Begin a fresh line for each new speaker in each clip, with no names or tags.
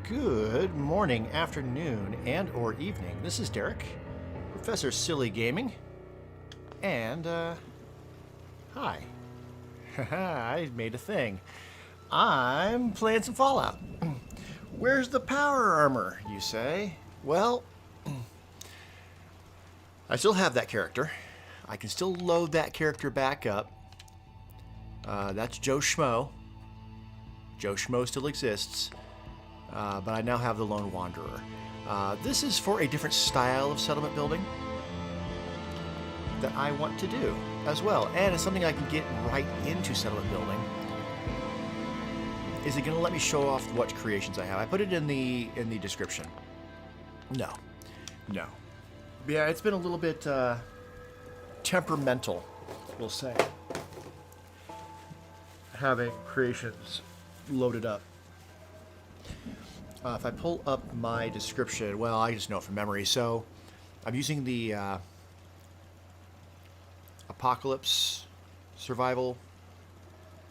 Good morning, afternoon, and or evening. This is Derek, Professor Silly Gaming, and, hi. I made a thing. I'm playing some Fallout. Where's the power armor, you say? Well, I still have that character. I can still load that character back up. That's Joe Schmo. Joe Schmo still exists. But I now have the Lone Wanderer. This is for a different style of settlement building that I want to do as well. And it's something I can get right into settlement building. Is it going to let me show off what creations I have? I put it in the description. No. Yeah, it's been a little bit temperamental, we'll say, having creations loaded up. If I pull up my description, well, I just know it from memory. So I'm using the Apocalypse survival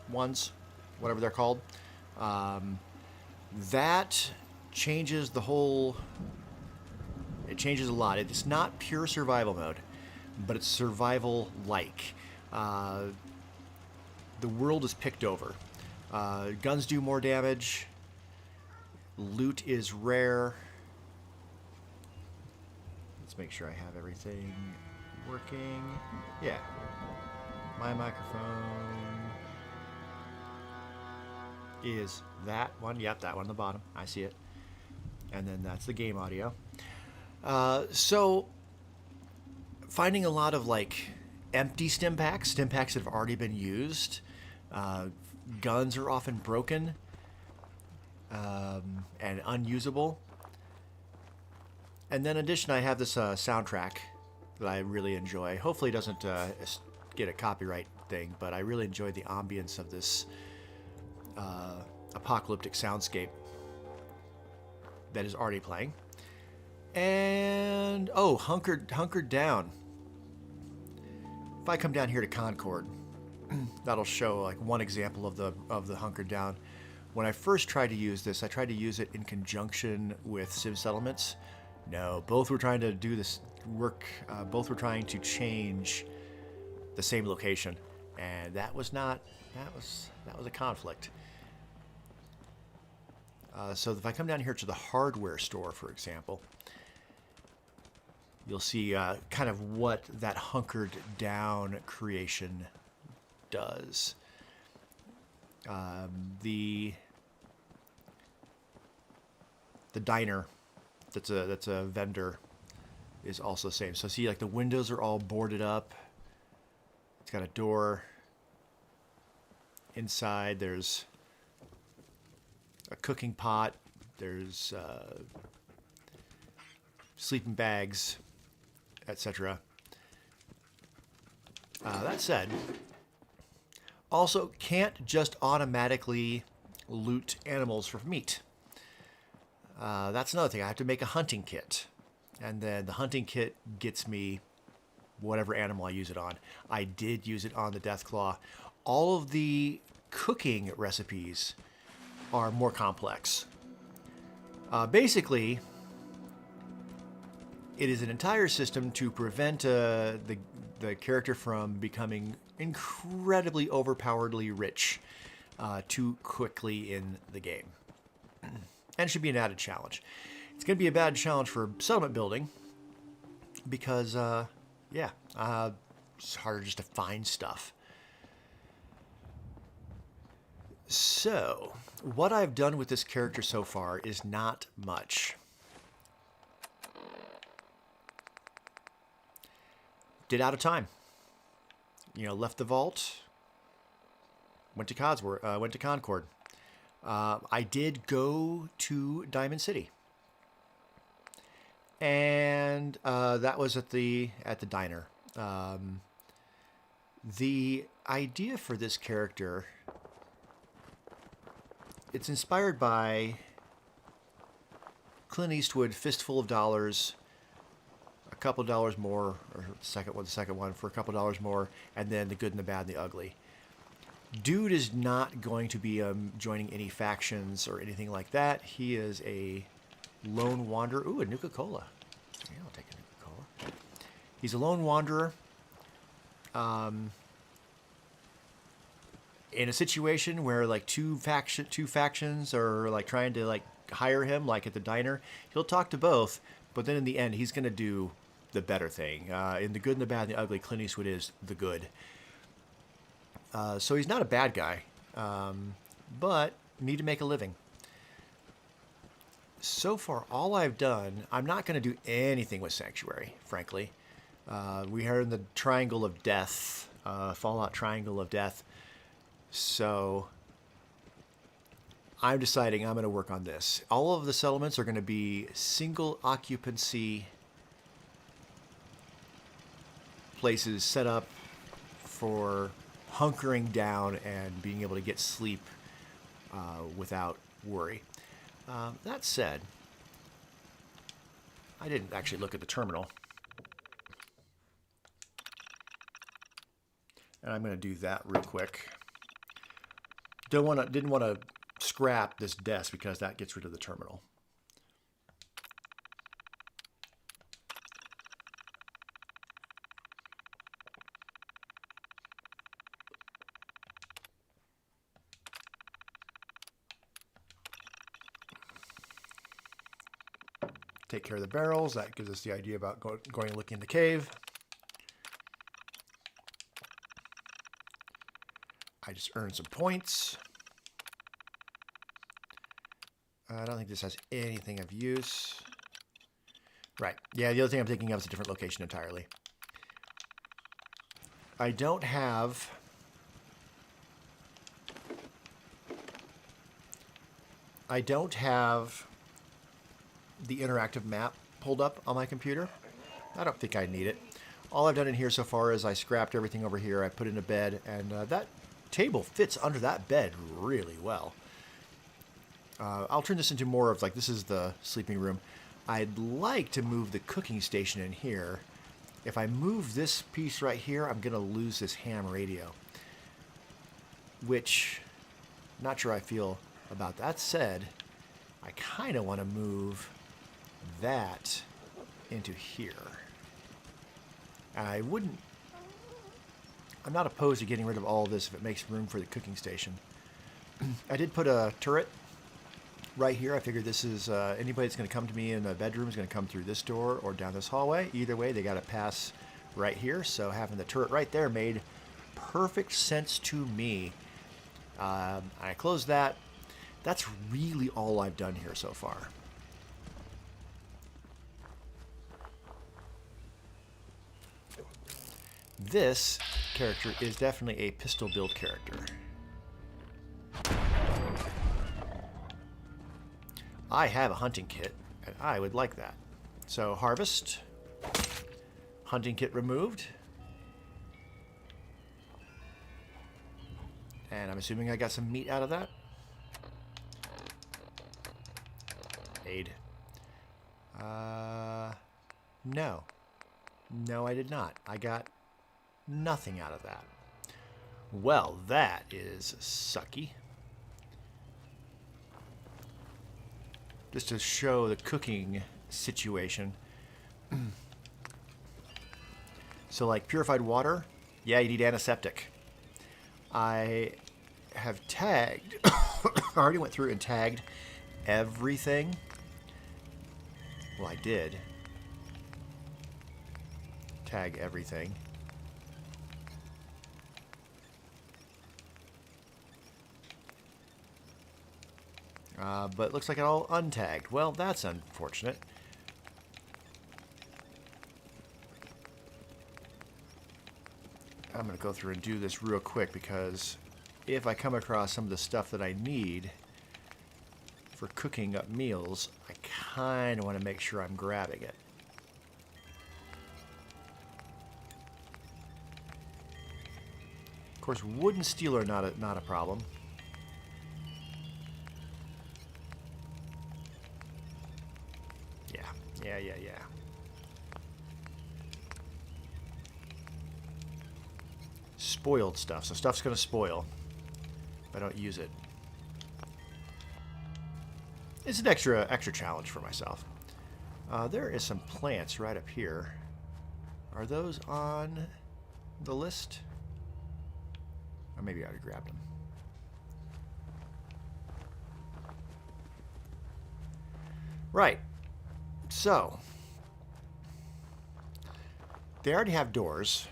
ones, whatever they're called. That changes the whole... It changes a lot. It's not pure survival mode, but it's survival-like. The world is picked over. Guns do more damage. Loot is rare. Let's make sure I have everything working. Yeah. My microphone is that one. Yep, that one on the bottom. I see it. And then that's the game audio. So finding a lot of like empty stim packs that have already been used. Guns are often broken. And unusable. And then in addition, I have this soundtrack that I really enjoy. Hopefully it doesn't get a copyright thing, but I really enjoy the ambience of this apocalyptic soundscape that is already playing. And, oh, hunkered down. If I come down here to Concord, that'll show like one example of the hunkered down. When I first tried to use this, I tried to use it in conjunction with Sim Settlements. No, both were trying to do this work. Both were trying to change the same location, and that was not. That was a conflict. So if I come down here to the hardware store, for example, you'll see kind of what that hunkered down creation does. The diner that's a vendor is also the same. So see, like the windows are all boarded up. It's got a door. Inside there's a cooking pot. There's sleeping bags, etc. That said, also can't just automatically loot animals for meat. That's another thing. I have to make a hunting kit. And then the hunting kit gets me whatever animal I use it on. I did use it on the Deathclaw. All of the cooking recipes are more complex. Basically, it is an entire system to prevent the character from becoming incredibly overpoweredly rich too quickly in the game. And it should be an added challenge. It's going to be a bad challenge for settlement building because, it's harder just to find stuff. So, what I've done with this character so far is not much. Did out of time. Left the vault. Went to Concord. I did go to Diamond City, and that was at the diner. The idea for this character, it's inspired by Clint Eastwood, Fistful of Dollars, a couple dollars more, or the second one for a couple dollars more, and then The Good and the Bad and the Ugly. Dude is not going to be joining any factions or anything like that. He is a lone wanderer. Ooh, a Nuka-Cola. Yeah, I'll take a Nuka-Cola. He's a lone wanderer. In a situation where like two factions are like trying to like hire him, like at the diner, he'll talk to both, but then in the end, he's going to do the better thing. In the good and the bad and the ugly, Clint Eastwood is the good. So he's not a bad guy, but need to make a living. So far, all I've done, I'm not going to do anything with Sanctuary, frankly. We are in the Triangle of Death, Fallout Triangle of Death. So I'm deciding I'm going to work on this. All of the settlements are going to be single occupancy places set up for hunkering down and being able to get sleep without worry. That said, I didn't actually look at the terminal. And I'm going to do that real quick. Didn't want to scrap this desk because that gets rid of the terminal. Take care of the barrels. That gives us the idea about going and looking in the cave. I just earned some points. I don't think this has anything of use. Right. Yeah, the other thing I'm thinking of is a different location entirely. I don't have... the interactive map pulled up on my computer. I don't think I need it. All I've done in here so far is I scrapped everything over here. I put in a bed, and that table fits under that bed really well. I'll turn this into more of like, this is the sleeping room. I'd like to move the cooking station in here. If I move this piece right here, I'm going to lose this ham radio. Which, not sure I feel about that. Said, I kind of want to move that into here. I'm not opposed to getting rid of all of this if it makes room for the cooking station. I did put a turret right here. I figured this is anybody that's going to come to me in the bedroom is going to come through this door or down this hallway. Either way, they got to pass right here. So having the turret right there made perfect sense to me. I closed that. That's really all I've done here so far. This character is definitely a pistol build character. I have a hunting kit, and I would like that. So harvest, hunting kit removed. And I'm assuming I got some meat out of that. Aid. No. No, I did not. I got nothing out of that. Well, that is sucky. Just to show the cooking situation. So like purified water, yeah, you need antiseptic. I have tagged, I already went through and tagged everything. Well, I did tag everything. But it looks like it all untagged. Well, that's unfortunate. I'm going to go through and do this real quick because if I come across some of the stuff that I need for cooking up meals, I kind of want to make sure I'm grabbing it. Of course, wood and steel are not a problem. Yeah. Spoiled stuff. So stuff's going to spoil. if I don't use it. It's an extra challenge for myself. There is some plants right up here. Are those on the list? Or maybe I already grabbed them. Right. So, they already have doors,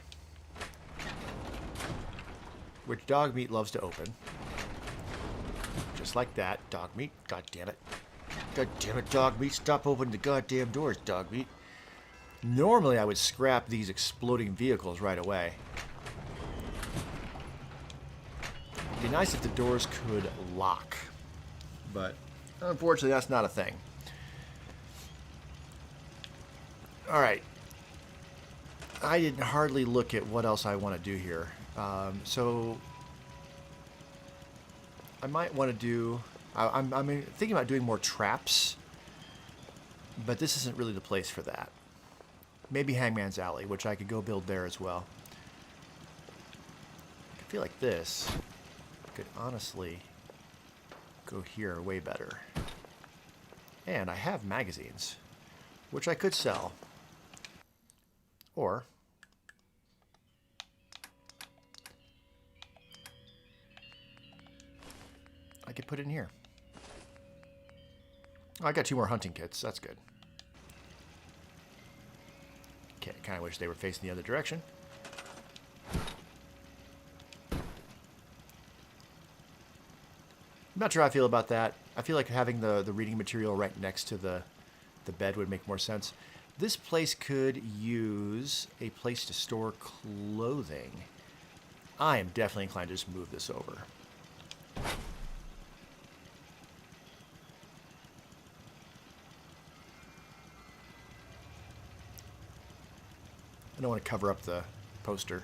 which Dogmeat loves to open. Just like that, Dogmeat. God damn it. God damn it, Dogmeat. Stop opening the goddamn doors, Dogmeat. Normally, I would scrap these exploding vehicles right away. It'd be nice if the doors could lock. But, unfortunately, that's not a thing. Alright. I didn't hardly look at what else I want to do here. So I might want to do... I'm thinking about doing more traps, but this isn't really the place for that. Maybe Hangman's Alley, which I could go build there as well. I feel like this could honestly go here way better. And I have magazines, which I could sell. Or I could put it in here. Oh, I got 2 more hunting kits. That's good. Okay, I kind of wish they were facing the other direction. I'm not sure how I feel about that. I feel like having the reading material right next to the bed would make more sense. This place could use a place to store clothing. I am definitely inclined to just move this over. I don't want to cover up the poster.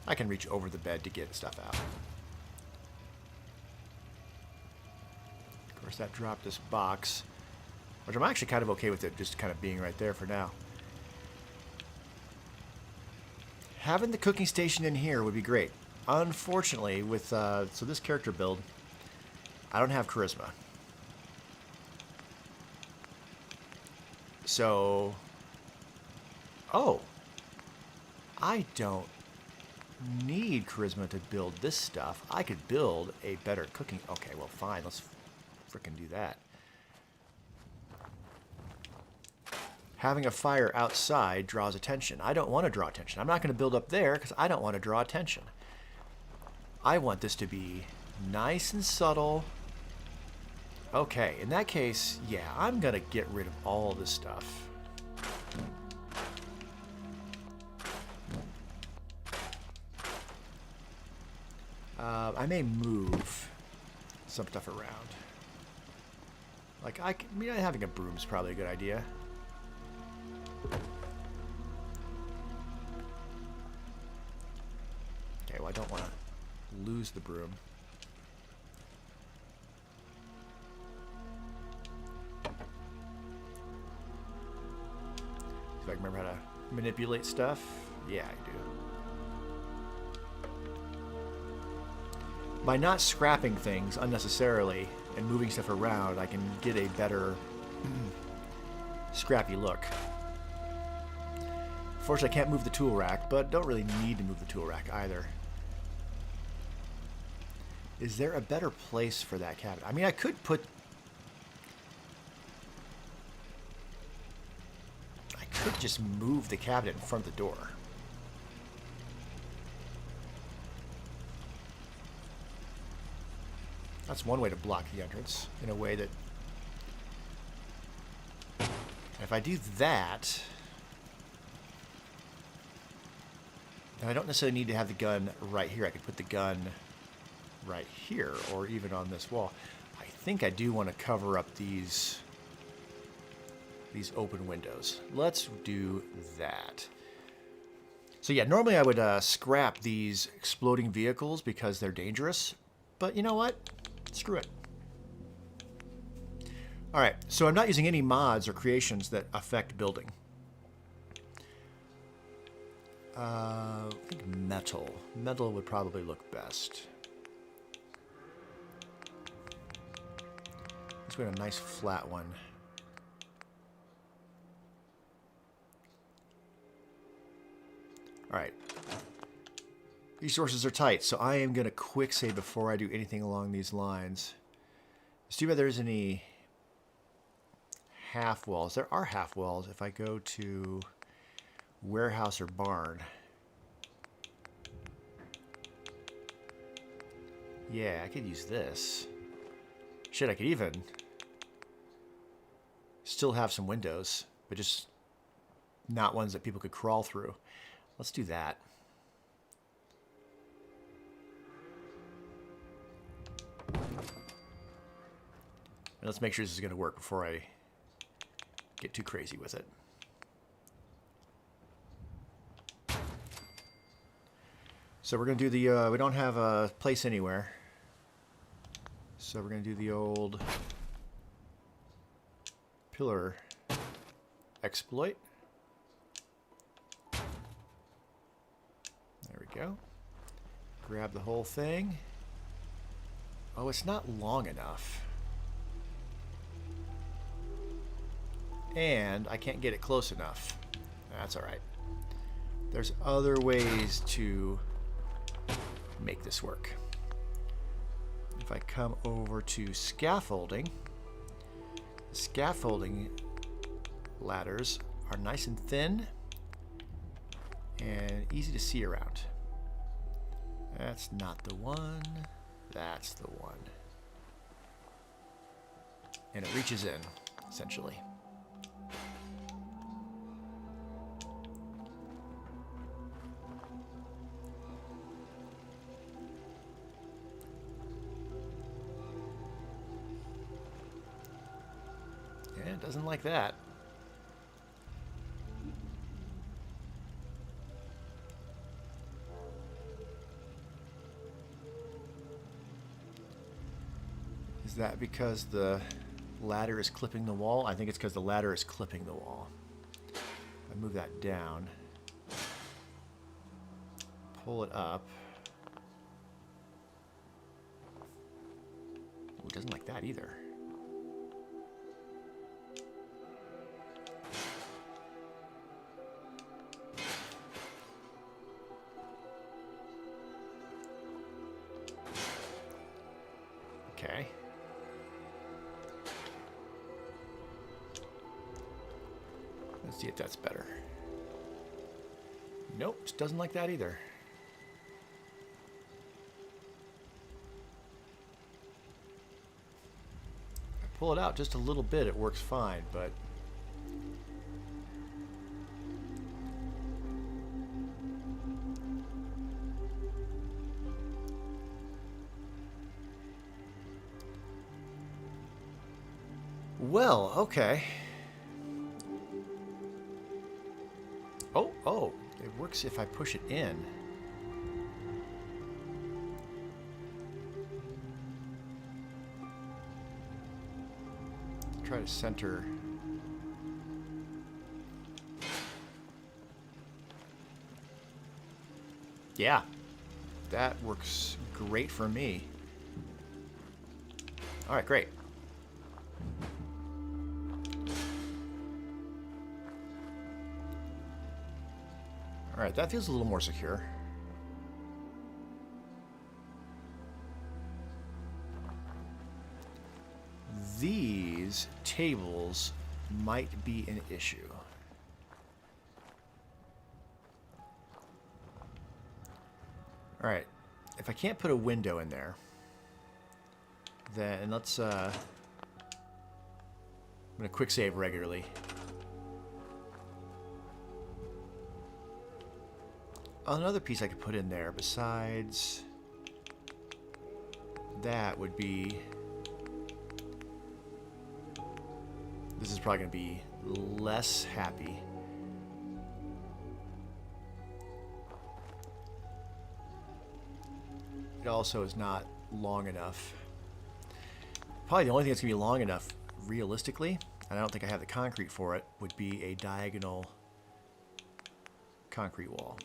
I can reach over the bed to get stuff out. Of course, that dropped this box, which I'm actually kind of okay with it just kind of being right there for now. Having the cooking station in here would be great. Unfortunately, with so this character build, I don't have charisma. So, oh, I don't need charisma to build this stuff. I could build a better cooking. Okay, well, fine. Let's frickin' do that. Having a fire outside draws attention. I don't want to draw attention. I'm not going to build up there because I don't want to draw attention. I want this to be nice and subtle. Okay, in that case, yeah, I'm going to get rid of all this stuff. I may move some stuff around. Like, I mean, having a broom is probably a good idea. Okay, well, I don't want to lose the broom. If I can remember how to manipulate stuff. Yeah, I do. By not scrapping things unnecessarily and moving stuff around, I can get a better scrappy look. Unfortunately, I can't move the tool rack, but don't really need to move the tool rack either. Is there a better place for that cabinet? I mean, I could put... I could just move the cabinet in front of the door. That's one way to block the entrance, in a way that... If I do that... then I don't necessarily need to have the gun right here. I could put the gun right here, or even on this wall. I think I do want to cover up these open windows. Let's do that. So yeah, normally I would scrap these exploding vehicles because they're dangerous, but you know what? Screw it. Alright, so I'm not using any mods or creations that affect building. I think metal. Metal would probably look best. Let's go with a nice flat one. Alright. Resources are tight, so I am going to quick save before I do anything along these lines. It's too bad there isn't any half walls. There are half walls if I go to warehouse or barn. Yeah, I could use this. Shit, I could even still have some windows, but just not ones that people could crawl through. Let's do that. And let's make sure this is going to work before I get too crazy with it. So we're going to do the, we don't have a place anywhere. So we're going to do the old pillar exploit. There we go. Grab the whole thing. Oh, it's not long enough. And I can't get it close enough. That's all right. There's other ways to make this work. If I come over to scaffolding, the scaffolding ladders are nice and thin and easy to see around. That's not the one. That's the one. And it reaches in, essentially. Yeah, it doesn't like that. Is that because the ladder is clipping the wall? I think it's because the ladder is clipping the wall. I move that down. Pull it up. Ooh, it doesn't like that either. Okay. Let's see if that's better. Nope, it doesn't like that either. I pull it out just a little bit, it works fine, but well, okay. Oh, it works if I push it in. Try to center. Yeah, that works great for me. All right, great. All right, that feels a little more secure. These tables might be an issue. All right, if I can't put a window in there, then let's, I'm gonna quick save regularly. Another piece I could put in there besides that would be, this is probably going to be less happy. It also is not long enough. Probably the only thing that's going to be long enough, realistically, and I don't think I have the concrete for it, would be a diagonal concrete wall.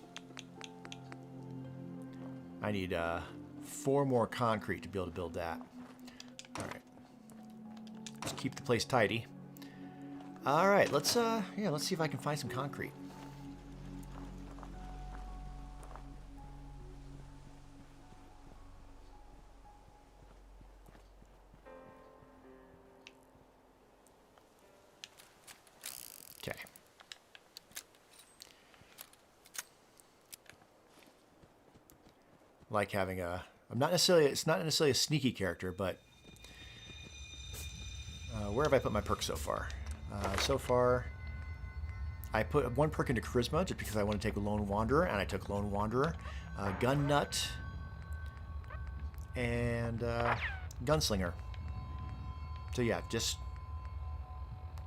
I need 4 more concrete to be able to build that. All right. Let's keep the place tidy. All right, let's see if I can find some concrete. Okay. Like having a, it's not necessarily a sneaky character, but where have I put my perks so far? So far, I put 1 perk into Charisma just because I want to take a Lone Wanderer, and I took Lone Wanderer, Gun Nut, and Gunslinger. So yeah, just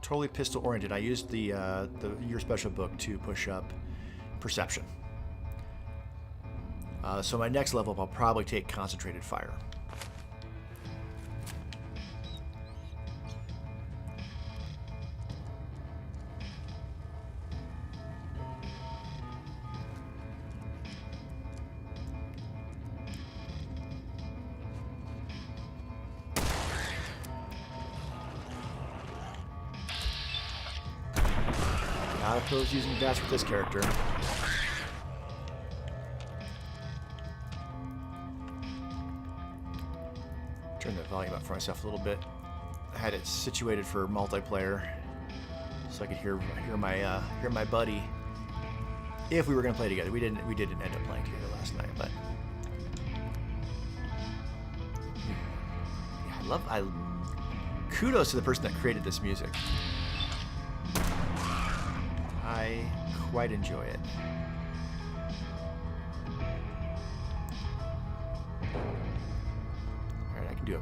totally pistol oriented. I used the Your Special book to push up Perception. So my next level up, I'll probably take Concentrated Fire. Not opposed to using VATS with this character. Turn the volume up for myself a little bit. I had it situated for multiplayer, so I could hear my buddy. If we were going to play together, we didn't end up playing together last night, but yeah, kudos to the person that created this music. I quite enjoy it. Alright, I can do it.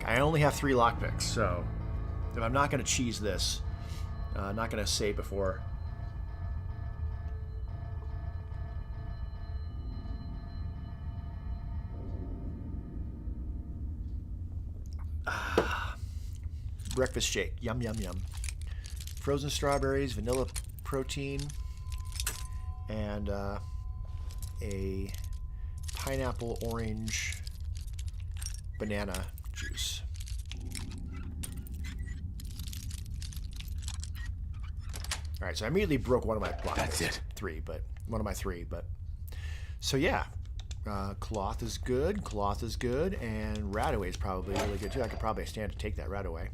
I only have 3 lockpicks, so if I'm not going to cheese this, I'm not going to save before. Breakfast shake. Yum, yum, yum. Frozen strawberries, vanilla protein, and a pineapple, orange, banana juice. All right, so I immediately broke one of my blocks.
That's it.
3, but one of my 3. But so yeah, cloth is good. Cloth is good, and Radaway is probably really good too. I could probably stand to take that Radaway.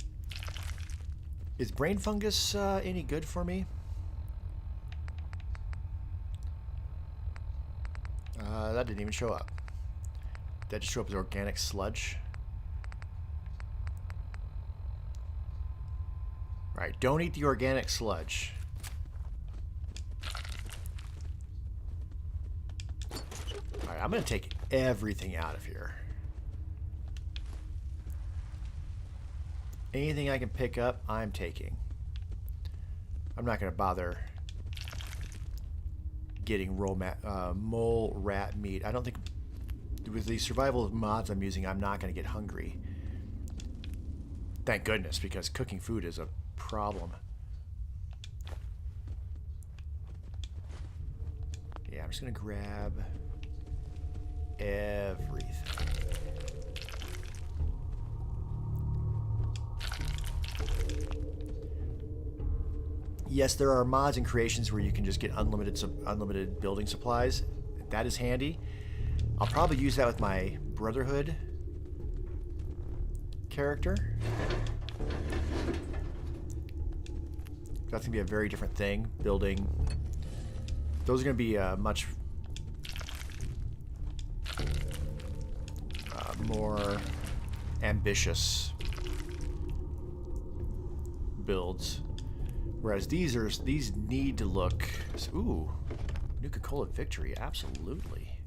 Is brain fungus any good for me? That didn't even show up. That just showed up as organic sludge. Right, don't eat the organic sludge. Alright, I'm going to take everything out of here. Anything I can pick up, I'm taking. I'm not going to bother getting mole rat meat. I don't think, with the survival mods I'm using, I'm not going to get hungry. Thank goodness, because cooking food is a problem. Yeah, I'm just going to grab everything. Yes, there are mods and creations where you can just get unlimited building supplies. That is handy. I'll probably use that with my Brotherhood character. That's going to be a very different thing, building. Those are going to be much more ambitious builds. Whereas these need to look... Ooh, Nuka-Cola Victory, absolutely.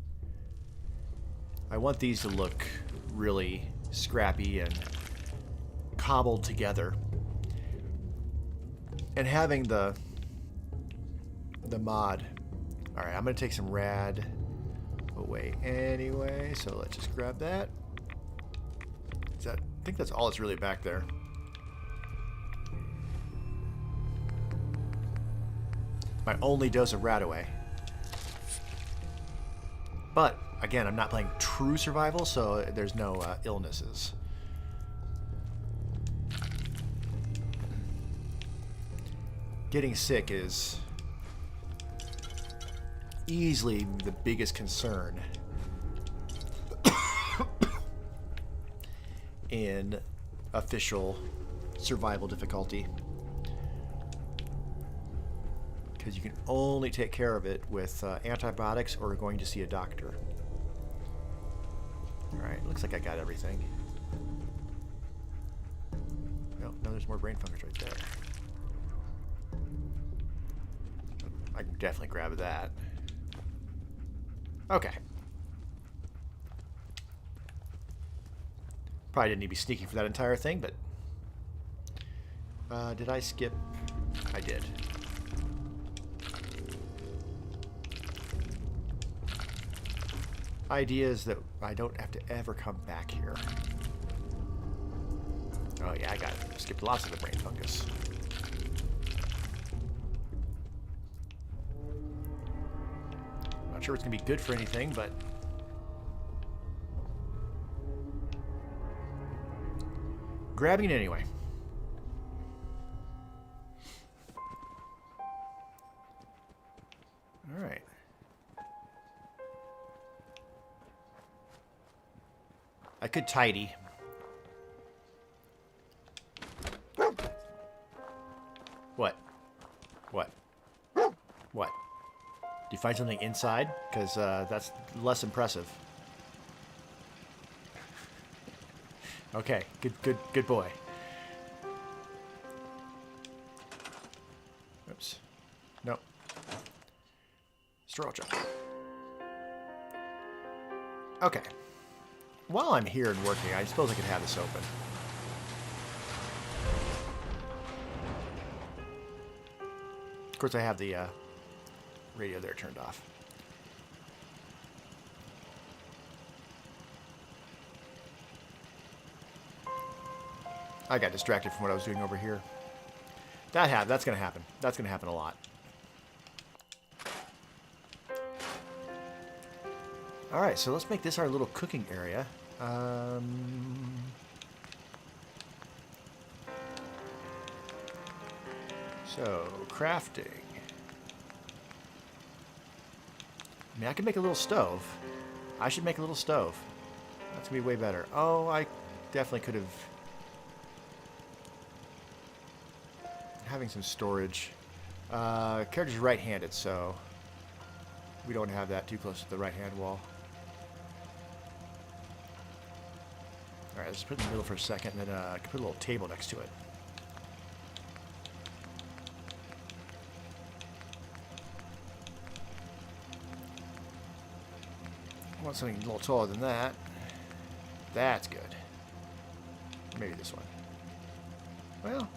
I want these to look really scrappy and cobbled together. And having the mod... Alright, I'm going to take some rad away anyway, so let's just grab that. I think that's all that's really back there. My only dose of Radaway. But again, I'm not playing true survival, so there's no illnesses. Getting sick is easily the biggest concern in official survival difficulty, because you can only take care of it with antibiotics or going to see a doctor. Alright, looks like I got everything. Well, no, there's more brain fungus right there. I can definitely grab that. Okay. Probably didn't need to be sneaking for that entire thing, but... did I skip? I did. Idea is that I don't have to ever come back here. Oh yeah, I got it. Skipped lots of the brain fungus. Not sure it's going to be good for anything, but... grabbing it anyway. Alright. I could tidy. What? What? What? Do you find something inside? Because that's less impressive. Okay, good boy. Oops. Nope. Straw jump. Okay. While I'm here and working, I suppose I could have this open. Of course, I have the radio there turned off. I got distracted from what I was doing over here. That's gonna happen. That's gonna happen a lot. Alright, so let's make this our little cooking area. So, crafting. I mean, I can make a little stove. I should make a little stove. That's gonna be way better. Oh, I definitely could have... having some storage. Character's right-handed, so we don't have that too close to the right-hand wall. Alright, let's put it in the middle for a second, and then I can put a little table next to it. I want something a little taller than that. That's good. Maybe this one. Well...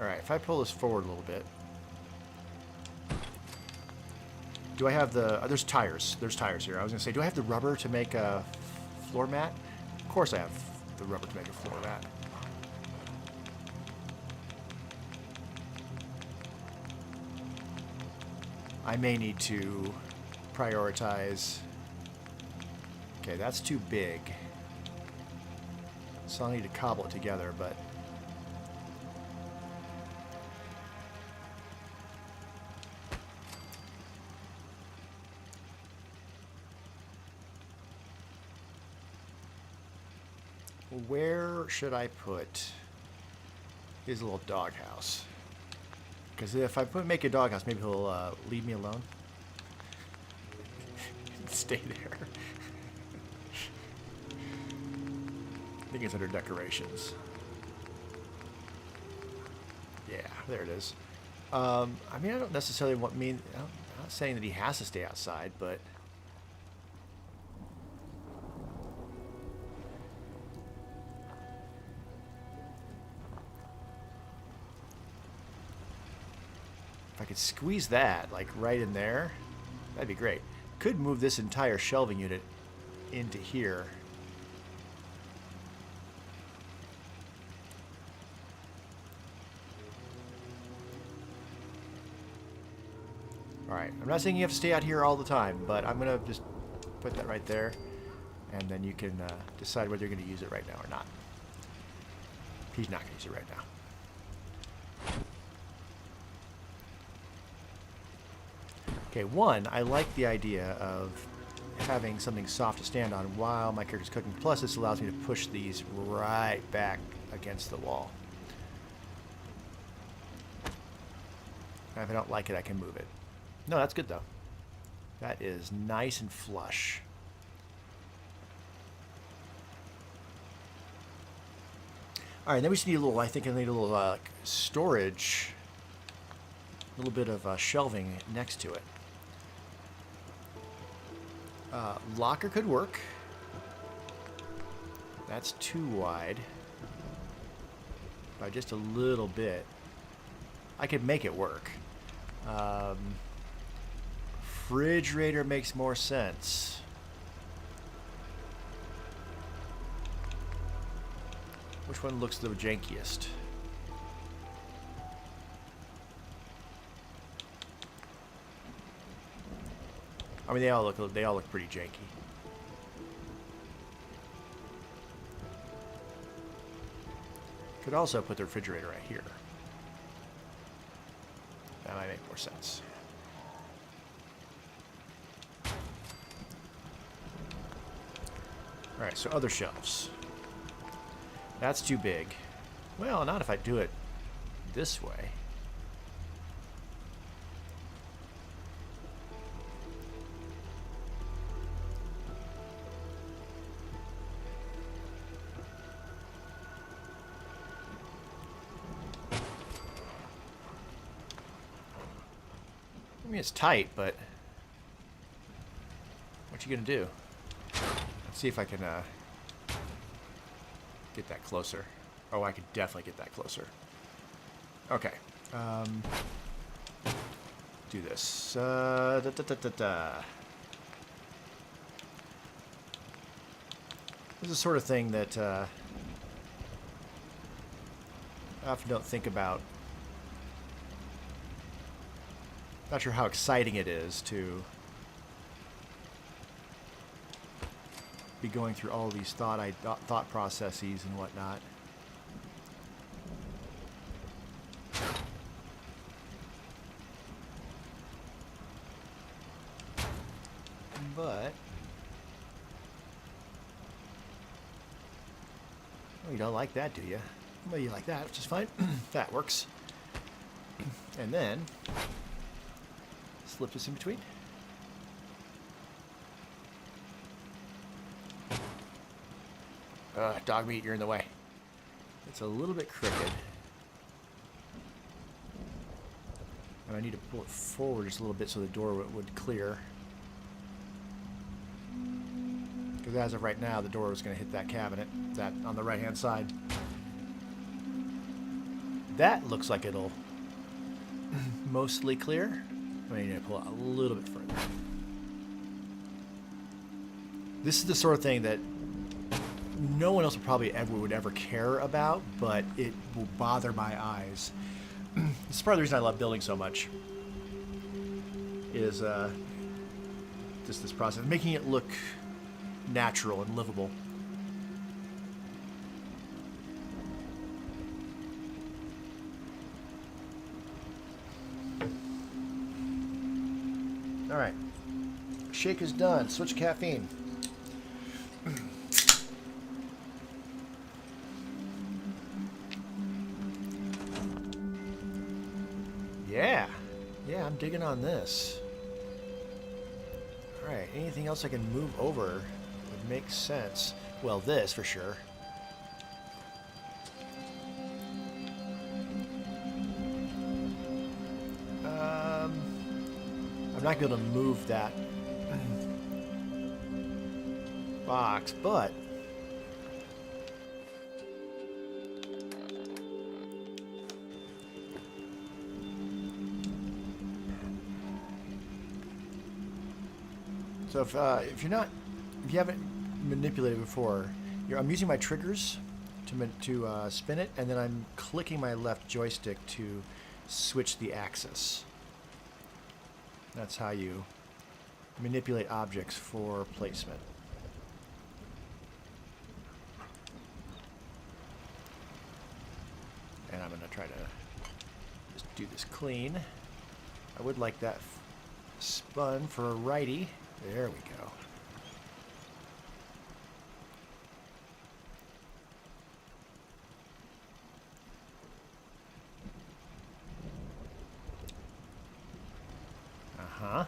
Alright, if I pull this forward a little bit... Do I have the... there's tires. There's tires here. I was going to say, do I have the rubber to make a floor mat? Of course I have the rubber to make a floor mat. I may need to prioritize... Okay, that's too big. So I'll need to cobble it together, but... Where should I put his little doghouse? Because if I make a doghouse, maybe he'll leave me alone. Stay there. I think it's under decorations. Yeah, there it is. I mean, I don't necessarily want I'm not saying that he has to stay outside, but... If I could squeeze that, like, right in there, that'd be great. Could move this entire shelving unit into here. Alright, I'm not saying you have to stay out here all the time, but I'm going to just put that right there, and then you can decide whether you're going to use it right now or not. He's not going to use it right now. Okay, one, I like the idea of having something soft to stand on while my character's cooking. Plus, this allows me to push these right back against the wall. And if I don't like it, I can move it. No, that's good, though. That is nice and flush. All right, then we just need a little, I think I need a little like storage, a little bit of shelving next to it. Locker could work. That's too wide. By just a little bit. I could make it work. Refrigerator makes more sense. Which one looks the jankiest? I mean, they all look pretty janky. Could also put the refrigerator right here. That might make more sense. All right, so other shelves. That's too big. Well, not if I do it this way. I mean, it's tight, but what you gonna do? Let's see if I can get that closer. Oh, I could definitely get that closer. Okay. Do this. This is the sort of thing that I often don't think about. Not sure how exciting it is to be going through all these thought processes and whatnot. But oh, you don't like that, do you? Well, you like that, which is fine. That works. And then slip this in between. Dogmeat, you're in the way. It's a little bit crooked. And I need to pull it forward just a little bit so the door would clear. Because as of right now, the door was going to hit that cabinet, that on the right-hand side. That looks like it'll mostly clear. I need to pull it a little bit further. This is the sort of thing that no one else would ever care about, but it will bother my eyes. This is part of the reason I love building so much. Is just this process, making it look natural and livable. All right, shake is done. Switch caffeine. Yeah, I'm digging on this. All right, anything else I can move over would make sense. Well, this for sure. I'm not going to move that box, but so if you haven't manipulated before, I'm using my triggers to spin it, and then I'm clicking my left joystick to switch the axis. That's how you manipulate objects for placement. And I'm going to try to just do this clean. I would like that spun for a righty. There we go. Uh-huh.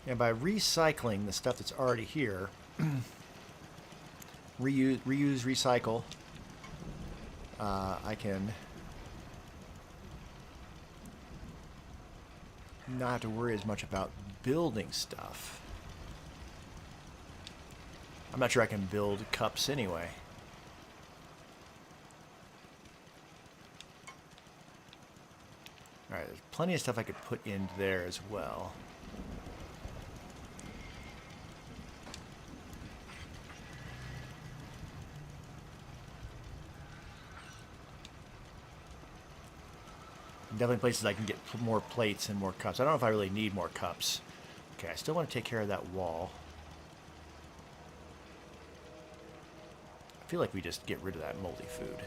And by recycling the stuff that's already here, reuse, recycle, I can not have to worry as much about building stuff. I'm not sure I can build cups anyway. Alright, there's plenty of stuff I could put in there as well. Definitely places I can get more plates and more cups. I don't know if I really need more cups. Okay, I still want to take care of that wall. I feel like we just get rid of that moldy food.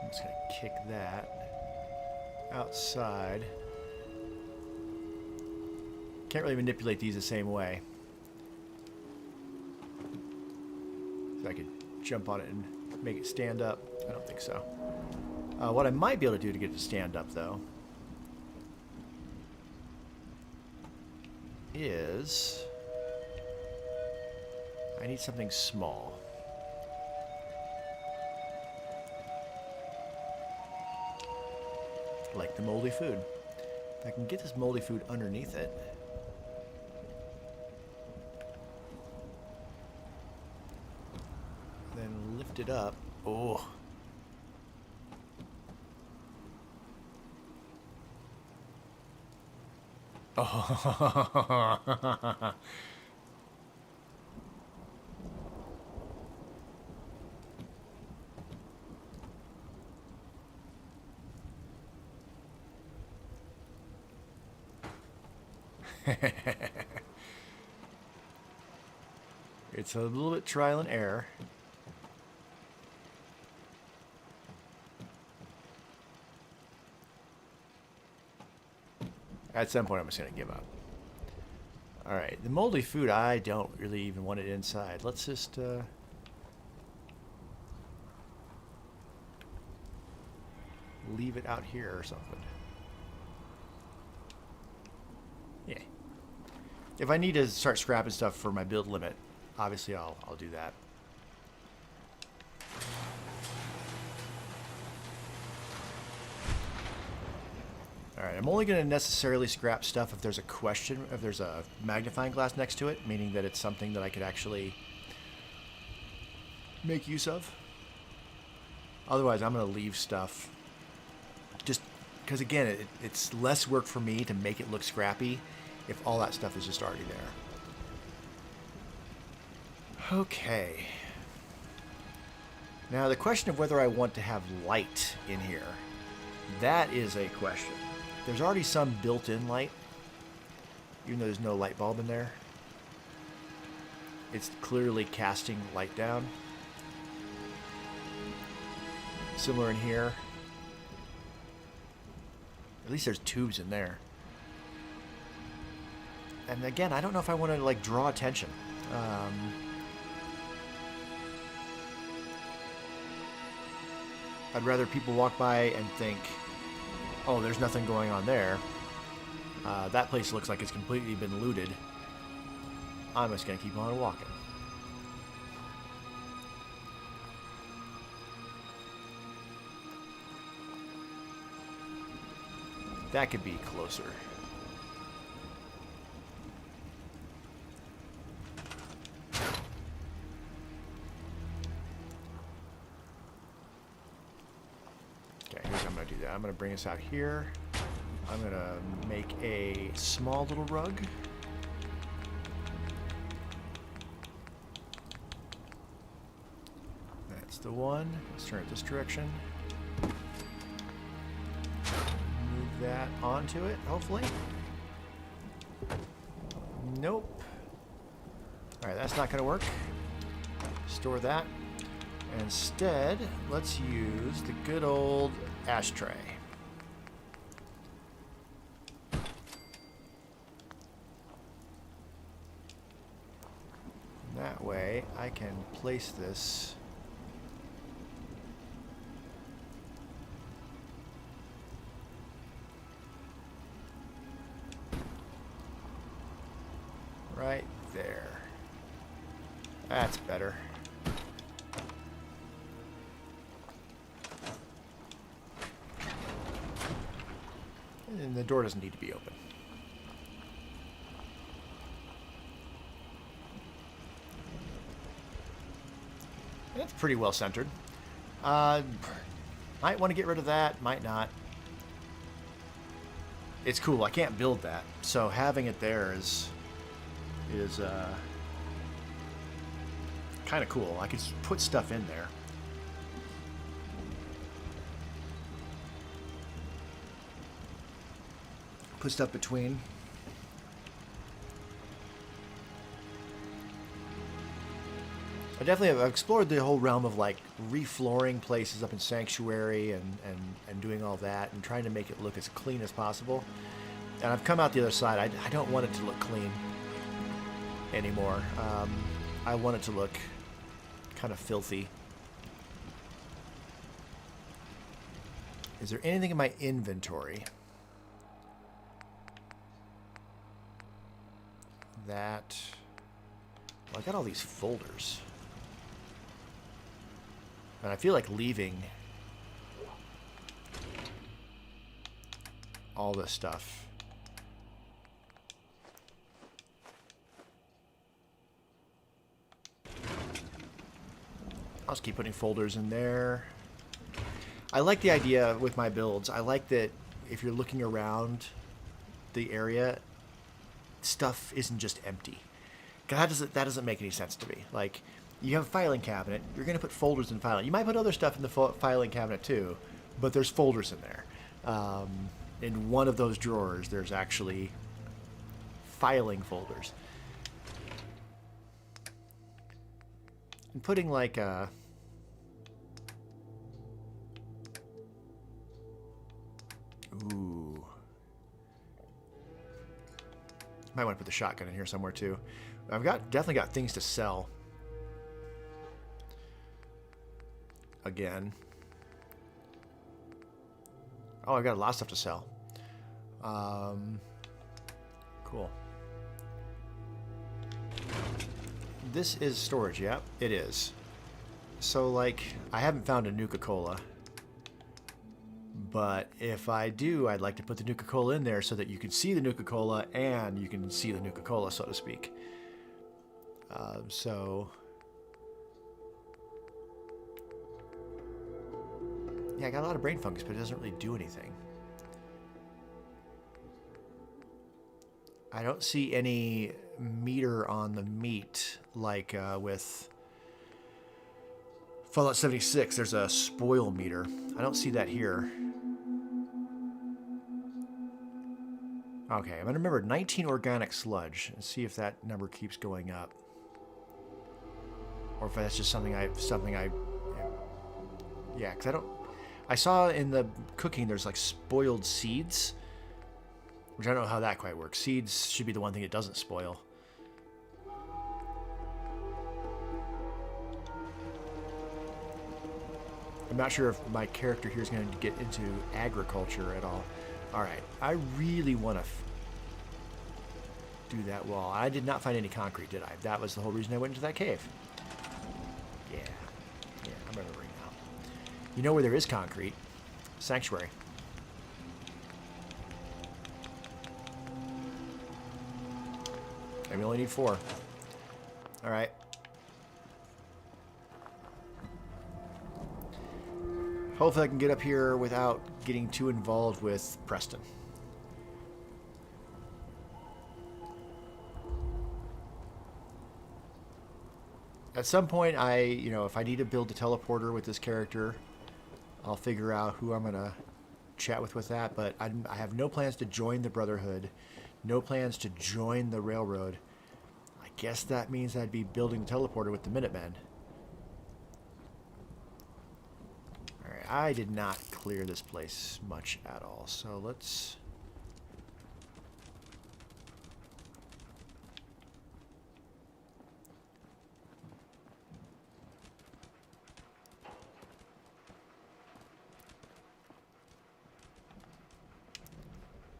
I'm just going to kick that outside. Can't really manipulate these the same way. So I could jump on it and make it stand up. I don't think so. What I might be able to do to get it to stand up, though, is I need something small. Like the moldy food. If I can get this moldy food underneath it, then lift it up. Oh. Oh. It's a little bit trial and error. At some point, I'm just going to give up. Alright, the moldy food, I don't really even want it inside. Let's just... leave it out here or something. Yeah. If I need to start scrapping stuff for my build limit, obviously I'll do that. Alright, I'm only going to necessarily scrap stuff if there's a question, if there's a magnifying glass next to it, meaning that it's something that I could actually make use of. Otherwise, I'm going to leave stuff just because, again, it's less work for me to make it look scrappy if all that stuff is just already there. Okay. Now, the question of whether I want to have light in here, that is a question. There's already some built-in light, even though there's no light bulb in there. It's clearly casting light down. Similar in here. At least there's tubes in there. And again, I don't know if I want to like draw attention. I'd rather people walk by and think, oh, there's nothing going on there. That place looks like it's completely been looted. I'm just going to keep on walking. That could be closer. Okay, here's how I'm going to do that. I'm going to bring us out here. I'm going to make a small little rug. the one. Let's turn it this direction. Move that onto it, hopefully. Nope. Alright, that's not going to work. Store that. Instead, let's use the good old ashtray. That way, I can place this right there. That's better. And the door doesn't need to be open. It's pretty well centered. Might want to get rid of that, might not. It's cool. I can't build that, so having it there is kind of cool. I can put stuff in there. Put stuff between. I definitely have explored the whole realm of like reflooring places up in Sanctuary and doing all that and trying to make it look as clean as possible. And I've come out the other side. I don't want it to look clean anymore. I want it to look kind of filthy. Is there anything in my inventory that... Well, I got all these folders. And I feel like leaving all this stuff. I'll just keep putting folders in there. I like the idea with my builds. I like that if you're looking around the area, stuff isn't just empty. That doesn't make any sense to me. Like, you have a filing cabinet, you're going to put folders in filing. You might put other stuff in the filing cabinet too, but there's folders in there. In one of those drawers, there's actually filing folders. And putting like a... Ooh. Might want to put the shotgun in here somewhere too. I've definitely got things to sell. Again. Oh, I've got a lot of stuff to sell. Cool. This is storage, yeah, it is. So, like, I haven't found a Nuka-Cola. But if I do, I'd like to put the Nuka-Cola in there so that you can see the Nuka-Cola and you can see the Nuka-Cola, so to speak. Yeah, I got a lot of brain fungus, but it doesn't really do anything. I don't see any meter on the meat like with Fallout 76. There's a spoil meter. I don't see that here. Okay, I'm gonna remember 19 organic sludge and see if that number keeps going up, or if that's just something I yeah, because I saw in the cooking there's like spoiled seeds, which I don't know how that quite works. Seeds should be the one thing it doesn't spoil. I'm not sure if my character here is going to get into agriculture at all. Alright, I really want to do that wall. I did not find any concrete, did I? That was the whole reason I went into that cave. Yeah, I'm remembering now. You know where there is concrete? Sanctuary. And we only need 4. Alright. Hopefully I can get up here without getting too involved with Preston. At some point, if I need to build a teleporter with this character, I'll figure out who I'm gonna chat with that. But I have no plans to join the Brotherhood, no plans to join the Railroad. I guess that means I'd be building the teleporter with the Minutemen. All right, I did not clear this place much at all, so let's.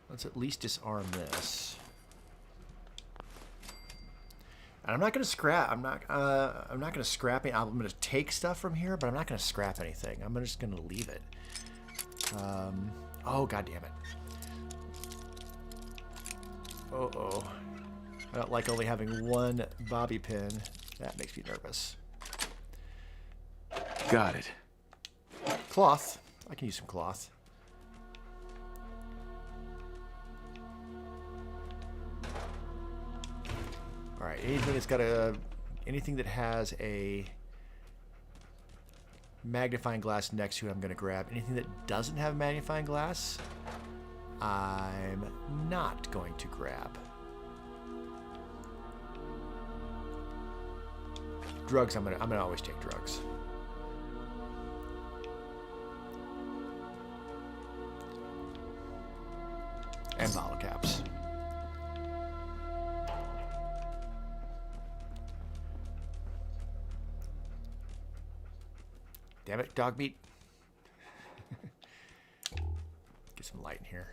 Let's at least disarm this. And I'm not going to scrap. I'm not going to scrap it. I'm going to take stuff from here, but I'm not going to scrap anything. I'm just going to leave it. Oh, god damn it. Uh-oh. I don't like only having one bobby pin. That makes me nervous.
Got it.
Cloth. I can use some cloth. All right, anything that has a magnifying glass next to it, I'm going to grab. Anything that doesn't have a magnifying glass, I'm not going to grab. Drugs, I'm gonna always take drugs. And bottle caps. Damn it, Dogmeat. Get some light in here.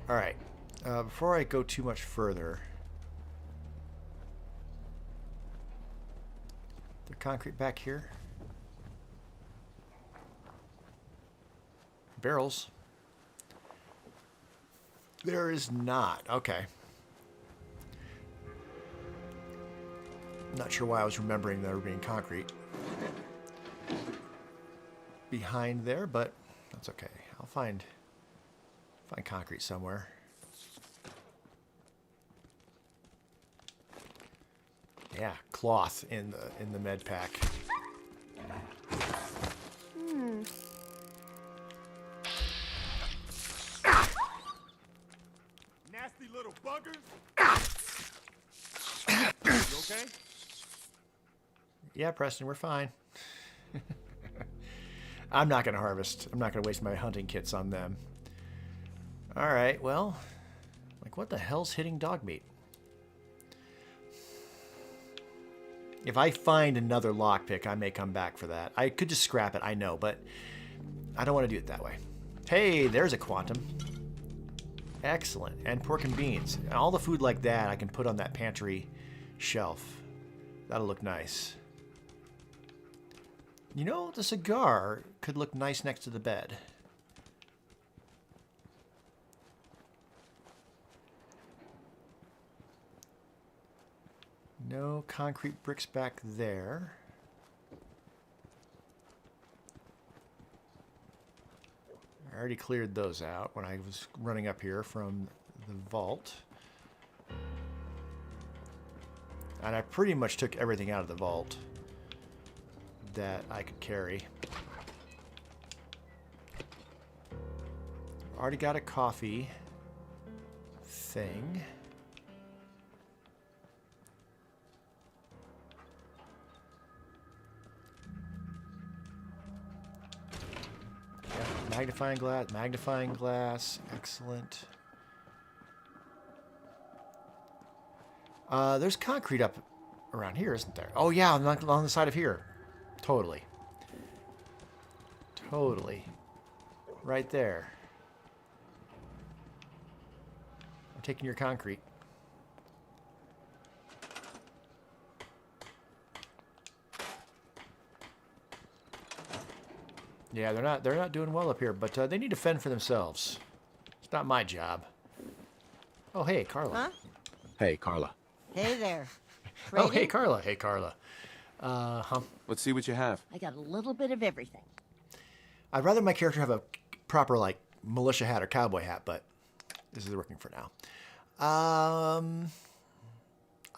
All right. Before I go too much further, the concrete back here. Barrels. There is not. Okay. Not sure why I was remembering there being concrete behind there, but that's okay. I'll find concrete somewhere. Yeah, cloth in the med pack.
Nasty little buggers. You okay?
Yeah, Preston, we're fine. I'm not going to harvest. I'm not going to waste my hunting kits on them. All right, well, like what the hell's hitting Dogmeat? If I find another lockpick, I may come back for that. I could just scrap it, I know, but I don't want to do it that way. Hey, there's a quantum. Excellent. And pork and beans. And all the food like that I can put on that pantry shelf. That'll look nice. You know, the cigar could look nice next to the bed. No concrete bricks back there. I already cleared those out when I was running up here from the vault. And I pretty much took everything out of the vault that I could carry. Already got a coffee thing. Yeah, magnifying glass, excellent. There's concrete up around here, isn't there? Oh yeah, on the side of here. Totally. Totally. Right there. I'm taking your concrete. Yeah, they're not doing well up here, but they need to fend for themselves. It's not my job. Oh, hey, Carla.
Huh?
Hey, Carla.
Hey there.
Oh, hey,
Ready?
Carla. Hey, Carla.
Let's see what you have.
I got a little bit of everything.
I'd rather my character have a proper, like, militia hat or cowboy hat, but This is working for now. I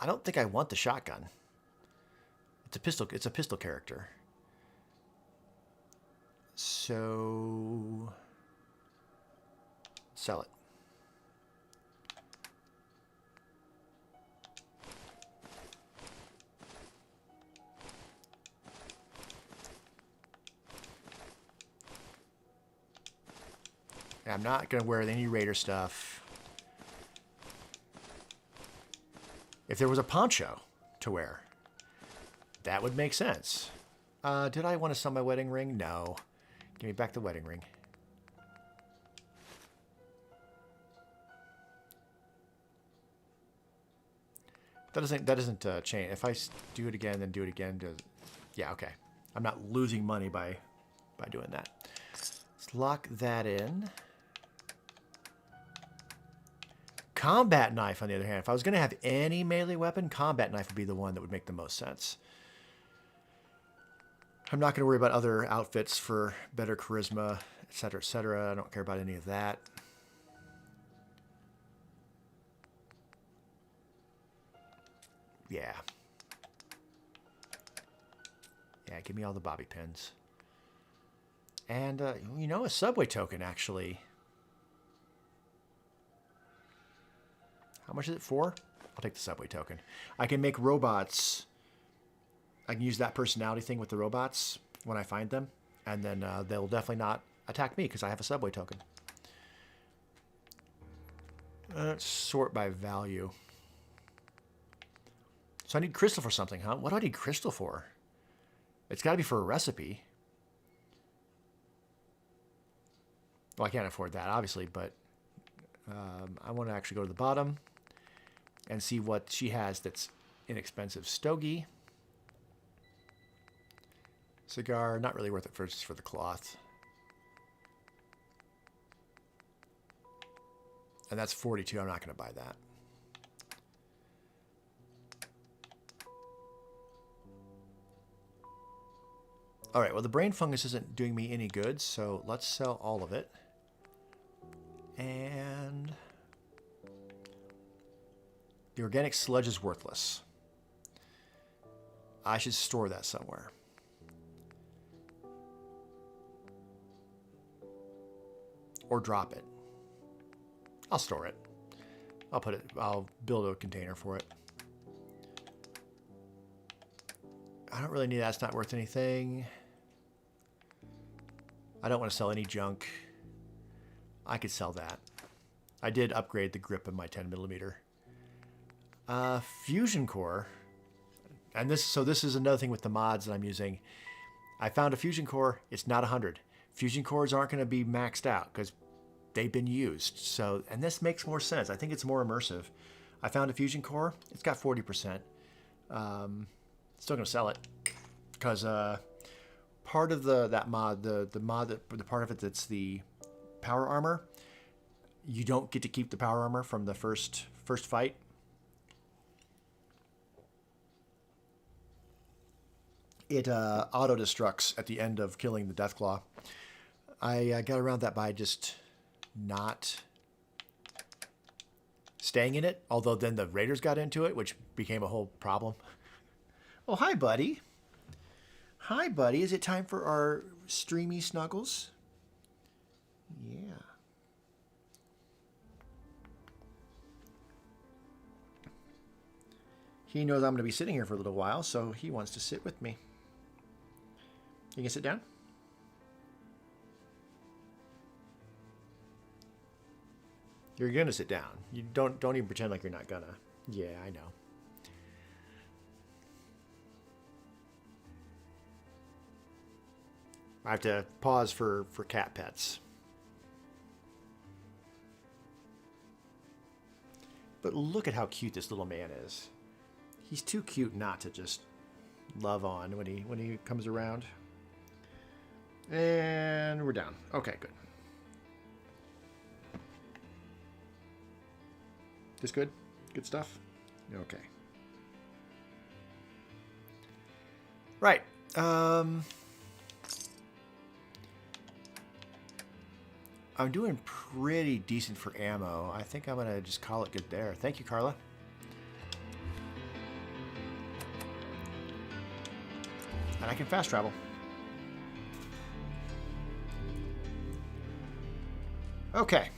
don't think I want the shotgun. It's a pistol. It's a pistol character. So sell it. I'm not going to wear any Raider stuff. If there was a poncho to wear, that would make sense. Did I want to sell my wedding ring? No. Give me back the wedding ring. That doesn't change. If I do it again, then do it again. Yeah, okay. I'm not losing money by doing that. Let's lock that in. Combat knife, on the other hand, if I was going to have any melee weapon, combat knife would be the one that would make the most sense. I'm not going to worry about other outfits for better charisma, etc., etc. I don't care about any of that. Yeah. Yeah, give me all the bobby pins. And, you know, a subway token, actually. How much is it for? I'll take the subway token. I can make robots. I can use that personality thing with the robots when I find them. And then they'll definitely not attack me because I have a subway token. Let's sort by value. So I need crystal for something, huh? What do I need crystal for? It's got to be for a recipe. Well, I can't afford that, obviously, but I want to actually go to the bottom and see what she has that's inexpensive. Stogie. Cigar, not really worth it just for the cloth. And that's 42. I'm not going to buy that. All right, well, the brain fungus isn't doing me any good, so let's sell all of it. And the organic sludge is worthless. I should store that somewhere. Or drop it. I'll store it. I'll build a container for it. I don't really need that. It's not worth anything. I don't want to sell any junk. I could sell that. I did upgrade the grip of my 10mm. Fusion core. And this is another thing with the mods that I'm using. I found a fusion core. It's not 100. Fusion cores aren't going to be maxed out because they've been used. So, and this makes more sense. I think it's more immersive. I found a fusion core. It's got 40%. Still going to sell it because part of that mod, the part of it that's the power armor, you don't get to keep the power armor from the first fight. It auto-destructs at the end of killing the Deathclaw. I got around that by just not staying in it, although then the Raiders got into it, which became a whole problem. Oh, hi, buddy. Hi, buddy. Is it time for our streamy snuggles? Yeah. He knows I'm going to be sitting here for a little while, so he wants to sit with me. You can sit down? You're going to sit down. You don't even pretend like you're not gonna. Yeah, I know. I have to pause for cat pets. But look at how cute this little man is. He's too cute not to just love on when he comes around. And we're down. Okay, good. This good? Good stuff? Okay. Right. I'm doing pretty decent for ammo. I think I'm going to just call it good there. Thank you, Carla. And I can fast travel. Okay.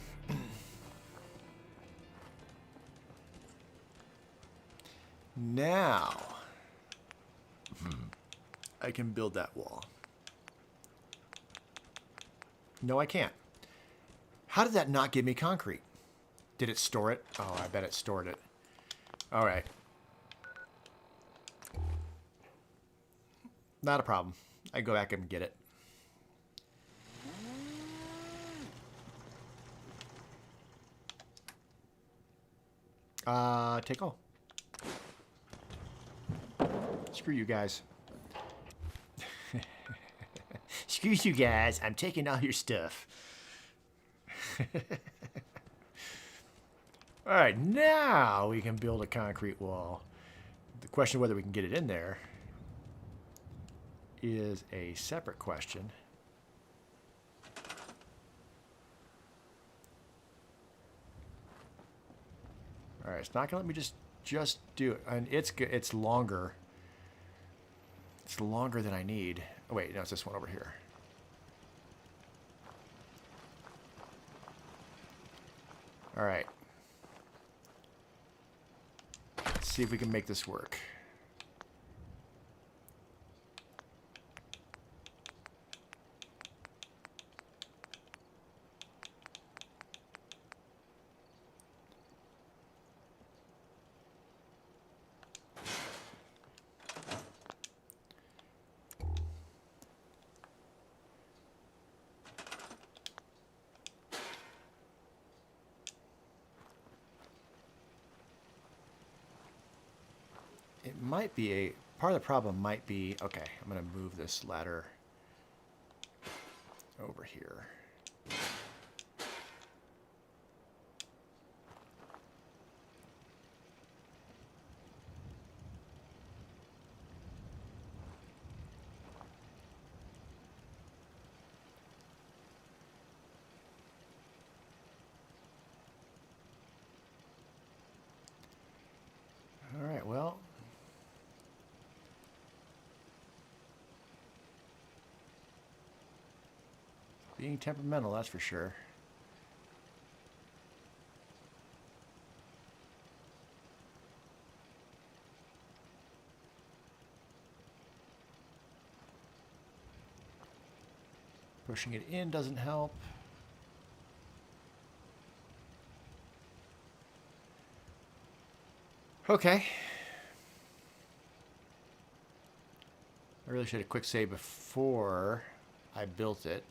Now, I can build that wall. No, I can't. How did that not give me concrete? Did it store it? Oh, I bet it stored it. All right. Not a problem. I can go back and get it. Take all. Screw you guys. Screw you guys. I'm taking all your stuff. All right, now we can build a concrete wall. The question of whether we can get it in there is a separate question. All right, it's not gonna let me just do it, and it's longer. It's longer than I need. Oh wait, no, it's this one over here. All right. Let's see if we can make this work. It might be a part of the problem might be, okay, I'm going to move this ladder over here. All right, well, being temperamental, that's for sure. Pushing it in doesn't help. Okay. I really should have quick save before I built it.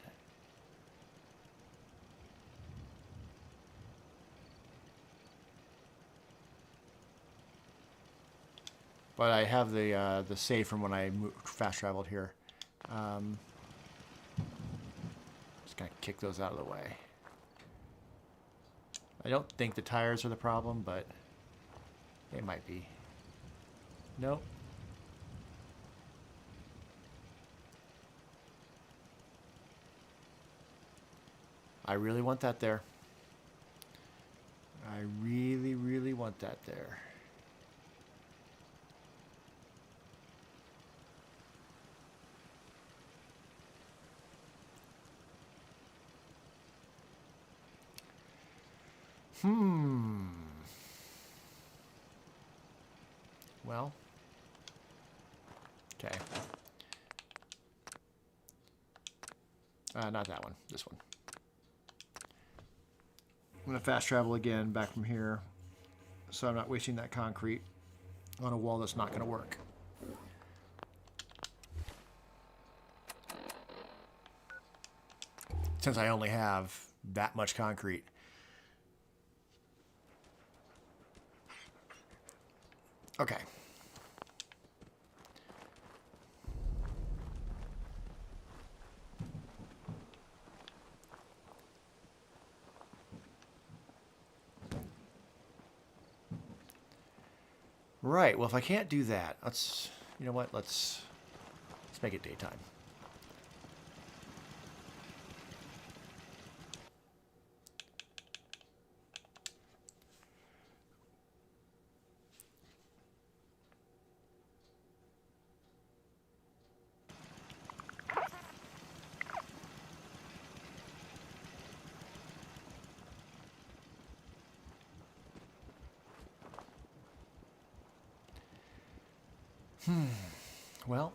But I have the save from when I fast traveled here. Just gonna kick those out of the way. I don't think the tires are the problem, but they might be. Nope. I really want that there. I really, really want that there. Well. Okay. Not that one. This one. I'm going to fast travel again back from here so I'm not wasting that concrete on a wall that's not going to work. Since I only have that much concrete. Okay. Right, well, if I can't do that, let's, you know what, let's make it daytime. Well.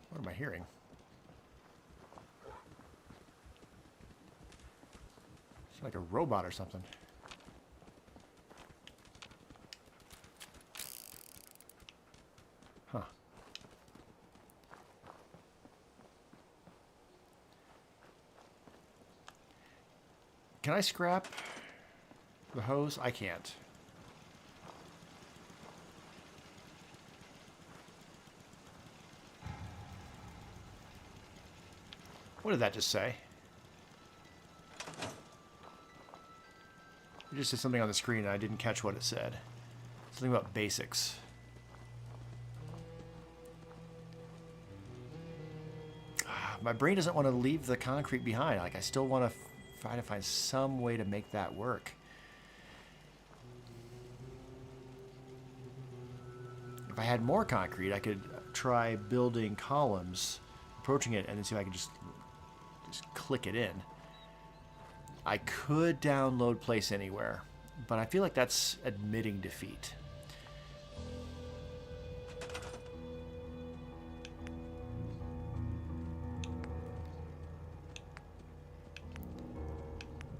What am I hearing? It's like a robot or something. Huh. Can I scrap the hose? I can't. What did that just say? It just said something on the screen and I didn't catch what it said. Something about basics. My brain doesn't want to leave the concrete behind. Like, I still want to try to find some way to make that work. If I had more concrete, I could try building columns, approaching it, and then see if I could just click it in. I could download Place Anywhere, but I feel like that's admitting defeat.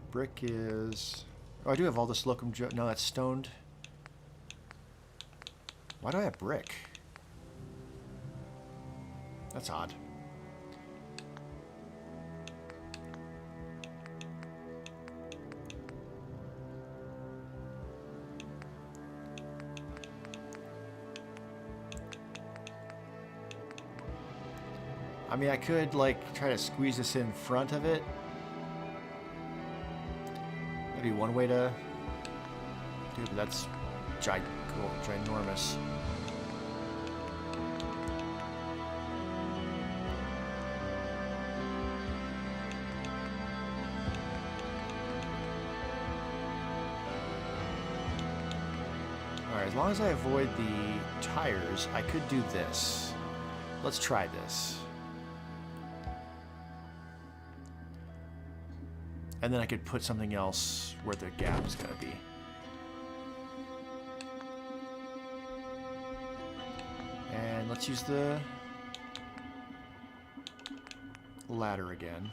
Brick is... Oh, I do have all this locum... No, that's stoned. Why do I have brick? That's odd. I mean, I could, like, try to squeeze this in front of it. That'd be one way to do it, but that's ginormous. Alright, as long as I avoid the tires, I could do this. Let's try this. And then I could put something else where the gap is going to be. And let's use the ladder again.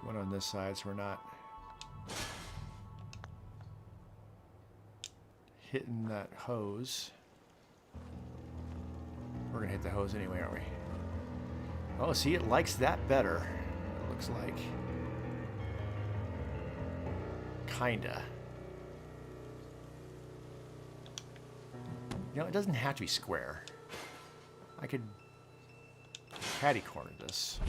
One on this side so we're not hitting that hose. We're gonna hit the hose anyway, aren't we? Oh, see, it likes that better. It looks like. Kinda. You know, it doesn't have to be square. I could catty corner this.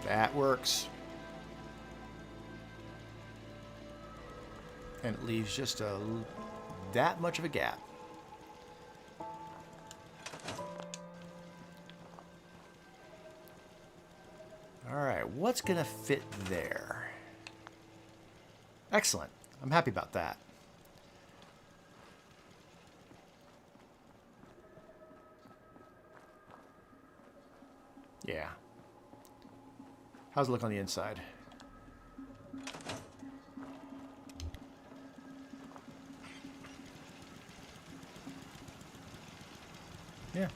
That works. And it leaves just that much of a gap. Alright, what's gonna fit there? Excellent. I'm happy about that. Yeah. How's it look on the inside? Yeah.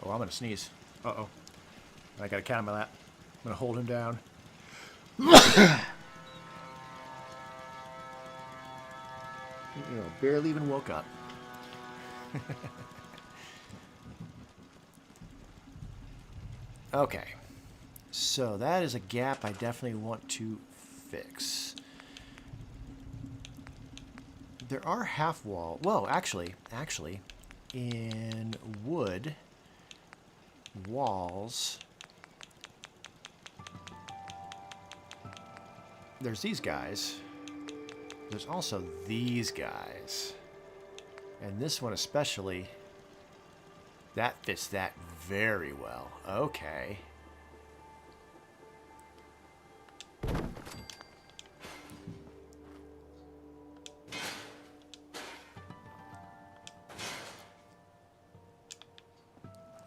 Oh, I'm gonna sneeze. Uh-oh. I got a cat on my lap. I'm gonna hold him down. You know, barely even woke up. Okay. So that is a gap I definitely want to fix. There are half wall. Whoa, actually, in wood walls, there's these guys. There's also these guys. And this one especially, that fits that very well. Okay.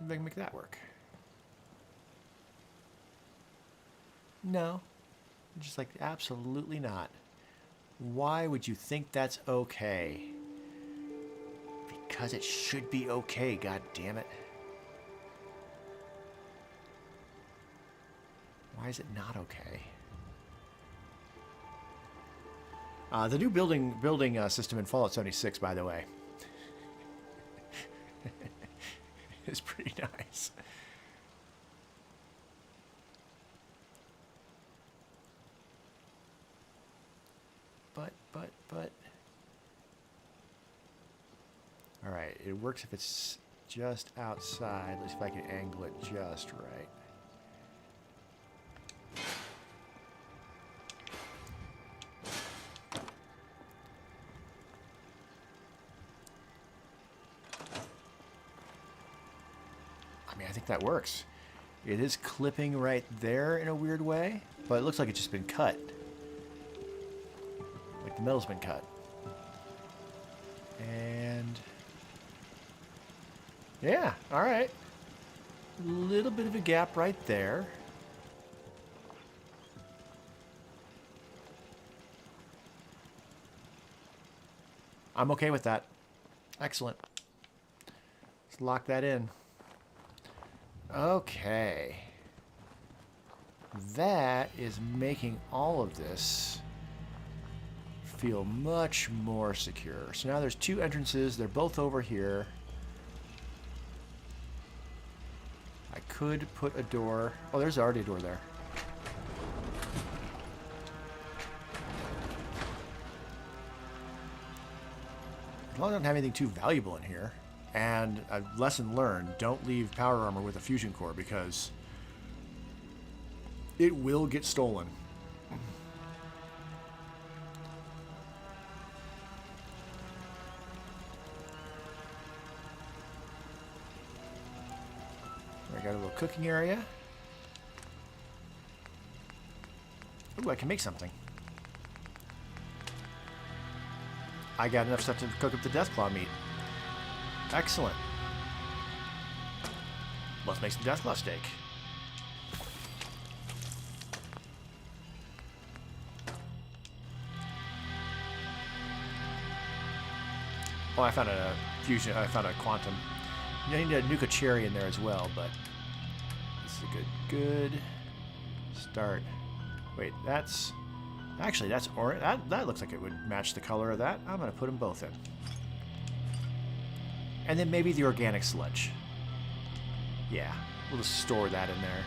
Maybe I can make that work. No. Just like, absolutely not. Why would you think that's okay? Because it should be okay, god damn it. Why is it not okay? The new building system in Fallout 76, by the way, is pretty nice. But. All right, it works if it's just outside. Let's see if I can angle it just right. I mean, I think that works. It is clipping right there in a weird way, but it looks like it's just been cut. Like the metal's been cut. And yeah, all right. Little bit of a gap right there. I'm okay with that. Excellent. Let's lock that in. Okay. That is making all of this feel much more secure. So now there's two entrances. They're both over here. I could put a door. Oh, there's already a door there. As long as I don't have anything too valuable in here. And a lesson learned, don't leave power armor with a fusion core because it will get stolen. I got a little cooking area. Ooh, I can make something. I got enough stuff to cook up the Deathclaw meat. Excellent. Let's make some Deathclaw steak. Oh, I found a fusion. I found a quantum. You need to nuke a cherry in there as well, but this is a good start. Wait, that's actually that's orange. That looks like it would match the color of that. I'm gonna put them both in, and then maybe the organic sludge. Yeah, we'll just store that in there.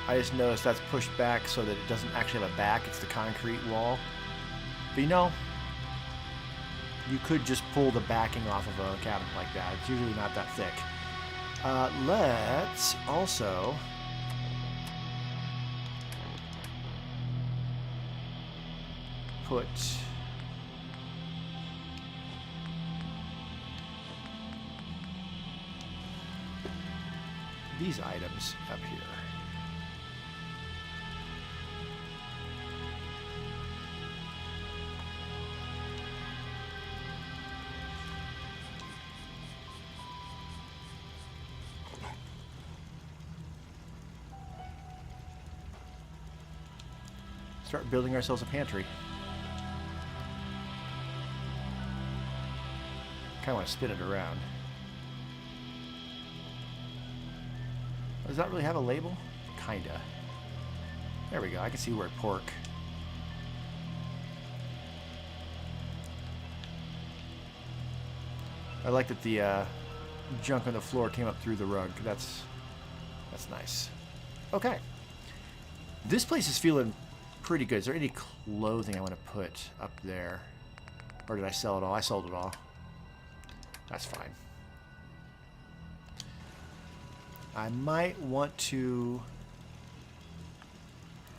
I just noticed that's pushed back so that it doesn't actually have a back. It's the concrete wall. But you know, you could just pull the backing off of a cabinet like that. It's usually not that thick. Let's also put these items up here. Start building ourselves a pantry. Kind of want to spin it around. Does that really have a label? Kinda. There we go. I can see where pork. I like that the junk on the floor came up through the rug. That's nice. Okay. This place is feeling pretty good. Is there any clothing I want to put up there? Or did I sell it all? I sold it all. That's fine. I might want to...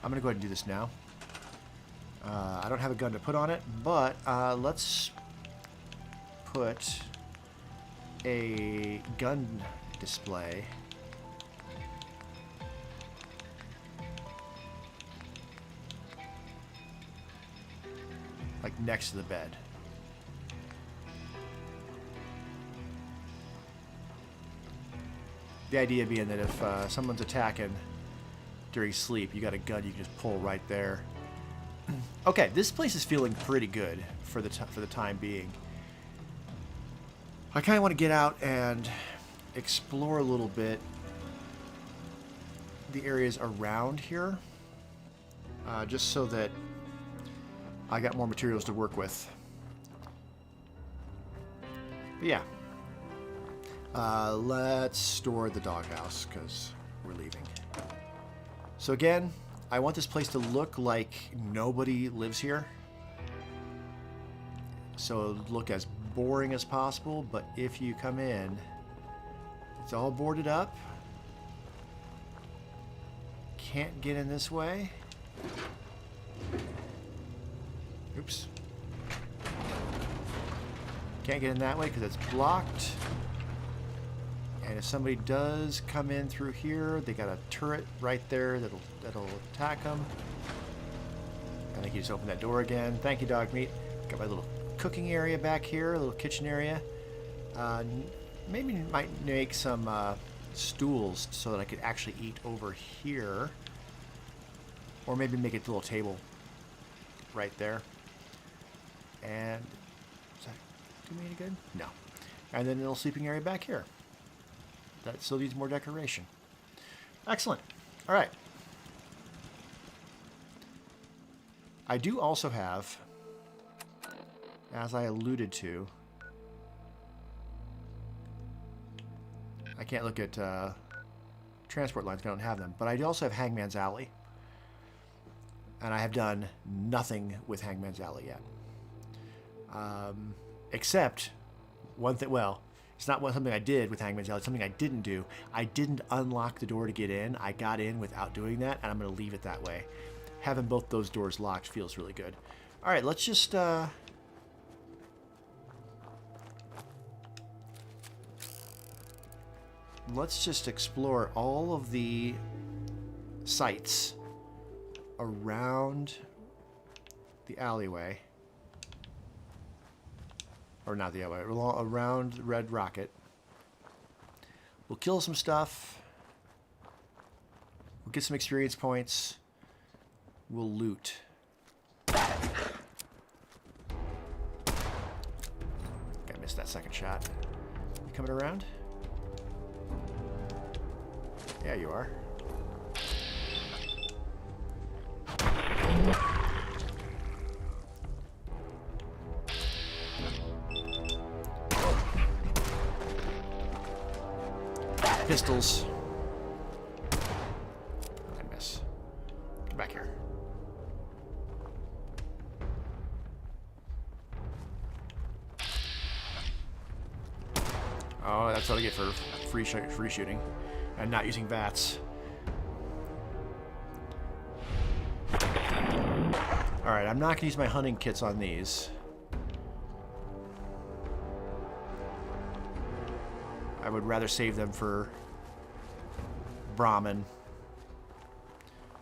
I'm going to go ahead and do this now. I don't have a gun to put on it, but let's put a gun display like next to the bed. The idea being that if someone's attacking during sleep, you got a gun you can just pull right there. Okay, this place is feeling pretty good for the time being. I kind of want to get out and explore a little bit the areas around here, just so that I got more materials to work with. But yeah, let's store the doghouse because we're leaving. So again, I want this place to look like nobody lives here. So it'll look as boring as possible, but if you come in, it's all boarded up. Can't get in this way. Oops. Can't get in that way because it's blocked. And if somebody does come in through here, they got a turret right there that'll attack them. I think you just open that door again. Thank you, Dogmeat. Got my little cooking area back here, a little kitchen area. Maybe might make some stools so that I could actually eat over here, or maybe make it a little table right there. And does that do me any good? No. And then a little sleeping area back here. That still needs more decoration. Excellent. All right. I do also have, as I alluded to, I can't look at transport lines because I don't have them, but I do also have Hangman's Alley. And I have done nothing with Hangman's Alley yet. Except one thing, well, it's not something I did with Hangman's Alley. It's something I didn't do. I didn't unlock the door to get in. I got in without doing that, and I'm going to leave it that way. Having both those doors locked feels really good. All right, let's just... let's just explore all of the sites around the alleyway. Or not the alleyway, around Red Rocket. We'll kill some stuff. We'll get some experience points. We'll loot. I missed that second shot. You coming around? Yeah, you are. Pistols. I miss. Come back here. Oh, that's what I get for free shooting and not using VATS. Alright, I'm not going to use my hunting kits on these. I would rather save them for Brahmin,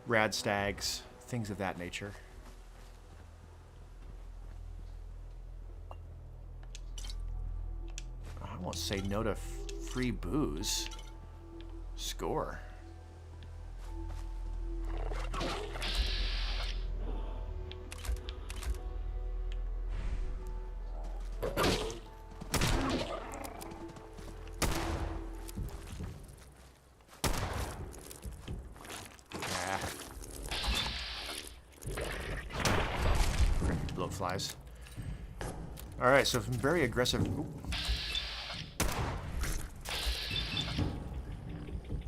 rad stags, things of that nature. I won't say no to free booze. Score. Flies. All right, so very aggressive. Ooh.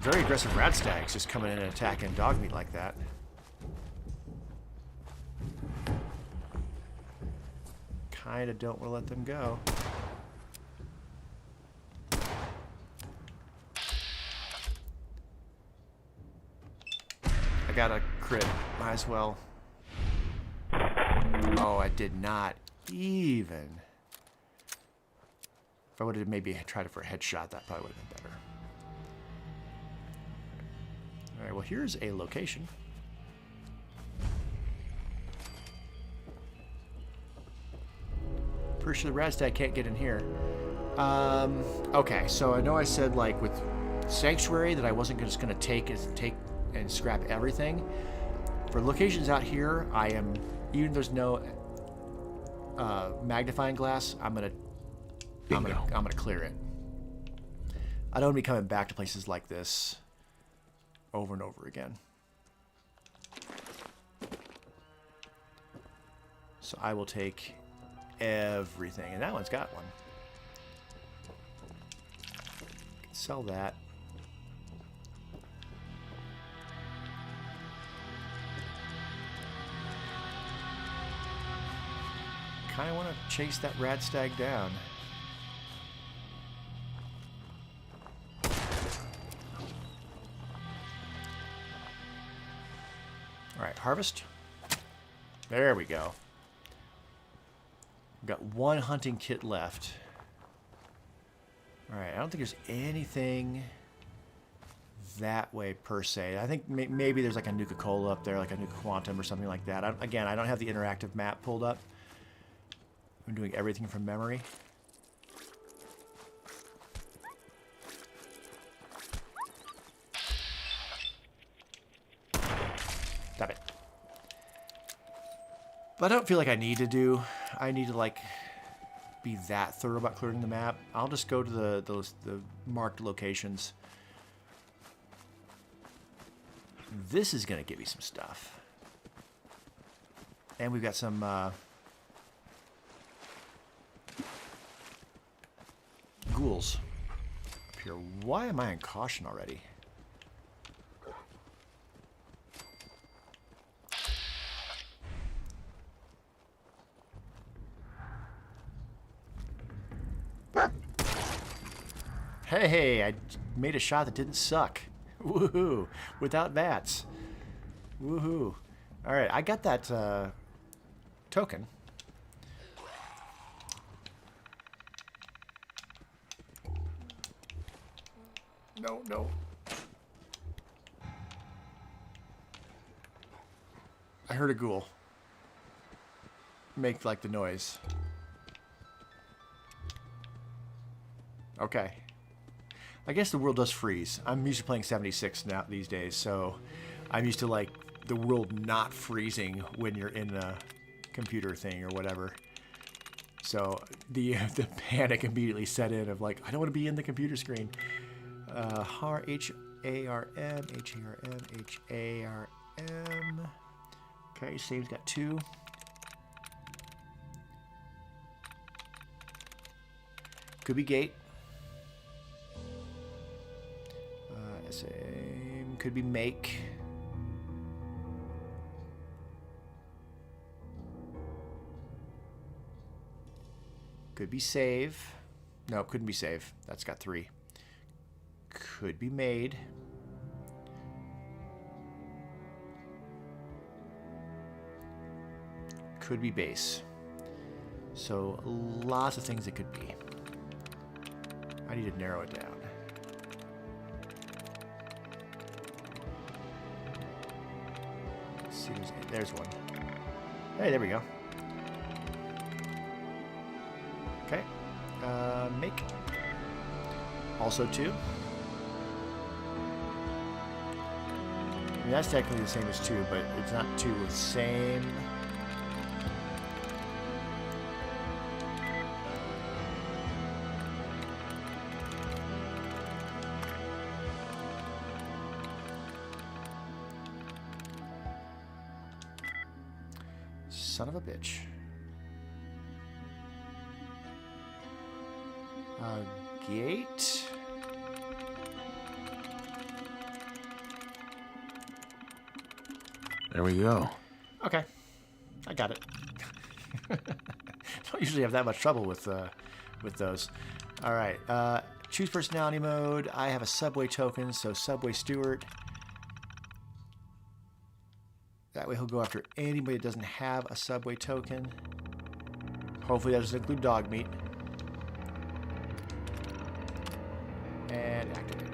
very aggressive rad stags just coming in and attacking Dogmeat like that. Kinda don't want to let them go. I got a crit. Might as well. Oh, I did not even. If I would have maybe tried it for a headshot, that probably would have been better. Alright, well, here's a location. Pretty sure the Radstag can't get in here. Okay, so I know I said, like, with Sanctuary that I wasn't just going to take and scrap everything. For locations out here, I am, even though there's no magnifying glass, I'm gonna clear it. I don't want to be coming back to places like this over and over again. So I will take everything, and that one's got one. Sell that. Kind of want to chase that Radstag down. Alright, harvest. There we go. We've got one hunting kit left. Alright, I don't think there's anything that way per se. I think maybe there's like a Nuka-Cola up there, like a Nuka-Quantum or something like that. Again, I don't have the interactive map pulled up. I'm doing everything from memory. Stop it. But I don't feel like I need to like be that thorough about clearing the map. I'll just go to the marked locations. This is gonna give me some stuff. And we've got some ghouls up here. Why am I in caution already? Hey, I made a shot that didn't suck. Woohoo! Without bats. Woohoo! Alright, I got that token. No. I heard a ghoul make like the noise. Okay. I guess the world does freeze. I'm used to playing 76 now these days, so I'm used to like the world not freezing when you're in a computer thing or whatever. So the panic immediately set in of like, I don't want to be in the computer screen. H-A-R-M. Okay, save's got 2. Could be gate. Same. Could be make. Could be save. No, couldn't be save. That's got 3. Could be made. Could be base. So lots of things it could be. I need to narrow it down. Let's see, there's one. Hey, there we go. Okay. Make. Also 2. I mean, that's technically the same as 2, but it's not 2 with same. Son of a bitch. Gate.
There we go.
Okay. I got it. Don't usually have that much trouble with those. All right. Choose personality mode. I have a subway token, so subway steward. That way he'll go after anybody that doesn't have a subway token. Hopefully that doesn't include Dogmeat. And activate.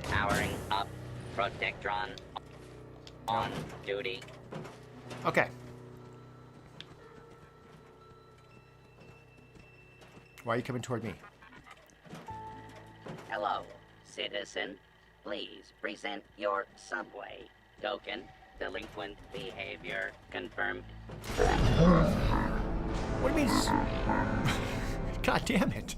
Powering up. Protectron on duty.
Okay. Why are you coming toward me?
Hello, citizen. Please present your subway token. Delinquent behavior confirmed.
What do you mean? God damn it.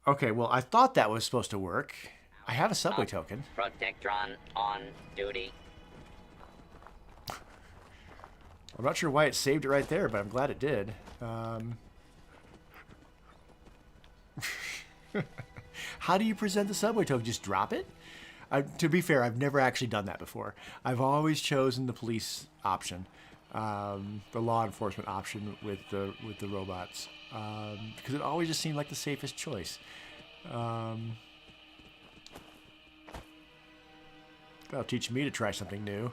Okay, well, I thought that was supposed to work. I have a subway token.
Protectron on duty.
I'm not sure why it saved it right there, but I'm glad it did. How do you present the subway token? Just drop it? To be fair, I've never actually done that before. I've always chosen the police option, the law enforcement option with the robots, because it always just seemed like the safest choice. That'll teach me to try something new.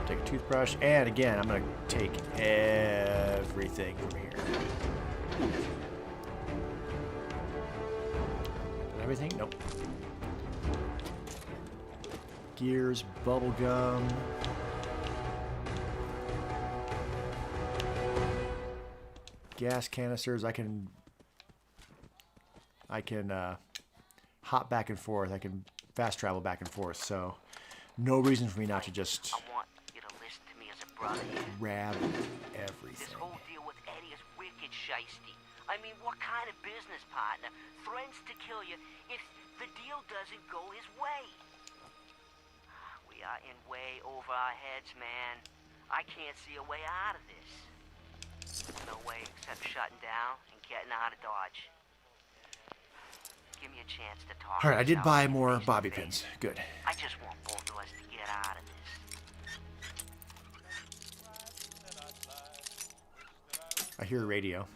Take a toothbrush, and again, I'm going to take everything from here. Everything? Nope. Gears, bubble gum. Gas canisters. I can hop back and forth. I can fast travel back and forth. So no reason for me not to just
brother here.
grab everything.
This whole deal with Eddie is wicked shiesty. I mean, what kind of business partner threatens to kill you if the deal doesn't go his way? We are in way over our heads, man. I can't see a way out of this. No way except shutting down and getting out of Dodge. Give me a chance to talk.
All right, I did buy more
face to
bobby
face.
pins. Good.
I just want both of us to get out of this.
I hear a radio.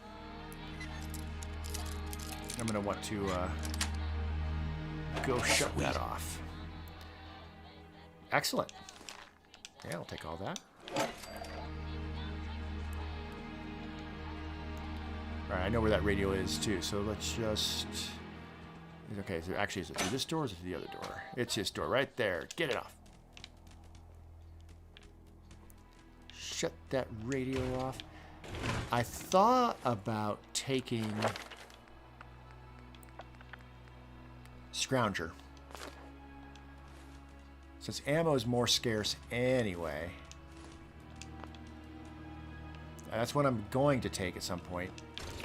I'm gonna want to go shut that off. Excellent. Yeah, I'll take all that. All right, I know where that radio is too. So let's just. Okay, so actually, is it through this door or is it through the other door? It's this door right there. Get it off. Shut that radio off. I thought about taking Scrounger. Since ammo is more scarce anyway. That's what I'm going to take at some point.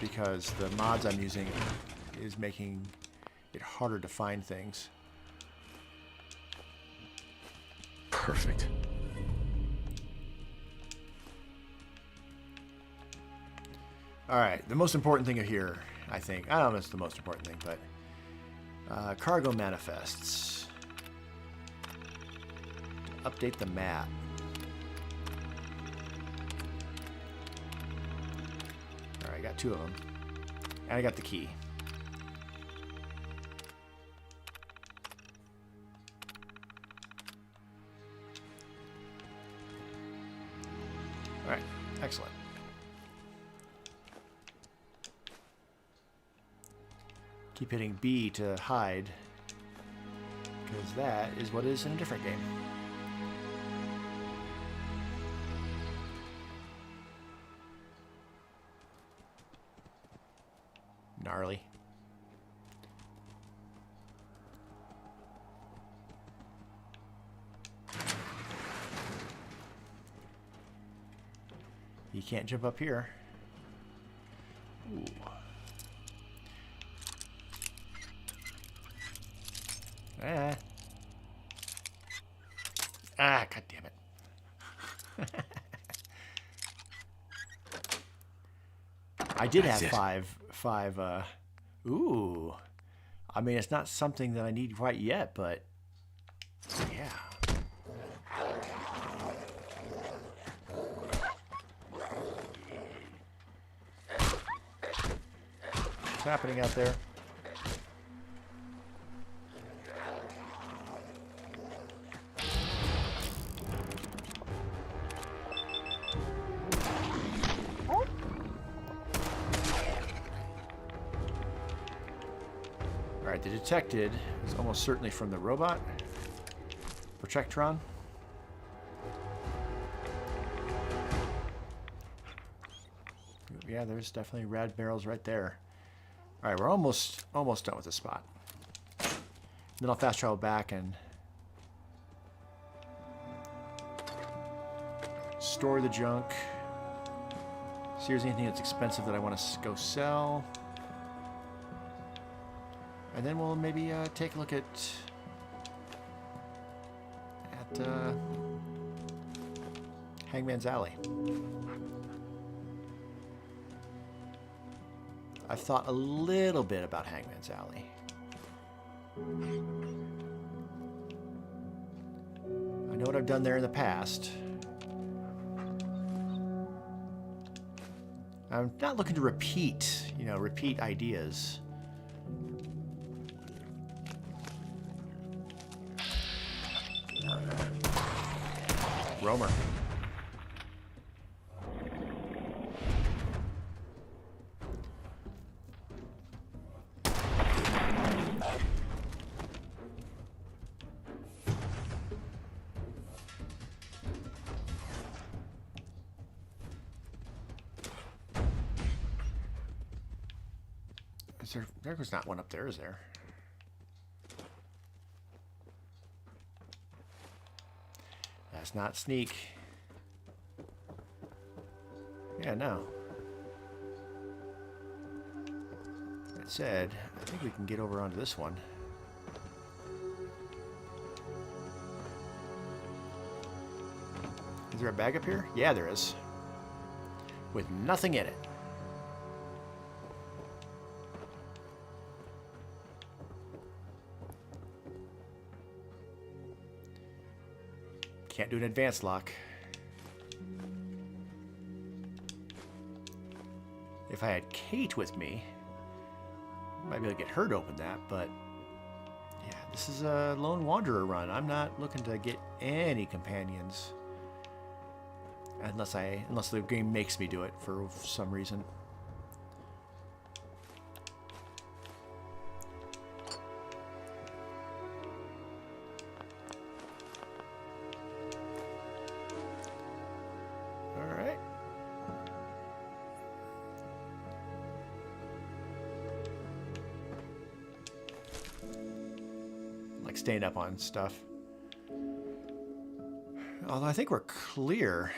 Because the mods I'm using is making it harder to find things.
Perfect.
Alright, the most important thing here, I think. I don't know if it's the most important thing, but cargo manifests. Update the map. Alright, I got 2 of them. And I got the key. Alright, excellent. Keep hitting B to hide, because that is what is in a different game. Gnarly. You can't jump up here. Ooh. I did
That's
have
it.
five. Ooh. I mean, it's not something that I need quite yet, but yeah. What's happening out there? Alright, the detected is almost certainly from the robot. Protectron. Yeah, there's definitely rad barrels right there. Alright, we're almost done with this spot. Then I'll fast travel back and store the junk. See if there's anything that's expensive that I want to go sell. And then we'll maybe take a look at Hangman's Alley. I've thought a little bit about Hangman's Alley. I know what I've done there in the past. I'm not looking to repeat ideas. Romer. There was not one up there, is there? That's not sneak. Yeah, no. That said, I think we can get over onto this one. Is there a bag up here? Yeah, there is. With nothing in it. Can't do an advanced lock. If I had Kate with me, I might be able to get her to open that, but yeah, this is a lone wanderer run. I'm not looking to get any companions. Unless the game makes me do it for some reason. Staying up on stuff. Although I think we're clear.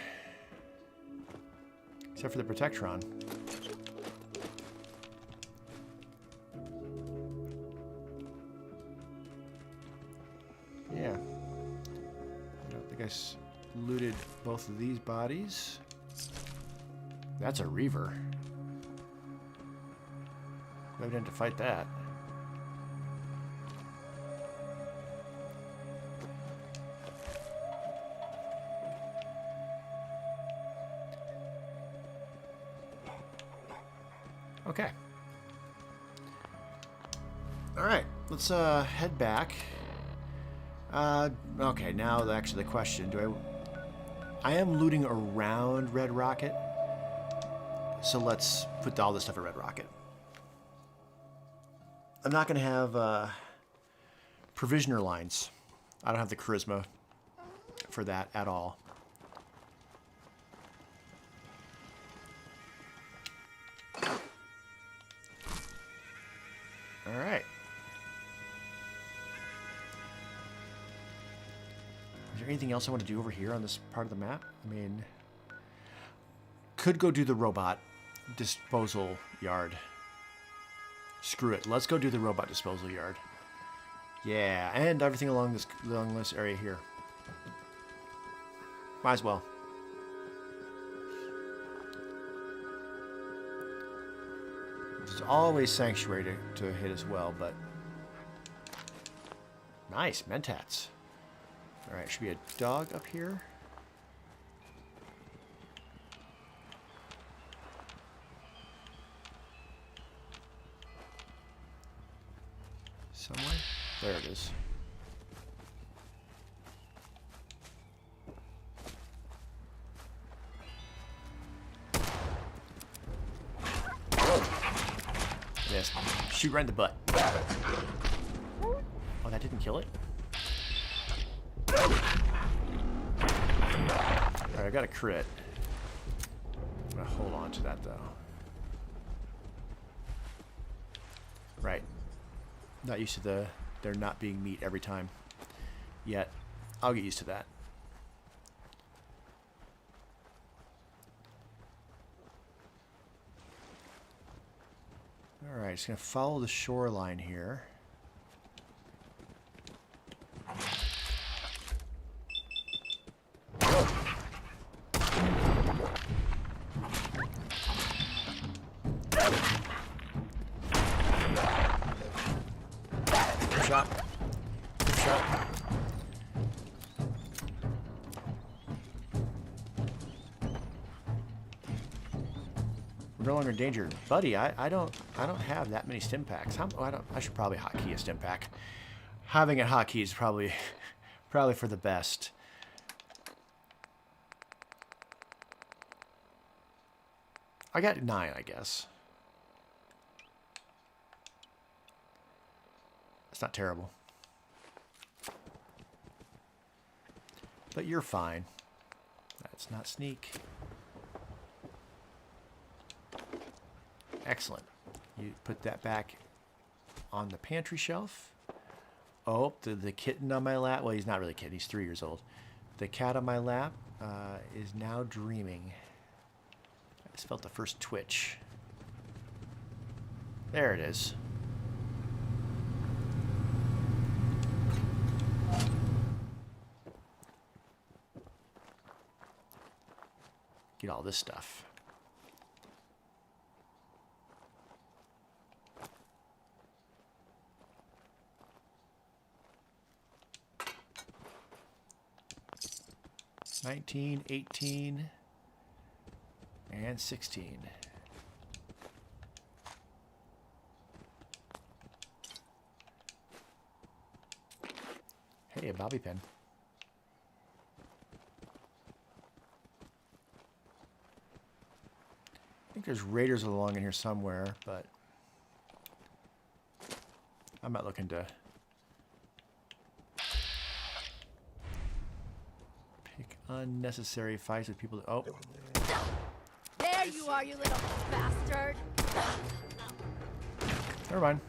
Except for the Protectron. Yeah. I don't think I looted both of these bodies. That's a Reaver. Maybe didn't have to fight that. Okay. All right, let's head back. Okay, now actually the question, I am looting around Red Rocket. So let's put all this stuff at Red Rocket. I'm not going to have provisioner lines. I don't have the charisma for that at all. All right. Is there anything else I want to do over here on this part of the map? I mean, could go do the robot disposal yard. Screw it. Let's go do the robot disposal yard. Yeah, and everything along this area here. Might as well. There's always sanctuary to hit as well, but nice mentats. All right, should be a dog up here. Somewhere. There it is. Yes. Shoot right in the butt. Oh, that didn't kill it? Alright, I got a crit. I'm gonna hold on to that though. Right. Not used to there not being meat every time yet. I'll get used to that. Alright, just gonna follow the shoreline here. Good shot. Good shot. We're no longer in danger, buddy. I don't have that many stim packs. I should probably hotkey a stim pack. Having it hotkey is probably for the best. I got 9, I guess. It's not terrible. But you're fine. That's not sneak. Excellent. You put that back on the pantry shelf. Oh, the kitten on my lap. Well, he's not really a kitten. He's 3 years old. The cat on my lap is now dreaming. I just felt the first twitch. There it is. Get all this stuff. $19, $18, and $16. Hey, a bobby pin. I think there's raiders along in here somewhere, but I'm not looking to pick unnecessary fights with people that, oh.
There you are, you little bastard.
Never mind.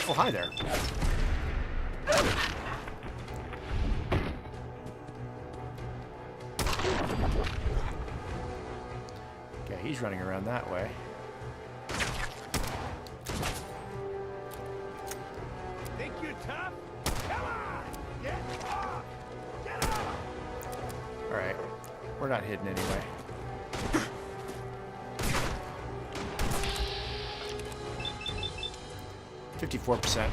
Oh, hi there. Okay, he's running around that way.
Think you're tough? Come on! Get off! Get up!
Alright. We're not hidden anyway. $54%.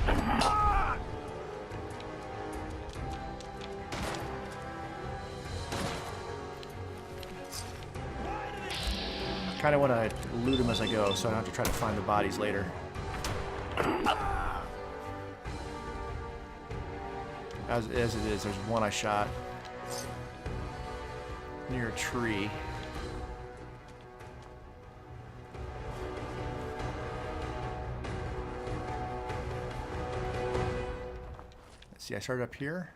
Kind of want to loot them as I go, so I don't have to try to find the bodies later. As it is, there's one I shot near a tree. Let's see, I started up here.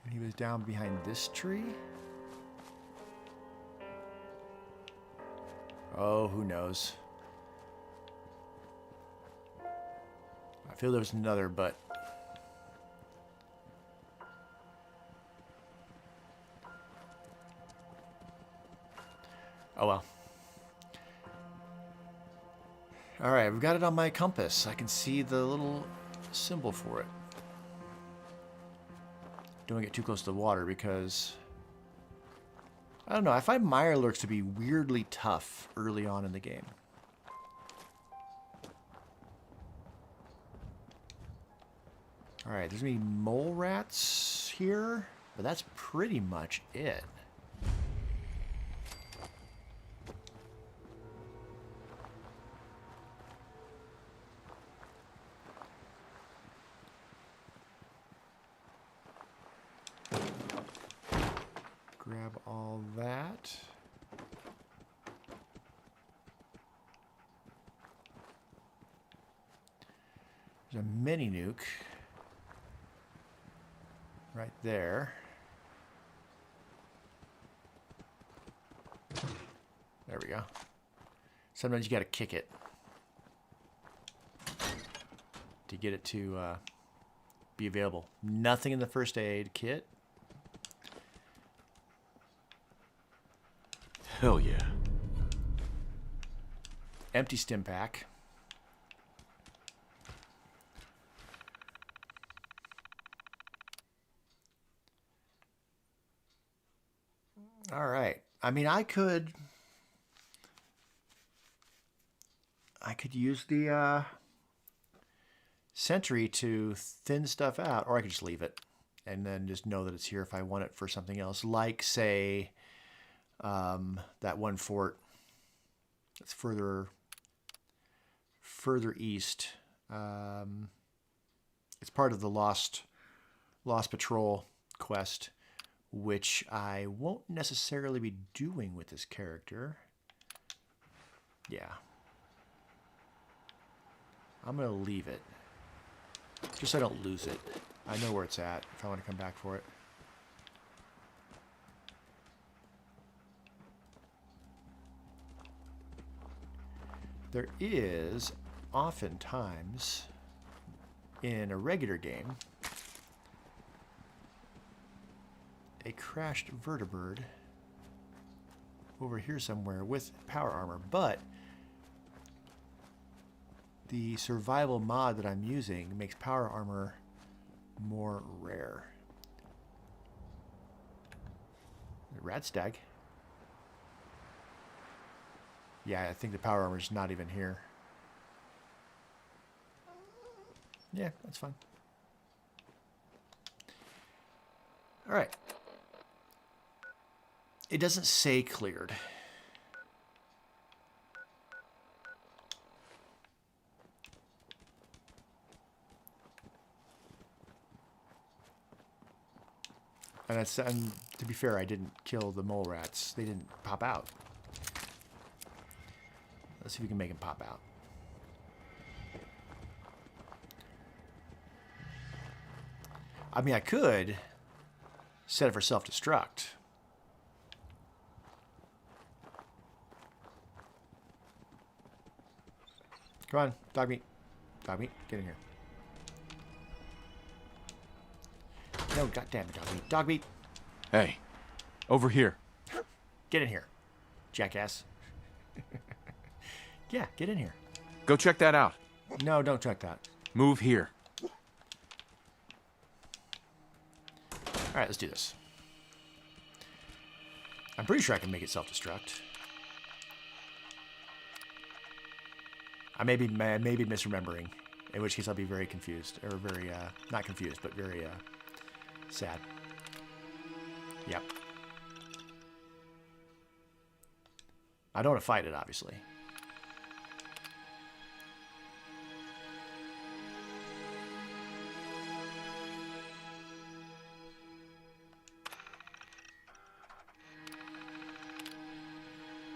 And he was down behind this tree. Oh, who knows? I feel there was another, but oh well. All right, we've got it on my compass. I can see the little symbol for it. Don't get too close to the water because I don't know. I find Mirelurks to be weirdly tough early on in the game. Alright, there's gonna be mole rats here, but that's pretty much it. Grab all that. There's a mini nuke right there. There we go. Sometimes you gotta kick it to get it to be available. Nothing in the first aid kit.
Hell yeah.
Empty stim pack. All right. I mean, I could use the sentry to thin stuff out, or I could just leave it and then just know that it's here if I want it for something else, like say that one fort that's further east. It's part of the Lost Patrol quest, which I won't necessarily be doing with this character. Yeah. I'm going to leave it, just so I don't lose it. I know where it's at if I want to come back for it. There is oftentimes in a regular game a crashed vertibird over here somewhere with power armor, but the survival mod that I'm using makes power armor more rare. Rat stag. Yeah, I think the power armor is not even here. Yeah, that's fine. All right. It doesn't say cleared. And to be fair, I didn't kill the mole rats. They didn't pop out. Let's see if we can make them pop out. I mean, I could set it for self-destruct. Come on, Dogmeat. Dogmeat, get in here. No, goddamn it, Dogmeat. Dogmeat!
Hey, over here.
Get in here, jackass. Yeah, get in here.
Go check that out.
No, don't check that.
Move here.
Alright, let's do this. I'm pretty sure I can make it self-destruct. I may be misremembering, in which case I'll be very confused, or very, not confused, but very, sad. Yep. I don't want to fight it, obviously.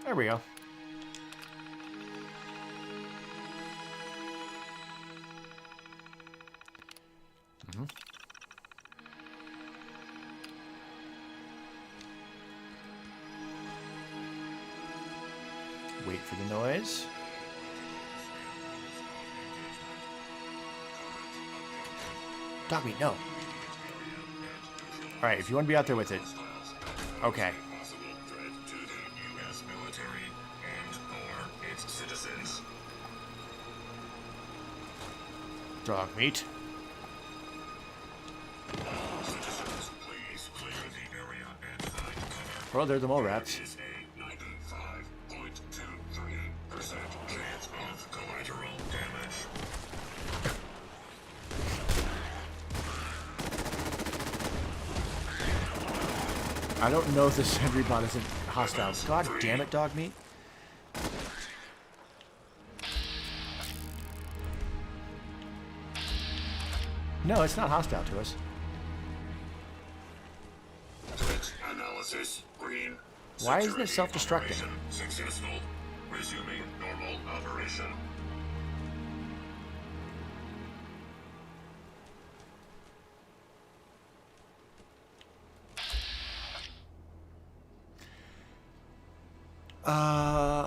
There we go. Wait for the noise. Dogmeat, no. Alright, if you want to be out there with it. Okay. Dogmeat. Well, they're the mole rats.
Is a 95.23% chance of collateral damage.
I don't know if this sentry bot isn't hostile. God damn it, Dogmeat. No, it's not hostile to us.
Threat analysis green.
Why isn't it
Security
self-destructing?
operation Successful. Resuming normal operation.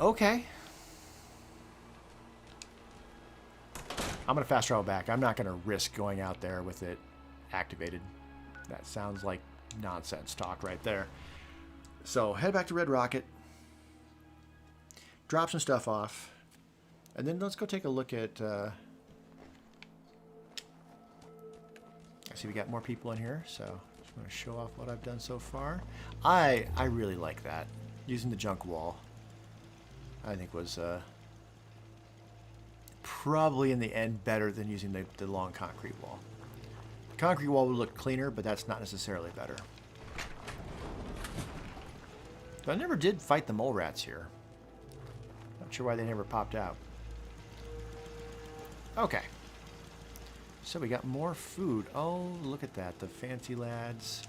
Okay. I'm gonna fast travel back. I'm not gonna risk going out there with it activated. That sounds like nonsense talk right there. So head back to Red Rocket, drop some stuff off, and then let's go take a look at. I see we got more people in here, so just want to show off what I've done so far. I really like that, using the junk wall. I think was probably in the end better than using the long concrete wall. The concrete wall would look cleaner, but that's not necessarily better. But I never did fight the mole rats here. Not sure why they never popped out. Okay. So we got more food. Oh, look at that. The fancy lads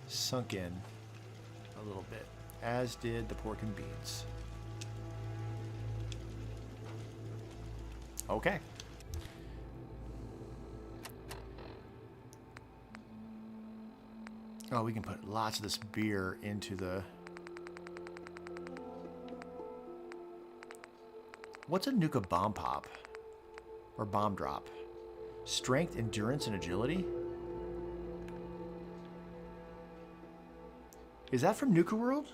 sunk in a little bit, as did the pork and beans. Okay. Oh, we can put lots of this beer into the... What's a Nuka bomb pop? Or bomb drop? Strength, endurance, and agility? Is that from Nuka World?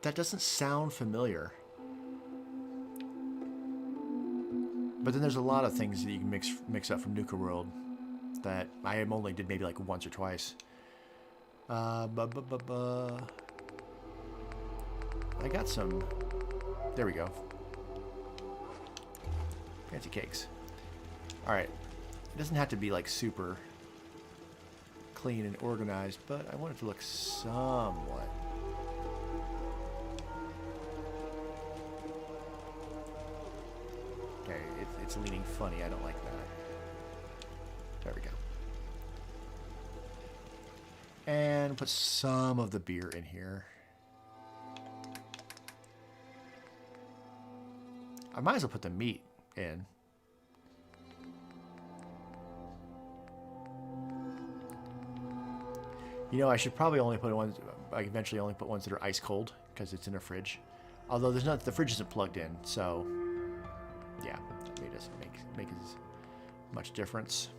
That doesn't sound familiar. But then there's a lot of things that you can mix up from Nuka World that I only did maybe like once or twice. I got some. There we go. Fancy cakes. All right. It doesn't have to be like super clean and organized, but I want it to look somewhat. Okay, it's leaning funny. I don't like that. There we go. And put some of the beer in here. I might as well put the meat in. You know, I should probably only put ones. I eventually only put ones that are ice cold because it's in a fridge. Although there's not, the fridge isn't plugged in, so yeah, it doesn't make as much difference.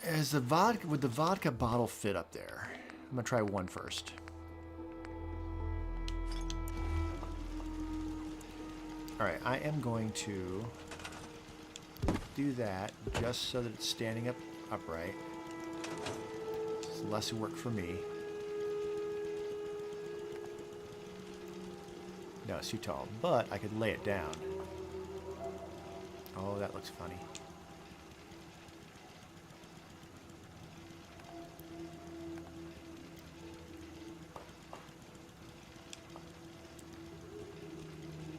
As the vodka, would the vodka bottle fit up there? I'm gonna try one first. All right, I am going to do that just so that it's standing up upright. It's less work for me. No, it's too tall, but I could lay it down. Oh, that looks funny.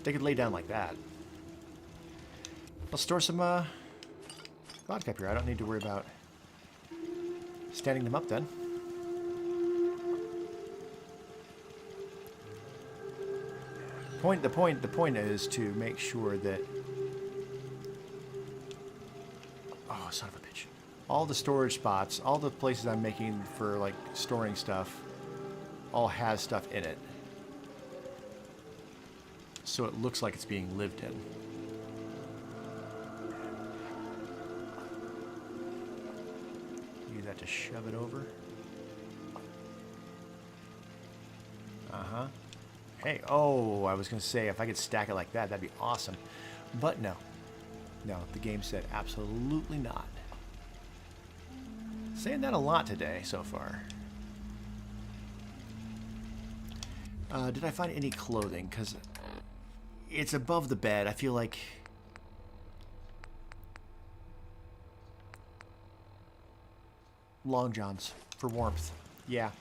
They could lay down like that. I'll store some vodka up here. I don't need to worry about standing them up then. The point is to make sure that, oh, son of a bitch, all the storage spots, all the places I'm making for like storing stuff, all has stuff in it. So it looks like it's being lived in. Use that to shove it over. Uh-huh. Hey, oh, I was going to say, if I could stack it like that, that'd be awesome. But no. No, the game said absolutely not. Saying that a lot today so far. Did I find any clothing? Because it's above the bed. I feel like... Long johns for warmth. Yeah.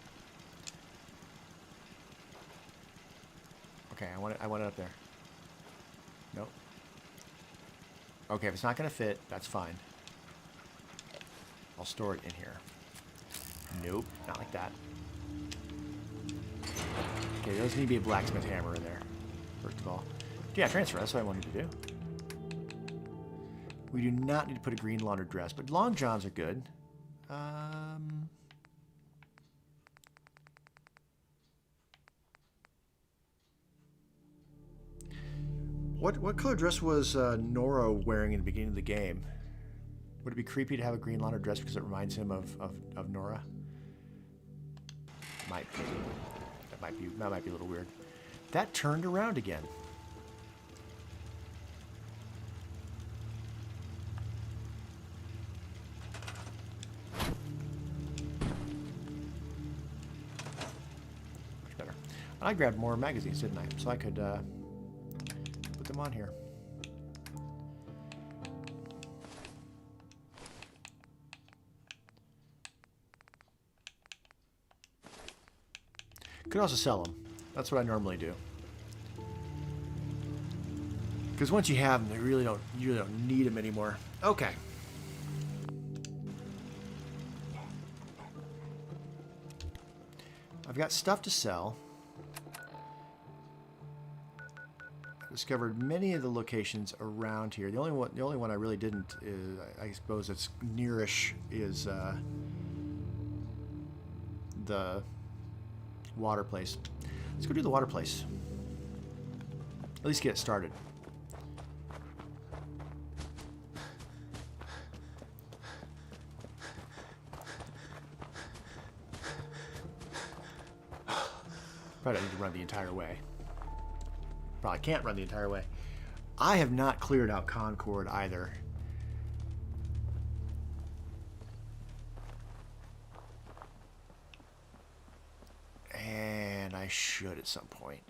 Okay, I want it up there. Nope. Okay, if it's not going to fit, that's fine. I'll store it in here. Nope, not like that. Okay, there doesn't need to be a blacksmith hammer in there, first of all. Yeah, transfer, that's what I wanted to do. We do not need to put a green laundered dress, but long johns are good. What color dress was Nora wearing in the beginning of the game? Would it be creepy to have a green laundered dress because it reminds him of Nora? Might be. That might be a little weird. That turned around again. Much better. I grabbed more magazines, didn't I? So I could put them on here. Could also sell them. That's what I normally do. Because once you have them, you really don't need them anymore. Okay. I've got stuff to sell. I discovered many of the locations around here. The only one I really didn't is, I suppose it's nearish, is the water place. Let's go do the water place. At least get it started. Probably don't need to run the entire way. Probably can't run the entire way. I have not cleared out Concord either. And I should at some point.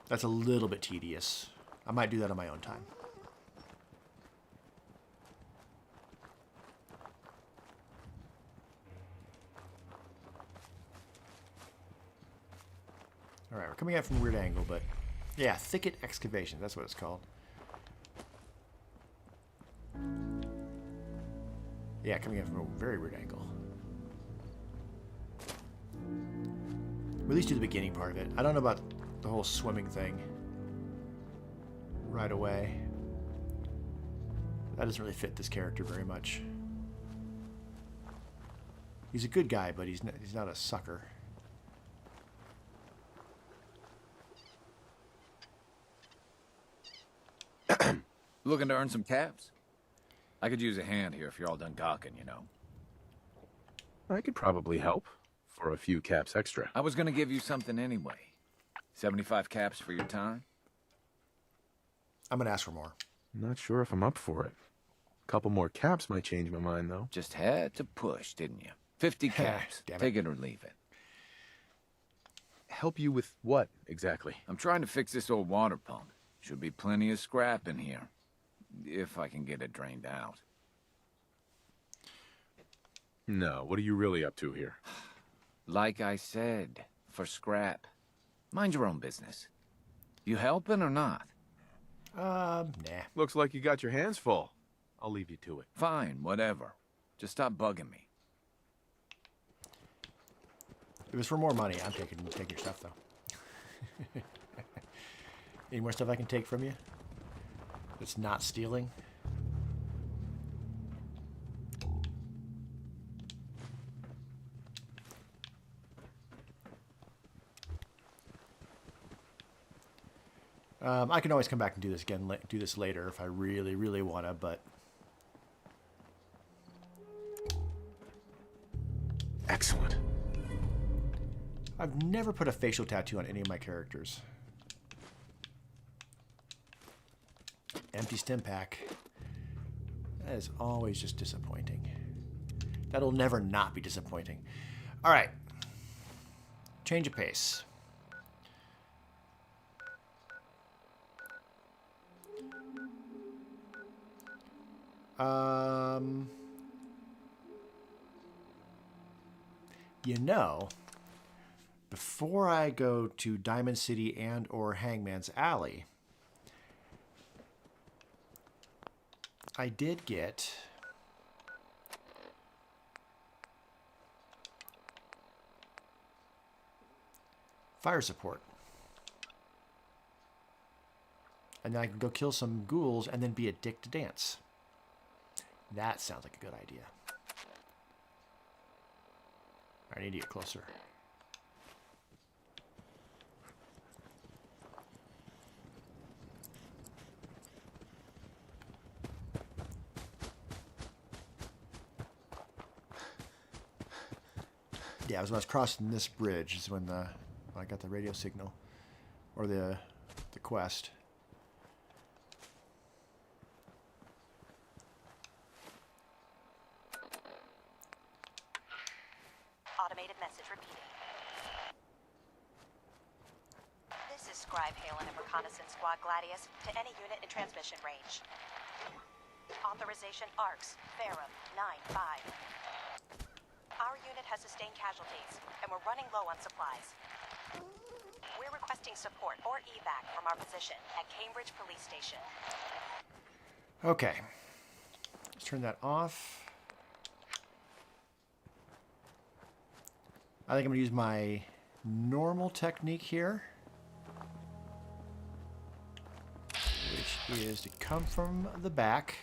That's a little bit tedious. I might do that on my own time. Alright, we're coming at it from a weird angle, but... Yeah, thicket excavation, that's what it's called. Yeah, coming in from a very weird angle. We'll at least do the beginning part of it. I don't know about the whole swimming thing right away. That doesn't really fit this character very much. He's a good guy, but he's not a sucker.
Looking to earn some caps? I could use a hand here if you're all done gawking, you know.
I could probably help for a few caps extra.
I was gonna give you something anyway. 75 caps for your time?
I'm gonna ask for more.
Not sure if I'm up for it. A couple more caps might change my mind, though.
Just had to push, didn't you? 50 caps.
Damn it.
Take it or leave it.
Help you with what, exactly?
I'm trying to fix this old water pump. Should be plenty of scrap in here. If I can get it drained out.
No, what are you really up to here?
Like I said, for scrap. Mind your own business. You helping or not?
Nah.
Looks like you got your hands full. I'll leave you to it.
Fine, whatever. Just stop bugging me.
If it was for more money, I'm taking your stuff, though. Any more stuff I can take from you? That's not stealing? I can always come back and do this again, do this later if I really, really want to, but...
Excellent.
I've never put a facial tattoo on any of my characters. Empty stim pack. That is always just disappointing. That'll never not be disappointing. All right. Change of pace. You know, before I go to Diamond City and or Hangman's Alley, I did get fire support. And then I can go kill some ghouls and then be a dick to dance. That sounds like a good idea. I need to get closer. Yeah, it was when I was crossing this bridge is when I got the radio signal, or the quest.
Automated message repeating. This is Scribe Halen of Reconnaissance Squad Gladius to any unit in transmission range. Authorization ARCS, Ferrum 9-5. Our unit has sustained casualties, and we're running low on supplies. We're requesting support or evac from our position at Cambridge Police Station.
Okay. Let's turn that off. I think I'm going to use my normal technique here, which is to come from the back.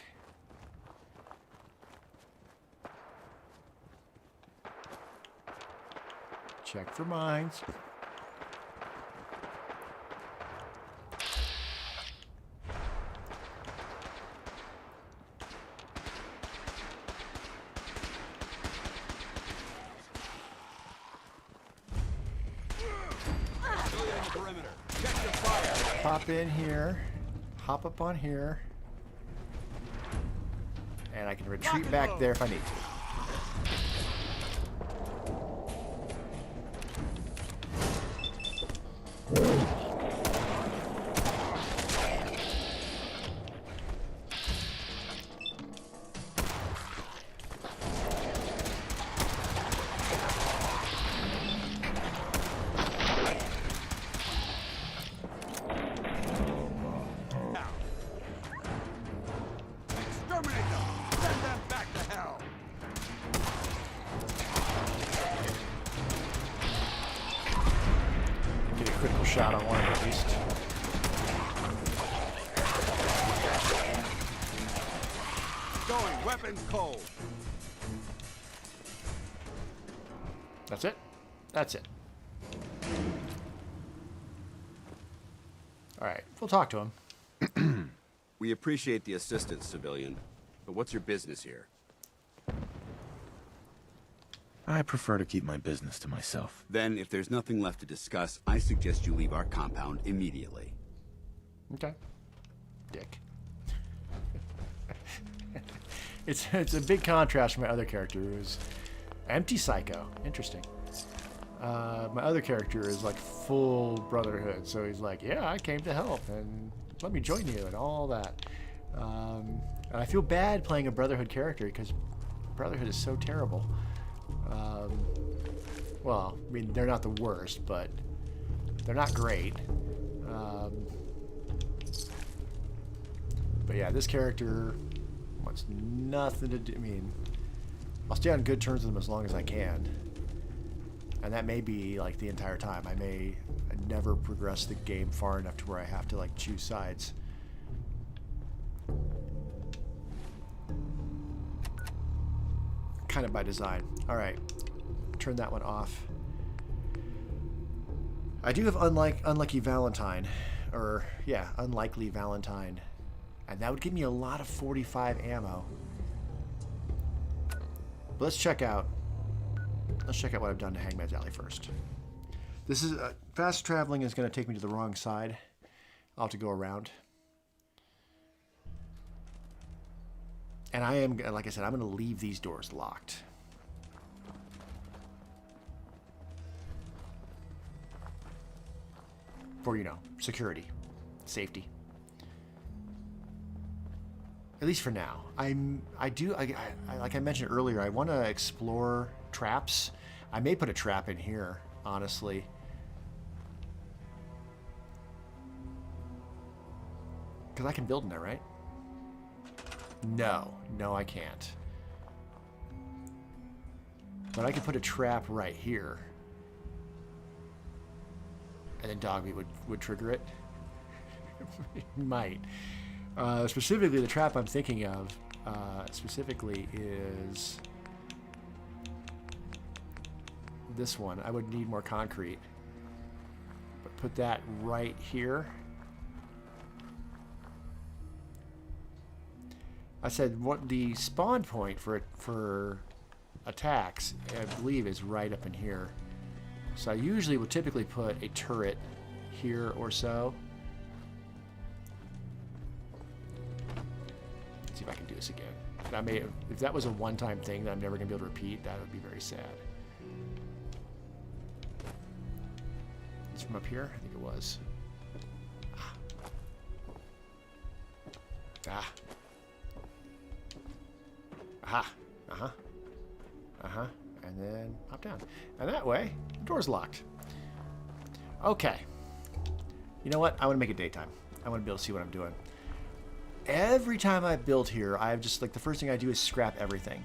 Check for mines. Pop in here, hop up on here, and I can retreat back there if I need to. Shot on one at least.
Going, weapons cold.
That's it? That's it. Alright, we'll talk to him.
We appreciate the assistance, civilian, but what's your business here?
I prefer to keep my business to myself.
Then, if there's nothing left to discuss, I suggest you leave our compound immediately.
Okay. Dick. It's a big contrast from my other character, who's empty psycho. Interesting. My other character is like full brotherhood, so he's like, yeah, I came to help, and let me join you, and all that. And I feel bad playing a brotherhood character, because brotherhood is so terrible. Well, I mean, they're not the worst, but they're not great. But yeah, this character wants nothing to do. I mean, I'll stay on good terms with him as long as I can. And that may be like the entire time. I may never progress the game far enough to where I have to like choose sides. Kind of by design. Alright. Turn that one off. I do have Unlucky Valentine. Or, yeah, Unlikely Valentine. And that would give me a lot of 45 ammo. But let's check out let's check out what I've done to Hangman's Alley first. This is fast traveling is going to take me to the wrong side. I'll have to go around. And I am, like I said, I'm going to leave these doors locked. For, you know, security, safety. At least for now. I like I mentioned earlier, I want to explore traps. I may put a trap in here, honestly. Because I can build in there, right? No, I can't. But I could put a trap right here. And then Dogmeat would trigger it. It might. Specifically, the trap I'm thinking of specifically is this one. I would need more concrete. But put that right here. I said what the spawn point for attacks, I believe, is right up in here. So I usually would typically put a turret here or so. Let's see if I can do this again. I may have, if that was a one-time thing that I'm never going to be able to repeat, that would be very sad. It's from up here? I think it was. Ah. Aha. Uh-huh. Uh-huh. And then pop down. And that way, the door's locked. Okay. You know what? I want to make it daytime. I want to be able to see what I'm doing. Every time I build here, I've just, like, the first thing I do is scrap everything.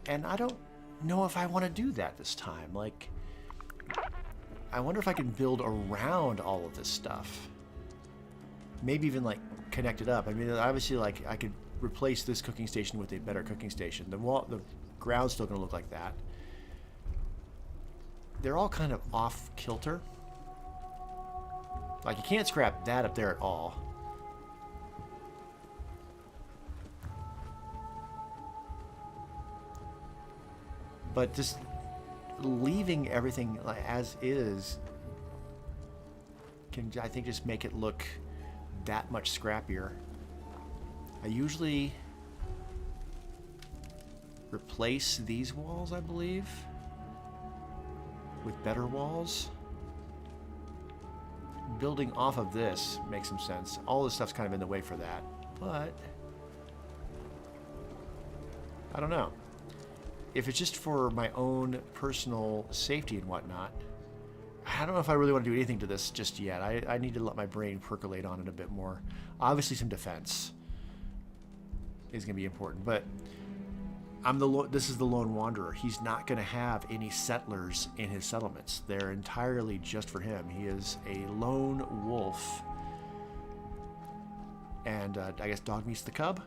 And I don't know if I want to do that this time. Like, I wonder if I can build around all of this stuff. Maybe even, like, connect it up. I mean, obviously, like, I could replace this cooking station with a better cooking station. The ground's still going to look like that. They're all kind of off kilter. Like, you can't scrap that up there at all. But just leaving everything as is can, I think, just make it look that much scrappier. I usually replace these walls, I believe, with better walls. Building off of this makes some sense. All this stuff's kind of in the way for that, but I don't know. If it's just for my own personal safety and whatnot, I don't know if I really want to do anything to this just yet. I need to let my brain percolate on it a bit more. Obviously, some defense is going to be important, but this is the lone wanderer. He's not going to have any settlers in his settlements. They're entirely just for him. He is a lone wolf, and I guess Dogmeat's the cub.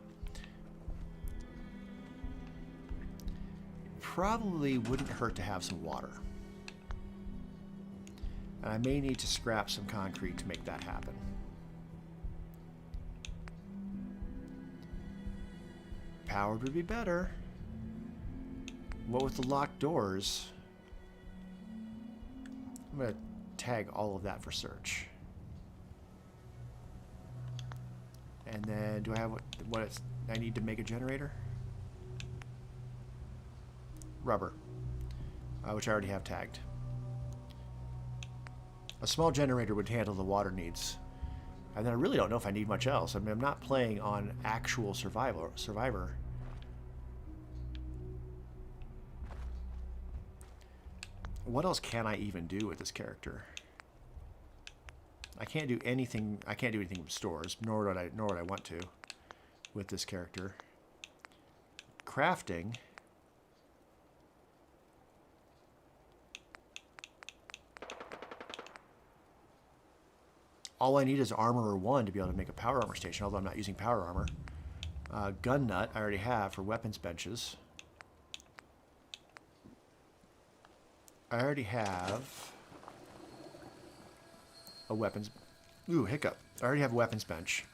Probably wouldn't hurt to have some water, and I may need to scrap some concrete to make that happen. Powered would be better. What with the locked doors? I'm going to tag all of that for search. And then do I have what I need to make a generator? Rubber, which I already have tagged. A small generator would handle the water needs. And then I really don't know if I need much else. I mean, I'm not playing on actual Survivor. What else can I even do with this character? I can't do anything. I can't do anything with stores, nor would I want to with this character. Crafting. All I need is armor 1 to be able to make a power armor station, although I'm not using power armor. Gun nut I already have for weapons benches. I already have a weapons... Ooh, hiccup. I already have a weapons bench.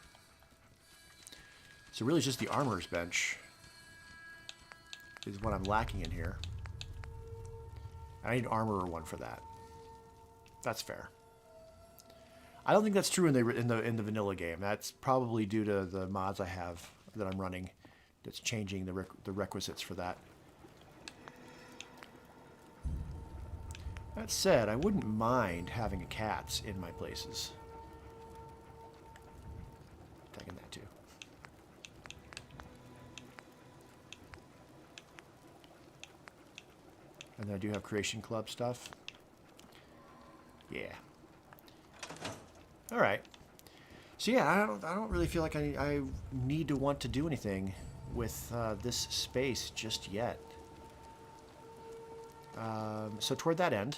So really just the armorer's bench is what I'm lacking in here. I need an armorer one for that. That's fair. I don't think that's true in the vanilla game. That's probably due to the mods I have that I'm running. That's changing the requisites for that. That said, I wouldn't mind having a cats in my places. Taking that too. And then I do have Creation Club stuff. Yeah. All right. So yeah, I don't really feel like I need to want to do anything with this space just yet. So toward that end,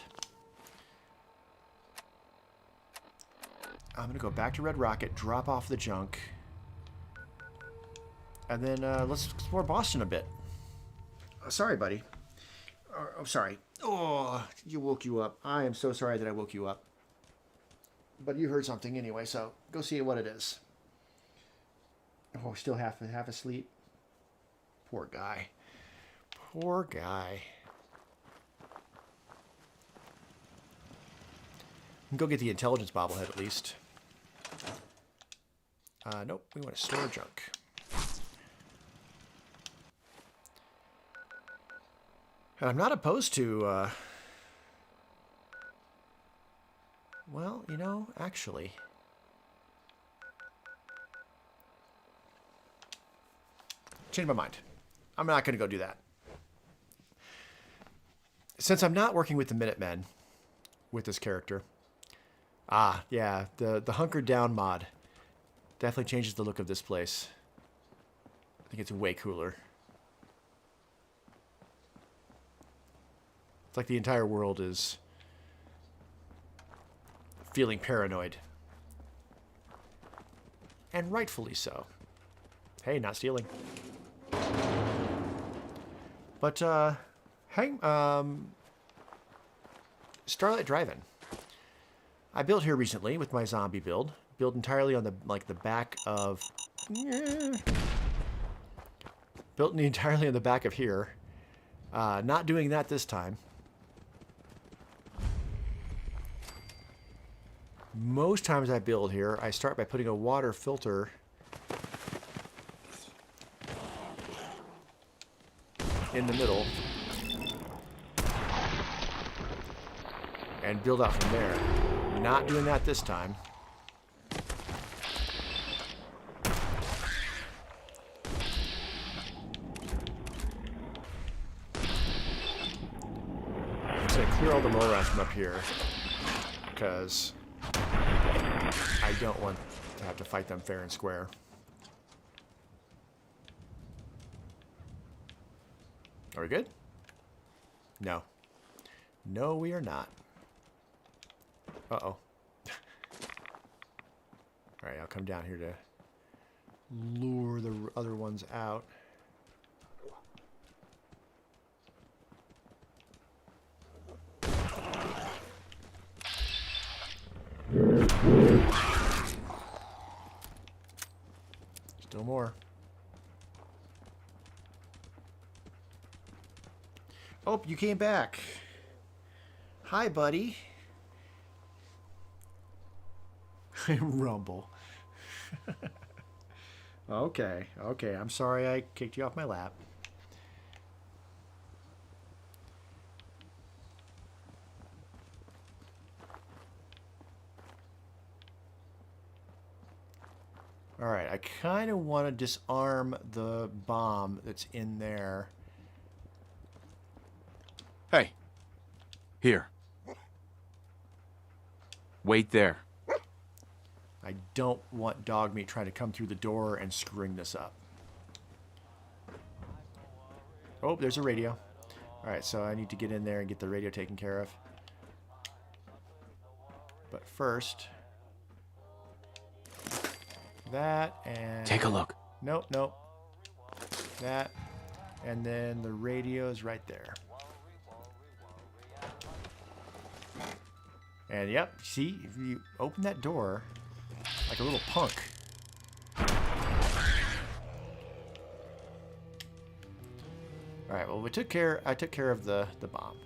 I'm gonna go back to Red Rocket, drop off the junk, and then let's explore Boston a bit. Sorry, buddy. Oh, sorry. Oh, you woke you up. I am so sorry that I woke you up. But you heard something anyway, so go see what it is. Oh, still half asleep. Poor guy. Poor guy. Go get the intelligence bobblehead at least. Nope, we want to store junk. And I'm not opposed to, well, you know, actually. Change my mind. I'm not going to go do that. Since I'm not working with the Minutemen with this character. Ah, yeah, the Hunkered Down mod definitely changes the look of this place. I think it's way cooler. It's like the entire world is feeling paranoid. And rightfully so. Hey, not stealing. But, Starlight Drive-In. I built here recently with my zombie build. Built entirely on the back of... Built entirely on the back of here. Not doing that this time. Most times I build here, I start by putting a water filter in the middle and build out from there. Not doing that this time. I'm just going to clear all the morons from up here because I don't want to have to fight them fair and square. Are we good? No. No, we are not. Uh-oh. Alright, I'll come down here to lure the other ones out. Still more. Oh, you came back. Hi, buddy. Rumble. Okay, okay. I'm sorry I kicked you off my lap. Alright, I kind of want to disarm the bomb that's in there.
Hey. Here. Wait there.
I don't want Dogmeat trying to come through the door and screwing this up. Oh, there's a radio. Alright, so I need to get in there and get the radio taken care of. But first... that and...
Take a look.
Nope, nope. That. And then the radio's right there. And yep, see, if you open that door like a little punk. Alright, well I took care of the bomb.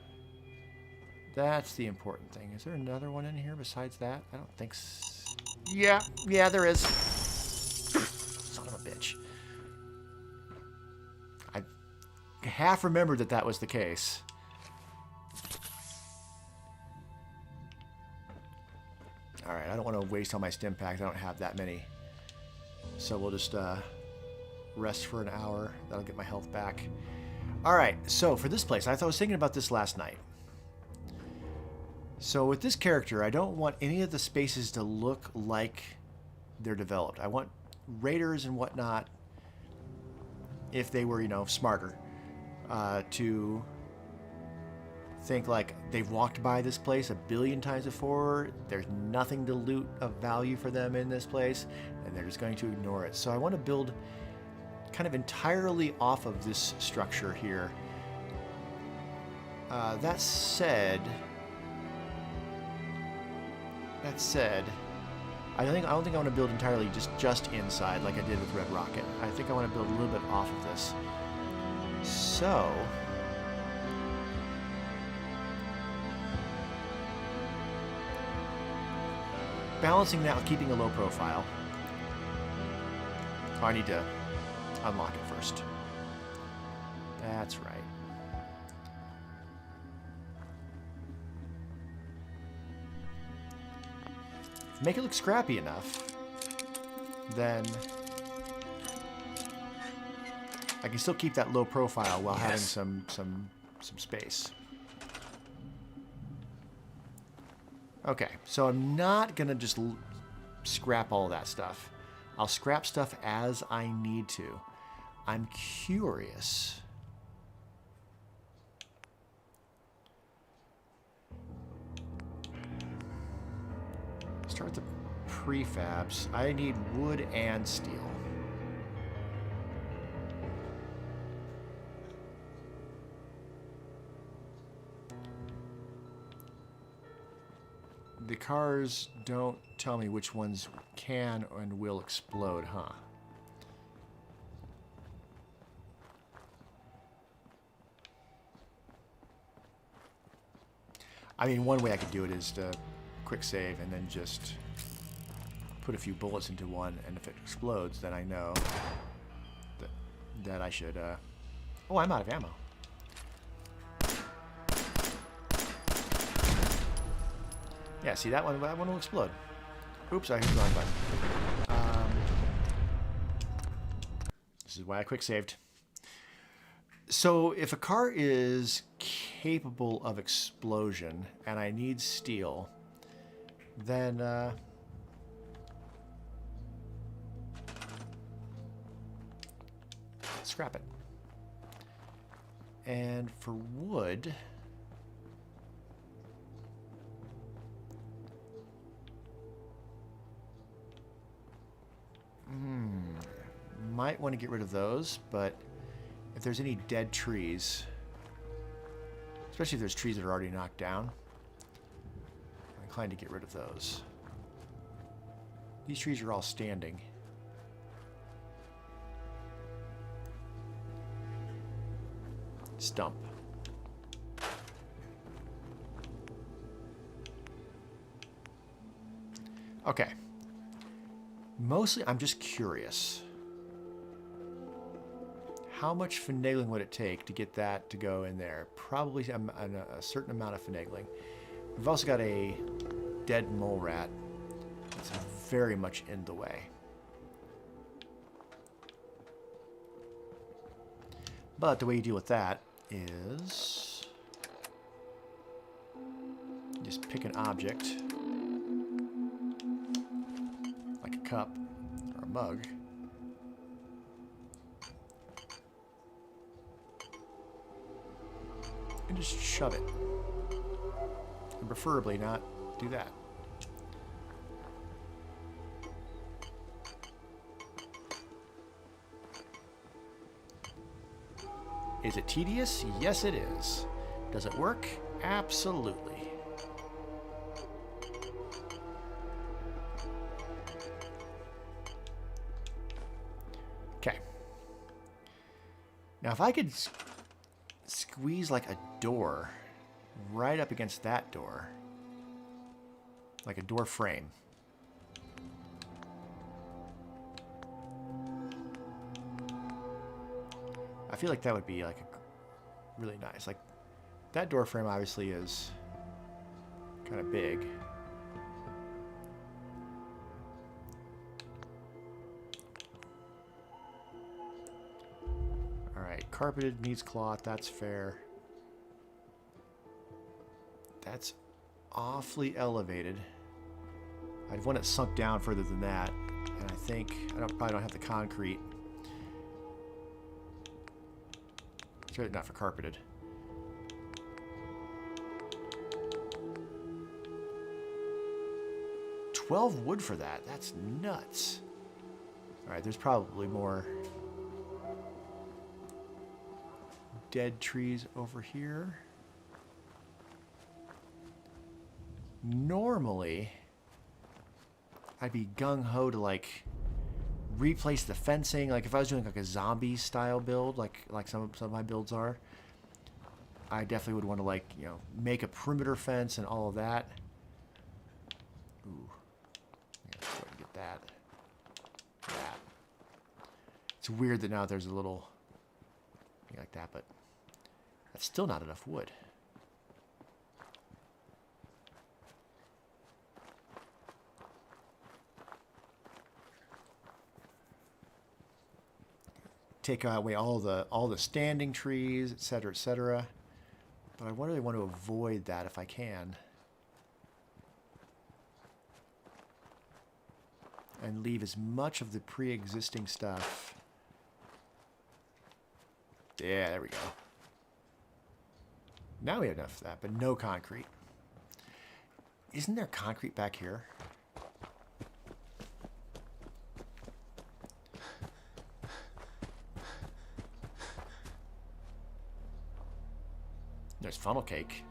That's the important thing. Is there another one in here besides that? I don't think so. Yeah, there is. Son of a bitch. I half remembered that was the case. Alright, I don't want to waste all my stim packs. I don't have that many. So we'll just rest for an hour. That'll get my health back. Alright, so for this place, I was thinking about this last night. So with this character, I don't want any of the spaces to look like they're developed. I want raiders and whatnot, if they were, you know, smarter, to think like they've walked by this place a billion times before, there's nothing to loot of value for them in this place, and they're just going to ignore it. So I want to build kind of entirely off of this structure here. That said, I don't think I want to build entirely just inside like I did with Red Rocket. I think I want to build a little bit off of this. So balancing that with keeping a low profile. Oh, I need to unlock it first. That's right. Make it look scrappy enough, then I can still keep that low profile while having some space. Okay, so I'm not gonna just scrap all that stuff. I'll scrap stuff as I need to. I'm curious. Start the prefabs. I need wood and steel. The cars don't tell me which ones can and will explode, huh? I mean, one way I could do it is to quick save and then just put a few bullets into one, and if it explodes, then I know that I should... Oh, I'm out of ammo. Yeah, see, that one will explode. Oops, I hit the wrong button. This is why I quick saved. So if a car is capable of explosion and I need steel, then scrap it. And for wood, might want to get rid of those, but if there's any dead trees, especially if there's trees that are already knocked down, I'm inclined to get rid of those. These trees are all standing. Stump. Okay. Mostly, I'm just curious. How much finagling would it take to get that to go in there? Probably a certain amount of finagling. We've also got a dead mole rat that's very much in the way. But the way you deal with that is just pick an object, like a cup or a mug, and just shove it. And preferably not do that. Is it tedious? Yes, it is. Does it work? Absolutely. Okay. Now, if I could squeeze like a door right up against that door. Like a door frame. I feel like that would be like a really nice. Like that door frame obviously is kind of big. All right, carpeted needs cloth. That's fair. That's awfully elevated. I'd want it sunk down further than that, and I think I probably don't have the concrete. It's really not for carpeted. $12 wood for that. That's nuts. All right, there's probably more dead trees over here. Normally, I'd be gung-ho to like replace the fencing. Like if I was doing like a zombie style build, like some of my builds are, I definitely would want to like, you know, make a perimeter fence and all of that. Ooh, yeah, let's go ahead and get that. That. It's weird that now there's a little thing like that, but that's still not enough wood. Take away all the standing trees, etc., etc. But I really want to avoid that if I can, and leave as much of the pre-existing stuff. Yeah, there we go. Now we have enough of that, but no concrete. Isn't there concrete back here? There's funnel cake.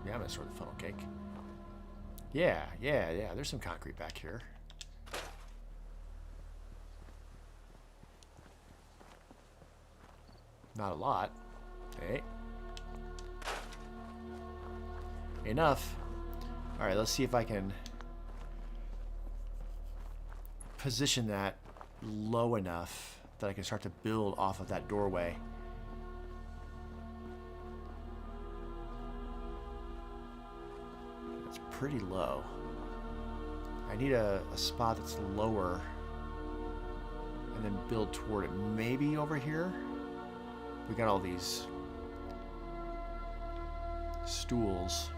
Yeah, I'm gonna store the funnel cake. Yeah. There's some concrete back here. Not a lot. Hey. Enough. All right, let's see if I can position that low enough that I can start to build off of that doorway. It's pretty low. I need a spot that's lower and then build toward it. Maybe over here? We got all these stools.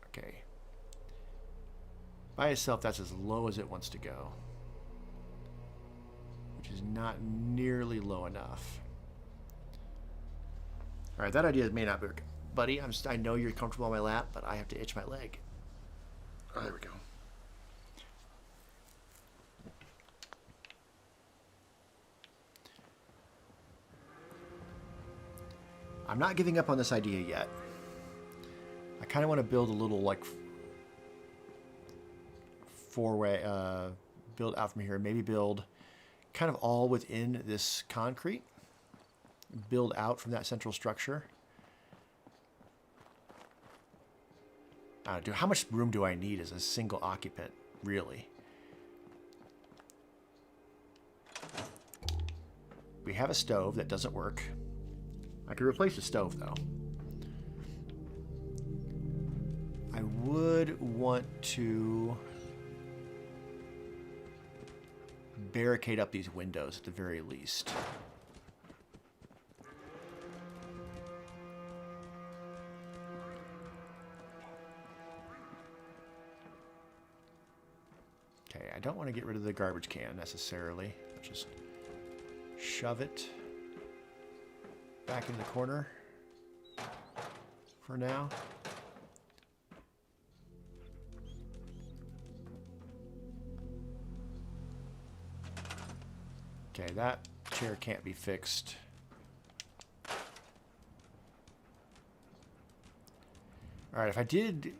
Okay. By itself, that's as low as it wants to go, which is not nearly low enough. All right, that idea may not work. Buddy, I know you're comfortable on my lap, but I have to itch my leg. Oh, there we go. I'm not giving up on this idea yet. I kind of want to build a little like four-way, build out from here. Maybe build kind of all within this concrete. Build out from that central structure. How much room do I need as a single occupant, really? We have a stove that doesn't work. I could replace the stove, though. I would want to barricade up these windows at the very least. Okay, I don't want to get rid of the garbage can necessarily. Just shove it back in the corner for now. Okay, that chair can't be fixed. All right, if I did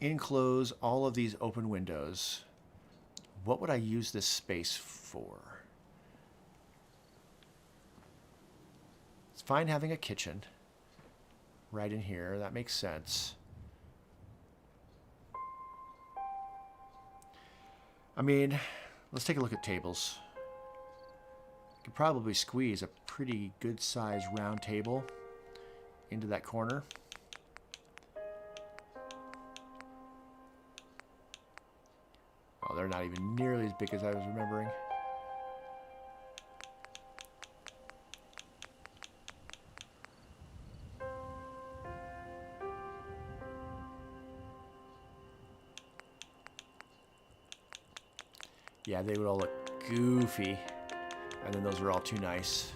enclose all of these open windows, what would I use this space for? It's fine having a kitchen right in here. That makes sense. I mean, let's take a look at tables. Could probably squeeze a pretty good sized round table into that corner. Oh, they're not even nearly as big as I was remembering. Yeah, they would all look goofy. And then those are all too nice.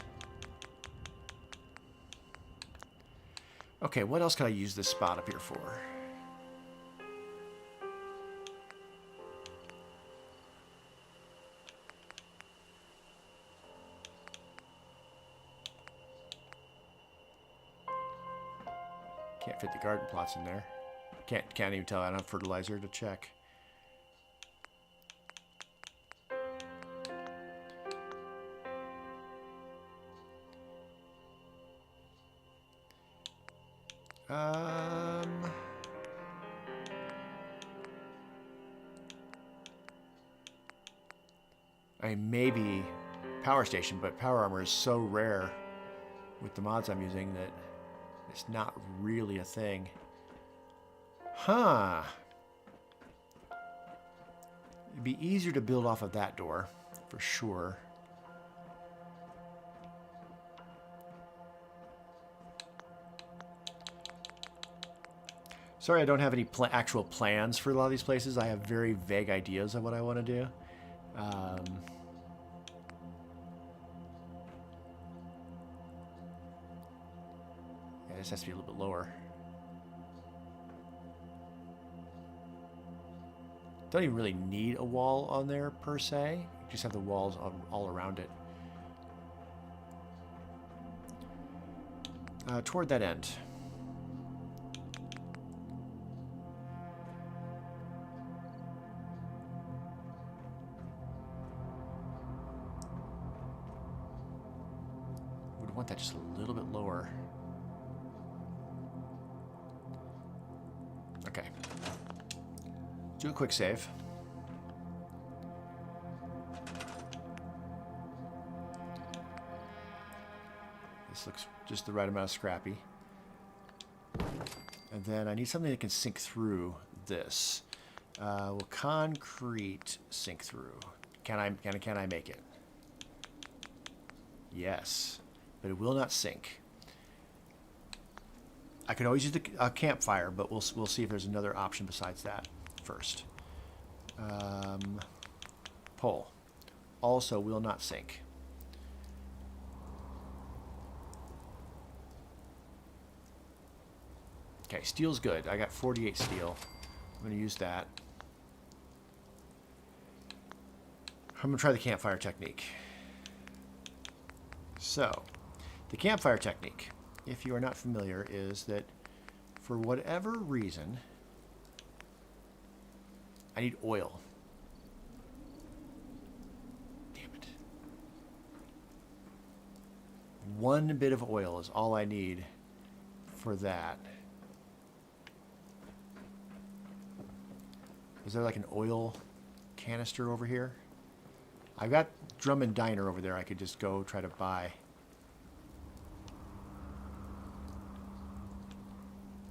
Okay, what else can I use this spot up here for? Can't fit the garden plots in there. Can't even tell. I don't have fertilizer to check. I mean, maybe power station, but power armor is so rare with the mods I'm using that it's not really a thing. Huh. It'd be easier to build off of that door, for sure. Sorry I don't have any actual plans for a lot of these places. I have very vague ideas of what I want to do. Yeah, this has to be a little bit lower. Don't even really need a wall on there per se. You just have the walls all around it. Toward that end. Would want that just a little bit lower. Okay. Do a quick save. This looks just the right amount of scrappy. And then I need something that can sink through this. Will concrete sink through? Can I make it? Yes, but it will not sink. I could always use a campfire, but we'll see if there's another option besides that first. Pole also will not sink. Okay, steel's good. I got 48 steel. I'm going to use that. I'm going to try the campfire technique. So, the campfire technique, if you are not familiar, is that for whatever reason, I need oil. Damn it. One bit of oil is all I need for that. Is there like an oil canister over here? I've got Drum & Diner over there I could just go try to buy.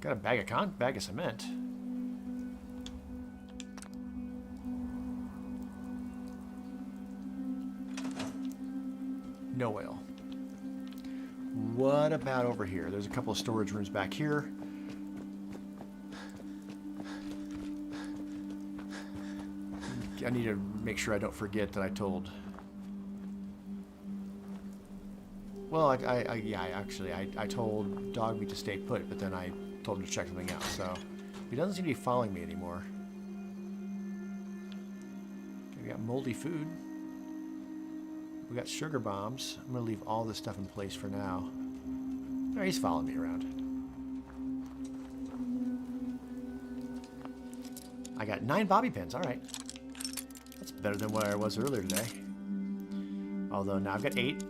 Got a bag of cement. No oil. What about over here? There's a couple of storage rooms back here. I need to make sure I don't forget that I told. Well, I told Dogmeat to stay put, but then I told him to check something out. So he doesn't seem to be following me anymore. Okay, we got moldy food. We got sugar bombs. I'm gonna leave all this stuff in place for now. Oh, he's following me around. I got 9 bobby pins. All right. That's better than where I was earlier today. Although now I've got 8.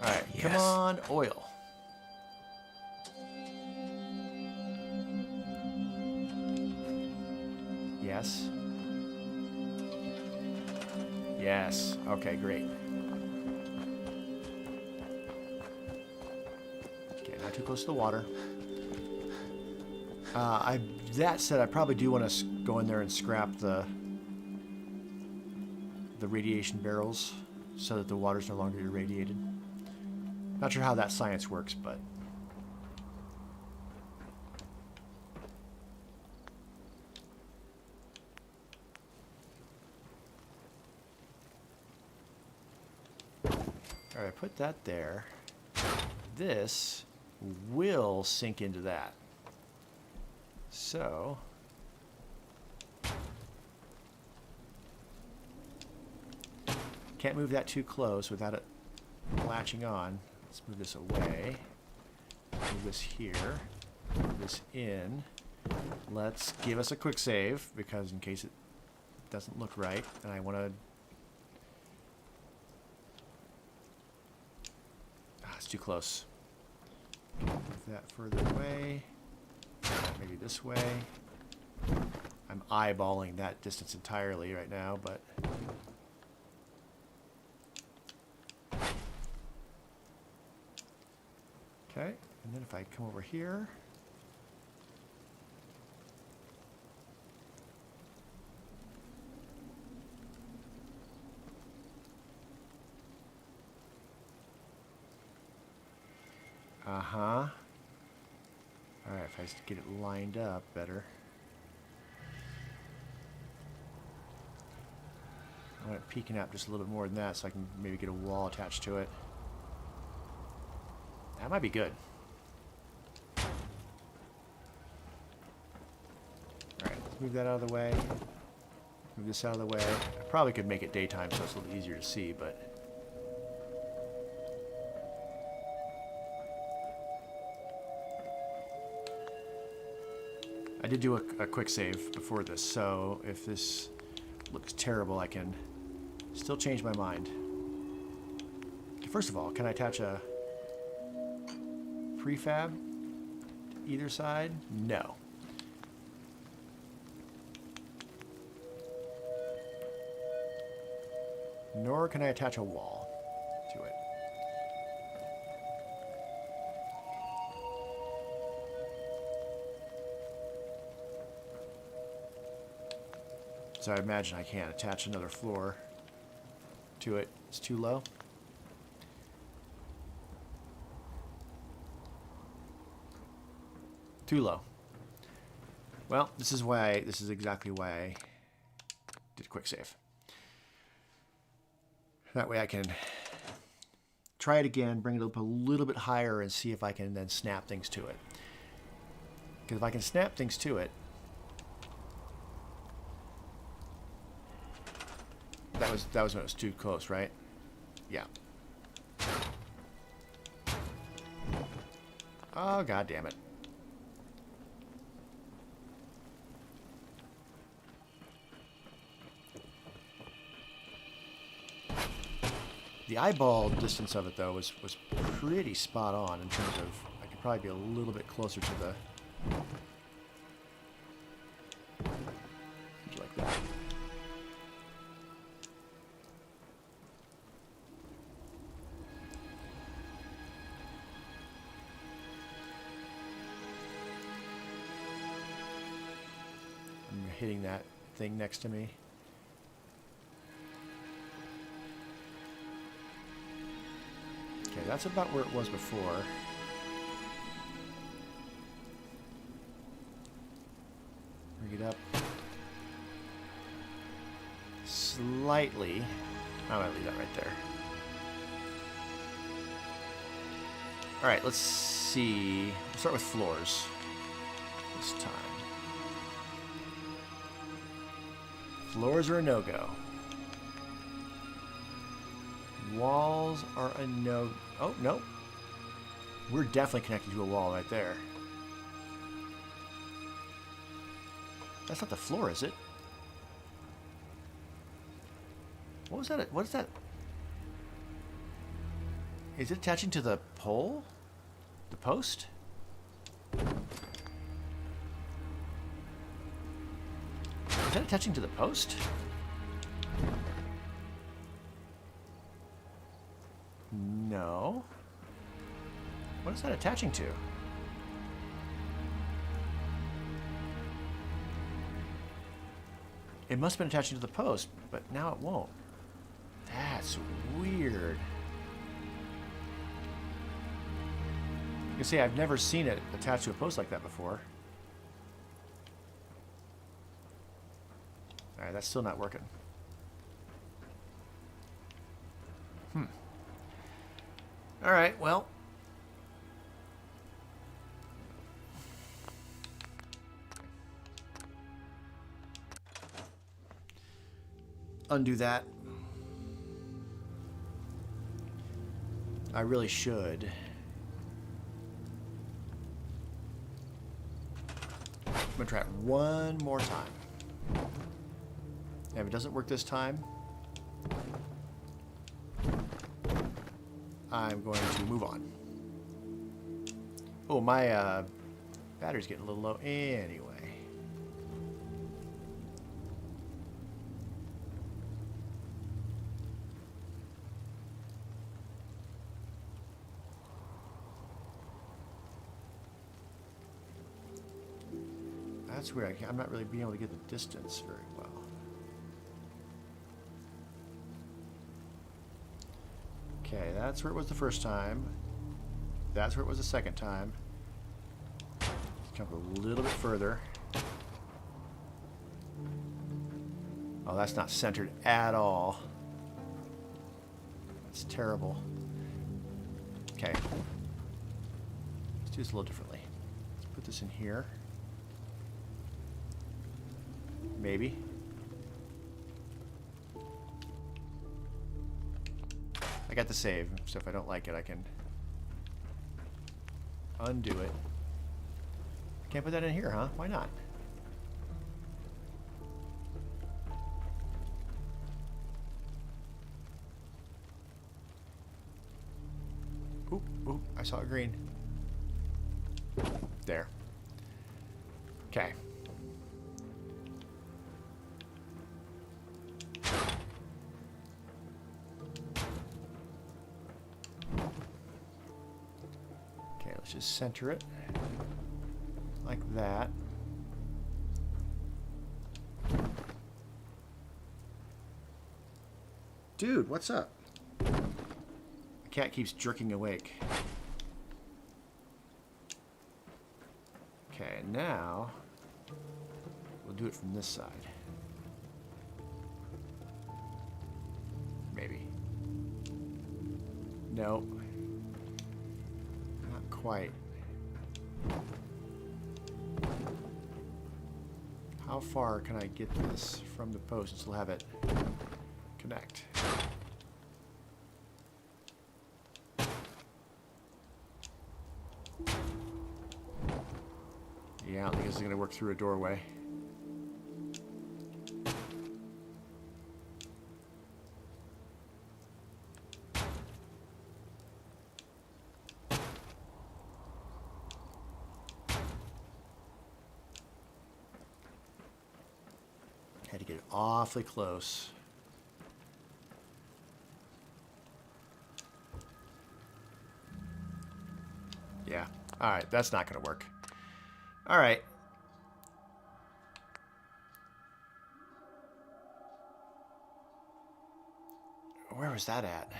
All right,
Yes.
come on, oil. Yes. Yes. Okay, great. Okay, not too close to the water. That said, I probably do want to go in there and scrap the radiation barrels so that the water's no longer irradiated. Not sure how that science works, but all right, put that there. This will sink into that. So can't move that too close without it latching on. Let's move this away. Move this here. Move this in. Let's give us a quick save because in case it doesn't look right and I want to... it's too close. Move that further away. Maybe this way. I'm eyeballing that distance entirely right now, but... Okay, and then if I come over here... Uh-huh. Alright, if I just get it lined up better. I want it peeking out just a little bit more than that so I can maybe get a wall attached to it. That might be good. Alright, let's move that out of the way. Move this out of the way. I probably could make it daytime so it's a little easier to see, but... I did do a quick save before this, so if this looks terrible, I can still change my mind. First of all, can I attach a prefab to either side? No. Nor can I attach a wall to it. So I imagine I can't attach another floor to it. It's too low. Too low. Well, this is exactly why I did a quick save. That way I can try it again, bring it up a little bit higher and see if I can then snap things to it. Because if I can snap things to it, that was when it was too close, right? Yeah. Oh, god damn it. The eyeball distance of it though was pretty spot on in terms of I could probably be a little bit closer to the like that. I'm hitting that thing next to me. Okay, that's about where it was before. Bring it up slightly. I'm gonna leave that right there. All right, let's see. We'll start with floors this time. Floors are a no-go. Walls are a no. Oh, no. We're definitely connected to a wall right there. That's not the floor, is it? What was that? What is that? Is it attaching to the pole? The post? Is that attaching to the post? No. What is that attaching to? It must have been attaching to the post, but now it won't. That's weird. You can see I've never seen it attached to a post like that before. Alright, that's still not working. Alright, well. Undo that. I really should. I'm gonna try it one more time. And if it doesn't work this time, I'm going to move on. Oh, my battery's getting a little low anyway. That's weird. I'm not really being able to get the distance very well. Okay, that's where it was the first time. That's where it was the second time. Let's jump a little bit further. Oh, that's not centered at all. That's terrible. Okay. Let's do this a little differently. Let's put this in here. Maybe. I got the save, so if I don't like it, I can undo it. Can't put that in here, huh? Why not? Oop, oop, I saw a green. There. Okay. Just center it like that. Dude, what's up? The cat keeps jerking awake. Okay, now we'll do it from this side. Maybe. No. Quite. How far can I get this from the post and still have it connect? Yeah, I don't think this is going to work through a doorway. Had to get it awfully close. Yeah. All right, that's not going to work. All right. Where was that at?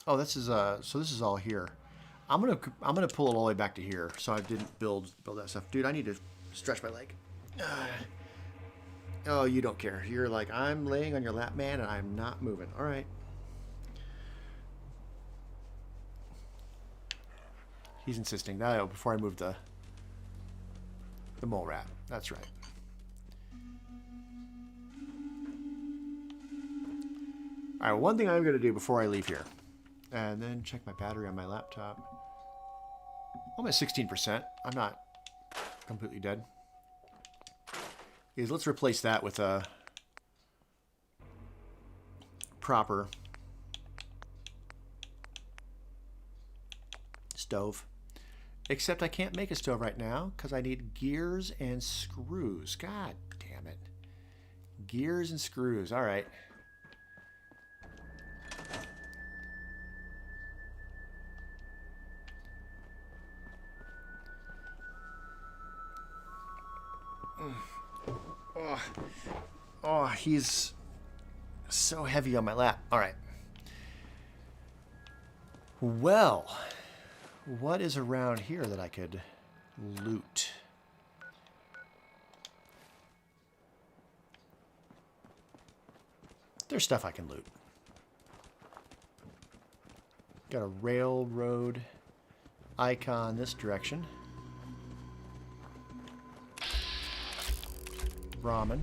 Oh, this is so this is all here. I'm gonna pull it all the way back to here, so I didn't build that stuff. Dude, I need to stretch my leg. Oh, you don't care. You're like, I'm laying on your lap, man, and I'm not moving. All right. He's insisting. Now, before I move the The mole rat. That's right. All right, one thing I'm going to do before I leave here, and then check my battery on my laptop. I'm at 16%. I'm not completely dead. Is let's replace that with a proper stove. Except I can't make a stove right now because I need gears and screws. God damn it. Gears and screws. All right. Oh, he's so heavy on my lap. All right. Well, what is around here that I could loot? There's stuff I can loot. Got a railroad icon this direction. Ramen.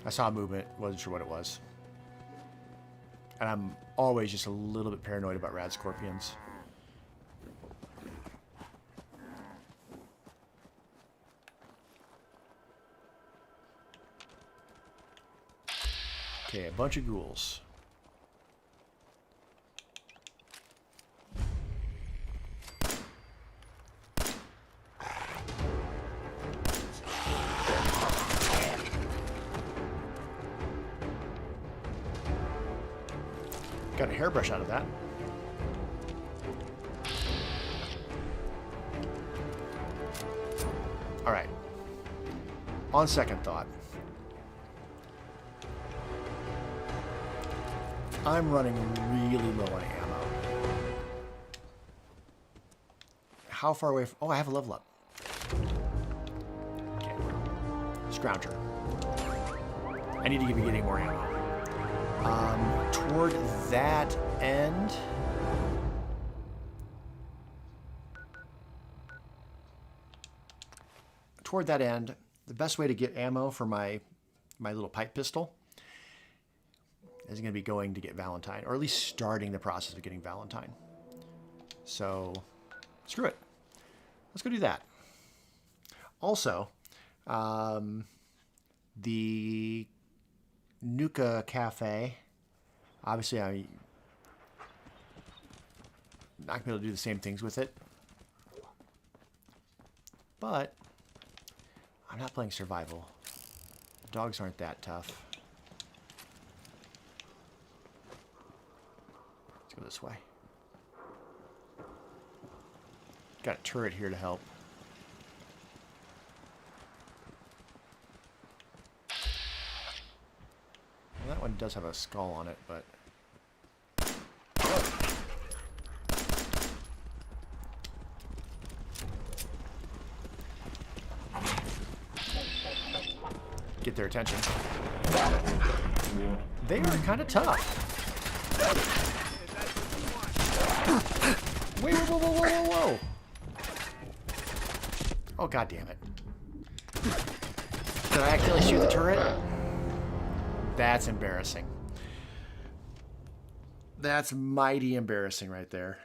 I saw movement, wasn't sure what it was. And I'm always just a little bit paranoid about rad scorpions. Okay, a bunch of ghouls. Got a hairbrush out of that. All right. On second thought, I'm running really low on ammo. How far away from... Oh, I have a level up. Okay. Scrounger. I need to be getting more ammo. Toward that end... Toward that end, the best way to get ammo for my little pipe pistol is going to be going to get Valentine, or at least starting the process of getting Valentine. So, screw it. Let's go do that. Also, the Nuka Cafe, obviously I'm not going to be able to do the same things with it, but I'm not playing survival. The dogs aren't that tough. Let's go this way. Got a turret here to help. Well, that one does have a skull on it, but... Get their attention. They are kind of tough. Wait, whoa, whoa, whoa, whoa, whoa. Oh, god damn it. Did I accidentally shoot the turret? That's embarrassing. That's mighty embarrassing right there.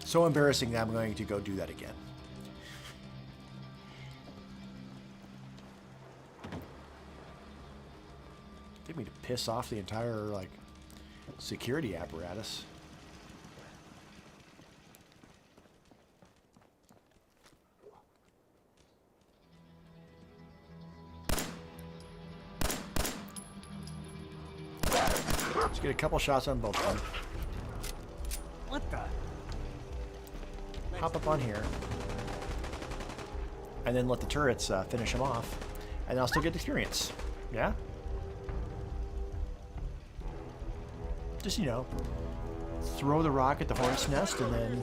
So embarrassing that I'm going to go do that again. Didn't mean to piss off the entire, like, security apparatus. Let's get a couple shots on both of them.
What the?
Hop up on here. And then let the turrets finish them off. And I'll still get experience. Yeah? Just, you know, throw the rock at the hornet's nest and then...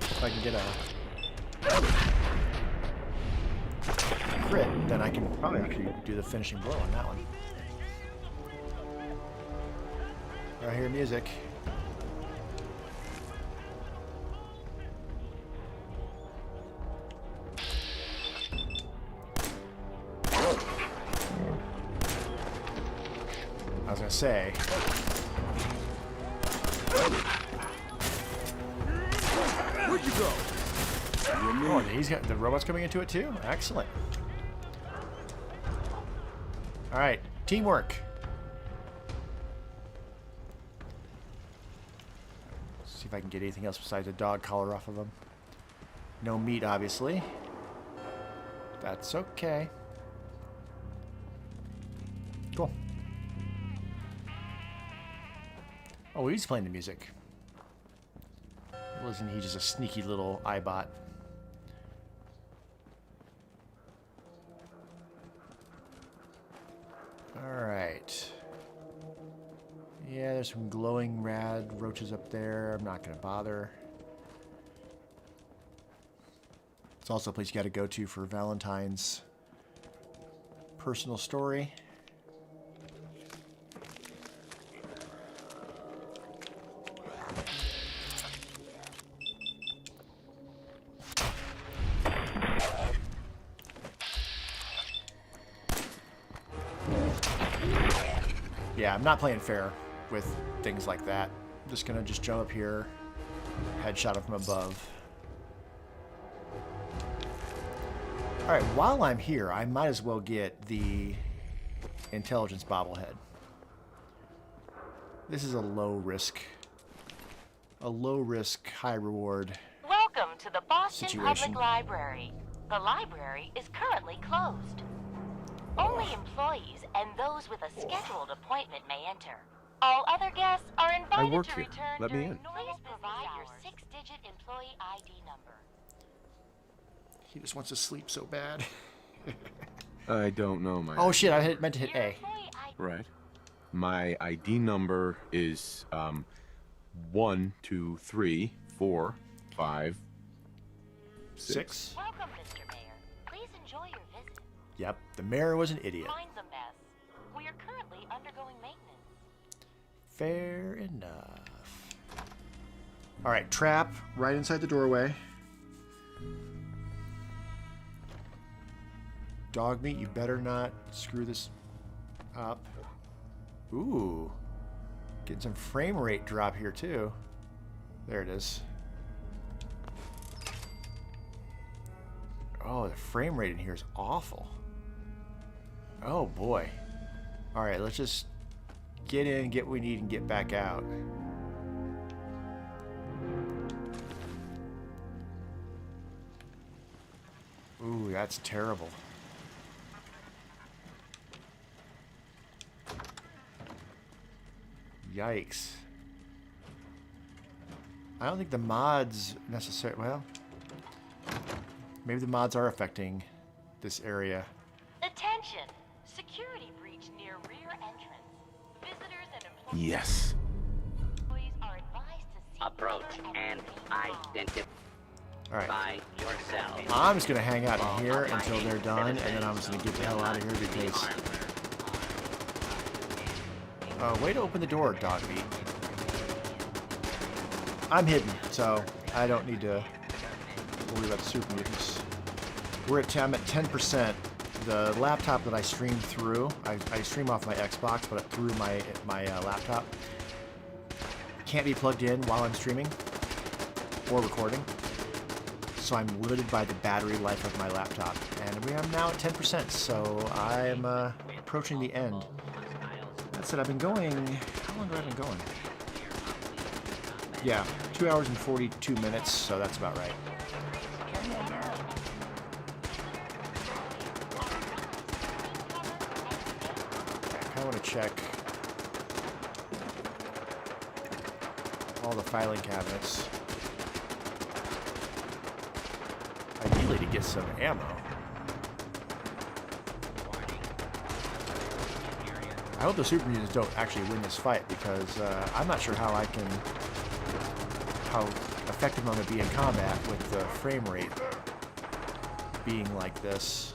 If I can get a crit, then I can probably actually do the finishing blow on that one. I hear music. I was gonna say.
Where'd you go?
Oh, he's got the robot's coming into it too. Excellent. All right, teamwork. See if I can get anything else besides a dog collar off of him. No meat, obviously. That's okay. Cool. Oh, he's playing the music. Wasn't he just a sneaky little iBot? Alright. Yeah, there's some glowing rad roaches up there. I'm not going to bother. It's also a place you got to go to for Valentine's personal story. Yeah, I'm not playing fair with things like that. I'm just gonna jump up here, headshot him from above. Alright, while I'm here, I might as well get the intelligence bobblehead. This is a low risk, high reward
Welcome to the Boston
situation.
Public Library. The library is currently closed. Only employees and those with a scheduled appointment may enter. All other guests are invited
work
to
here.
return
Let me
during
in.
Please provide your 6-digit employee ID number.
He just wants to sleep so bad.
I don't know my...
Oh shit, I meant to hit A.
Right. My ID number is 1, 2, 3, 4, 5, 6.
Welcome, Mr. Mayor. Please enjoy your visit.
Yep, the mayor was an idiot.
Mine's a mess. We are currently undergoing maintenance.
Fair enough. Alright, trap right inside the doorway. Dogmeat, you better not screw this up. Ooh. Getting some frame rate drop here too. There it is. Oh, the frame rate in here is awful. Oh boy. Alright, let's just get in, get what we need, and get back out. Ooh, that's terrible. Yikes. I don't think the mods necessarily... Well, maybe the mods are affecting this area.
Attention! Security breach near rear entrance. Visitors and employees
Yes.
are advised to seek
Approach
cover
and identify
Alright.
yourself.
I'm just going to hang out in here until they're done, and then I'm just going to get the hell out of here because... way to open the door, Dogmeat. I'm hidden, so I don't need to worry about the super mutants. I'm at 10%. The laptop that I streamed through, I stream off my Xbox, but through my laptop, can't be plugged in while I'm streaming or recording. So I'm limited by the battery life of my laptop. And I'm now at 10%, so I'm approaching the end. That said, I've been going... How long have I been going? Yeah, 2 hours and 42 minutes, so that's about right. I want to check all the filing cabinets. Ideally to get some ammo. I hope the super mutants don't actually win this fight because I'm not sure how effective I'm going to be in combat with the frame rate being like this.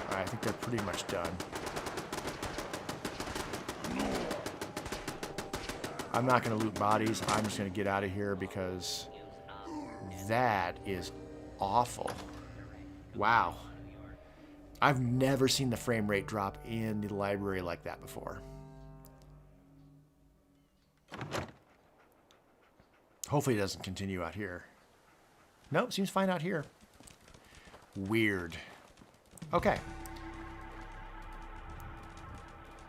Alright, I think they're pretty much done. I'm not going to loot bodies. I'm just going to get out of here because that is awful. Wow. I've never seen the frame rate drop in the library like that before. Hopefully it doesn't continue out here. Nope, seems fine out here. Weird. Okay.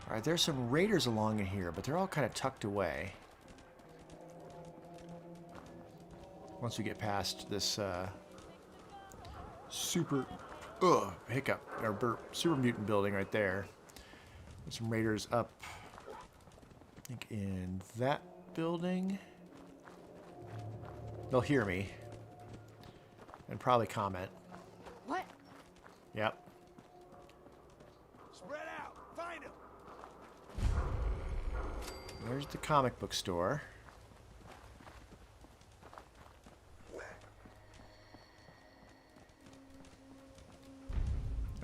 Alright, there's some raiders along in here, but they're all kind of tucked away. Once we get past this super hiccup or burp, super mutant building right there. There's some raiders up, I think, in that building. They'll hear me and probably comment.
What?
Yep.
Spread out. Find him.
There's the comic book store.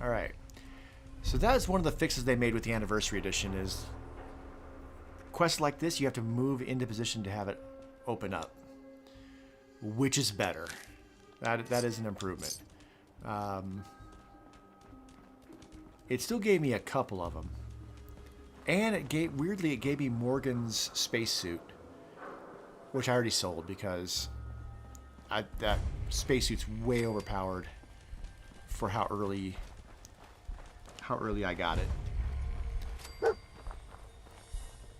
All right. So that is one of the fixes they made with the Anniversary Edition is quests like this, you have to move into position to have it open up, which is better. That is an improvement. It still gave me a couple of them. And it gave, weirdly, it gave me Morgan's spacesuit, which I already sold because that spacesuit's way overpowered for how early I got it.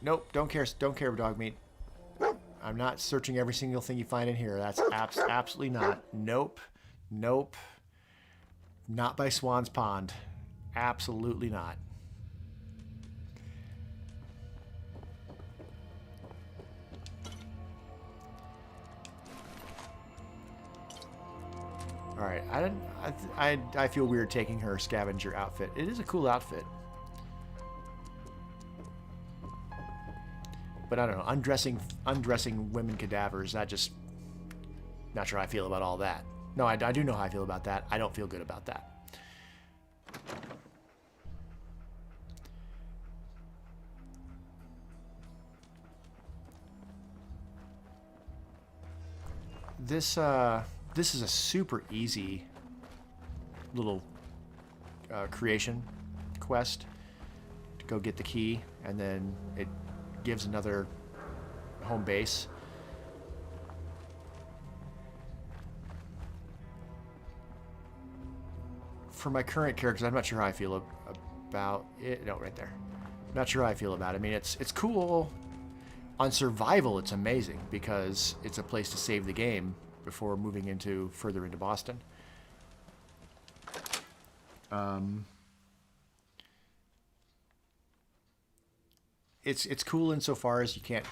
Nope, don't care, Dogmeat. I'm not searching every single thing you find in here. That's absolutely not. Nope, nope. Not by Swan's Pond. Absolutely not. All right, I feel weird taking her scavenger outfit. It is a cool outfit. But I don't know, undressing women cadavers, that just, not sure how I feel about all that. No, I do know how I feel about that. I don't feel good about that. This is a super easy little creation quest to go get the key, and then it gives another home base. For my current characters, I'm not sure how I feel about it. No, right there. Not sure how I feel about it. I mean, it's cool. On survival, it's amazing because it's a place to save the game before moving further into Boston. It's cool insofar as you can't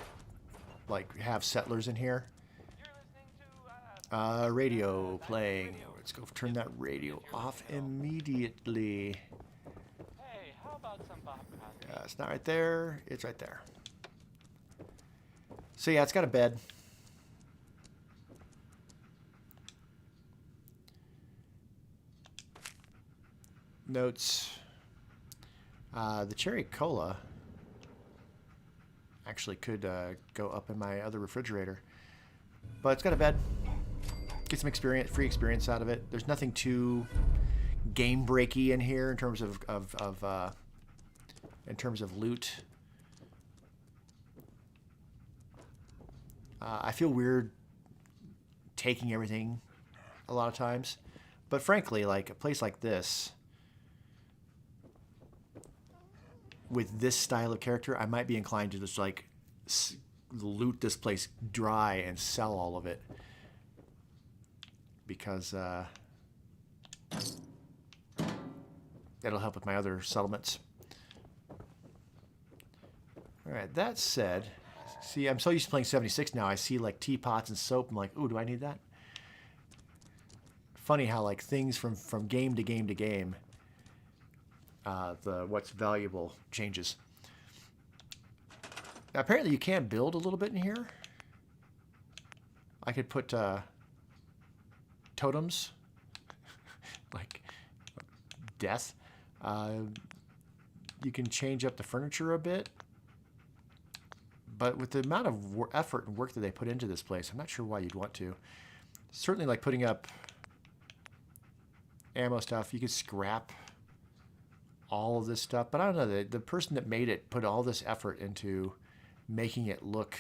like have settlers in here. Radio playing. Let's go turn that radio off immediately.
Hey, how about some popcorn?
It's not right there. It's right there. So yeah, it's got a bed. Notes. The cherry cola actually could go up in my other refrigerator, but it's got a bed. Get some free experience out of it. There's nothing too game breaky in here in terms of loot. I feel weird taking everything a lot of times, but frankly, like a place like this, with this style of character, I might be inclined to just like loot this place dry and sell all of it, because that'll help with my other settlements. All right, that said, see, I'm so used to playing 76 now, I see like teapots and soap, I'm like, ooh, do I need that? Funny how like things from game to game to game, what's valuable changes. apparently you can build a little bit in here. I could put totems, like death. You can change up the furniture a bit. But with the amount of effort and work that they put into this place, I'm not sure why you'd want to. Certainly like putting up ammo stuff. You could scrap all of this stuff. But I don't know. The person that made it put all this effort into making it look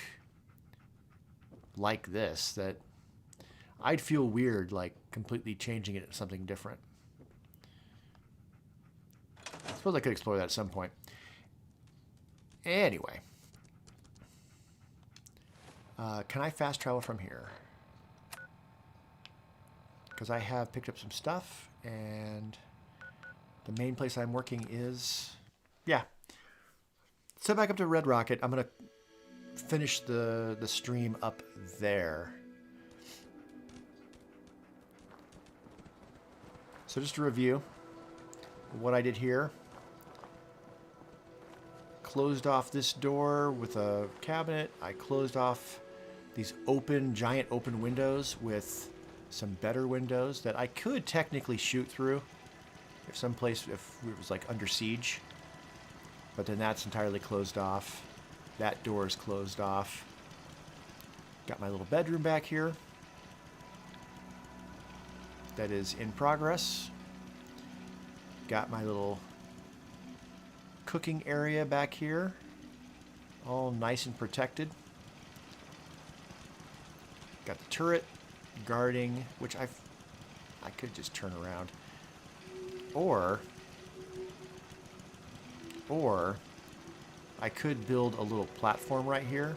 like this that I'd feel weird like completely changing it into something different. I suppose I could explore that at some point. Anyway. Can I fast travel from here? Because I have picked up some stuff, and the main place I'm working is... Yeah. So back up to Red Rocket. I'm going to finish the stream up there. So just to review what I did here. Closed off this door with a cabinet. I closed off these giant open windows with some better windows that I could technically shoot through if it was like under siege. But then that's entirely closed off. That door is closed off. Got my little bedroom back here. That is in progress. Got my little cooking area back here. All nice and protected. Got the turret guarding, which I could just turn around. Or I could build a little platform right here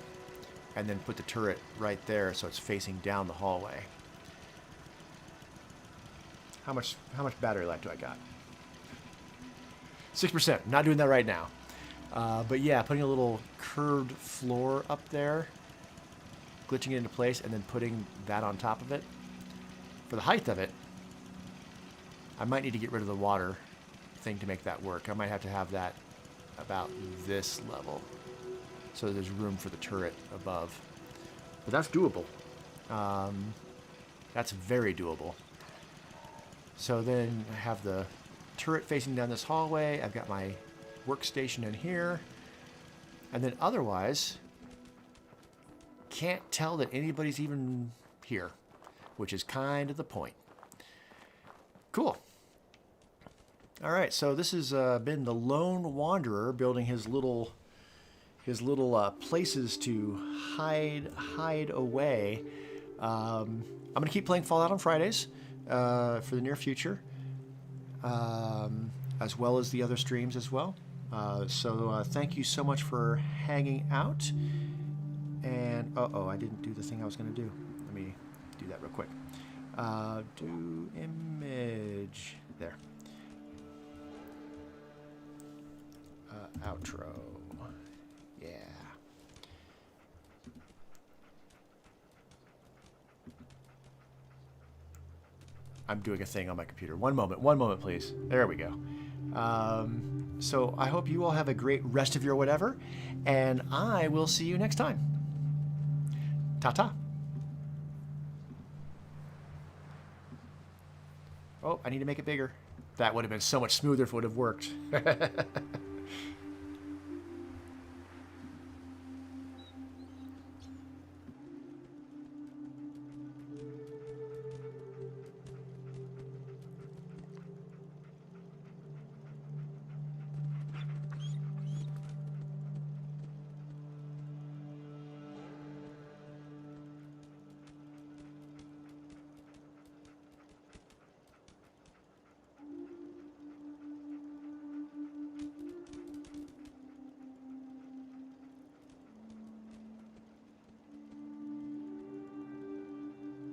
and then put the turret right there so it's facing down the hallway. How much battery life do I got? 6%. Not doing that right now. But yeah, putting a little curved floor up there, glitching it into place, and then putting that on top of it. For the height of it, I might need to get rid of the water thing to make that work. I might have to have that about this level, so there's room for the turret above. But that's doable. That's very doable. So then I have the turret facing down this hallway. I've got my workstation in here. And then otherwise, can't tell that anybody's even here, which is kind of the point. Cool. All right, so this has been the Lone Wanderer building his little places to hide away. I'm going to keep playing Fallout on Fridays for the near future, as well as the other streams as well. So thank you so much for hanging out. And, I didn't do the thing I was going to do. Let me do that real quick. Do image. There. Outro. Yeah. I'm doing a thing on my computer. One moment, please. There we go. So I hope you all have a great rest of your whatever, and I will see you next time. Ta-ta. Oh, I need to make it bigger. That would have been so much smoother if it would have worked.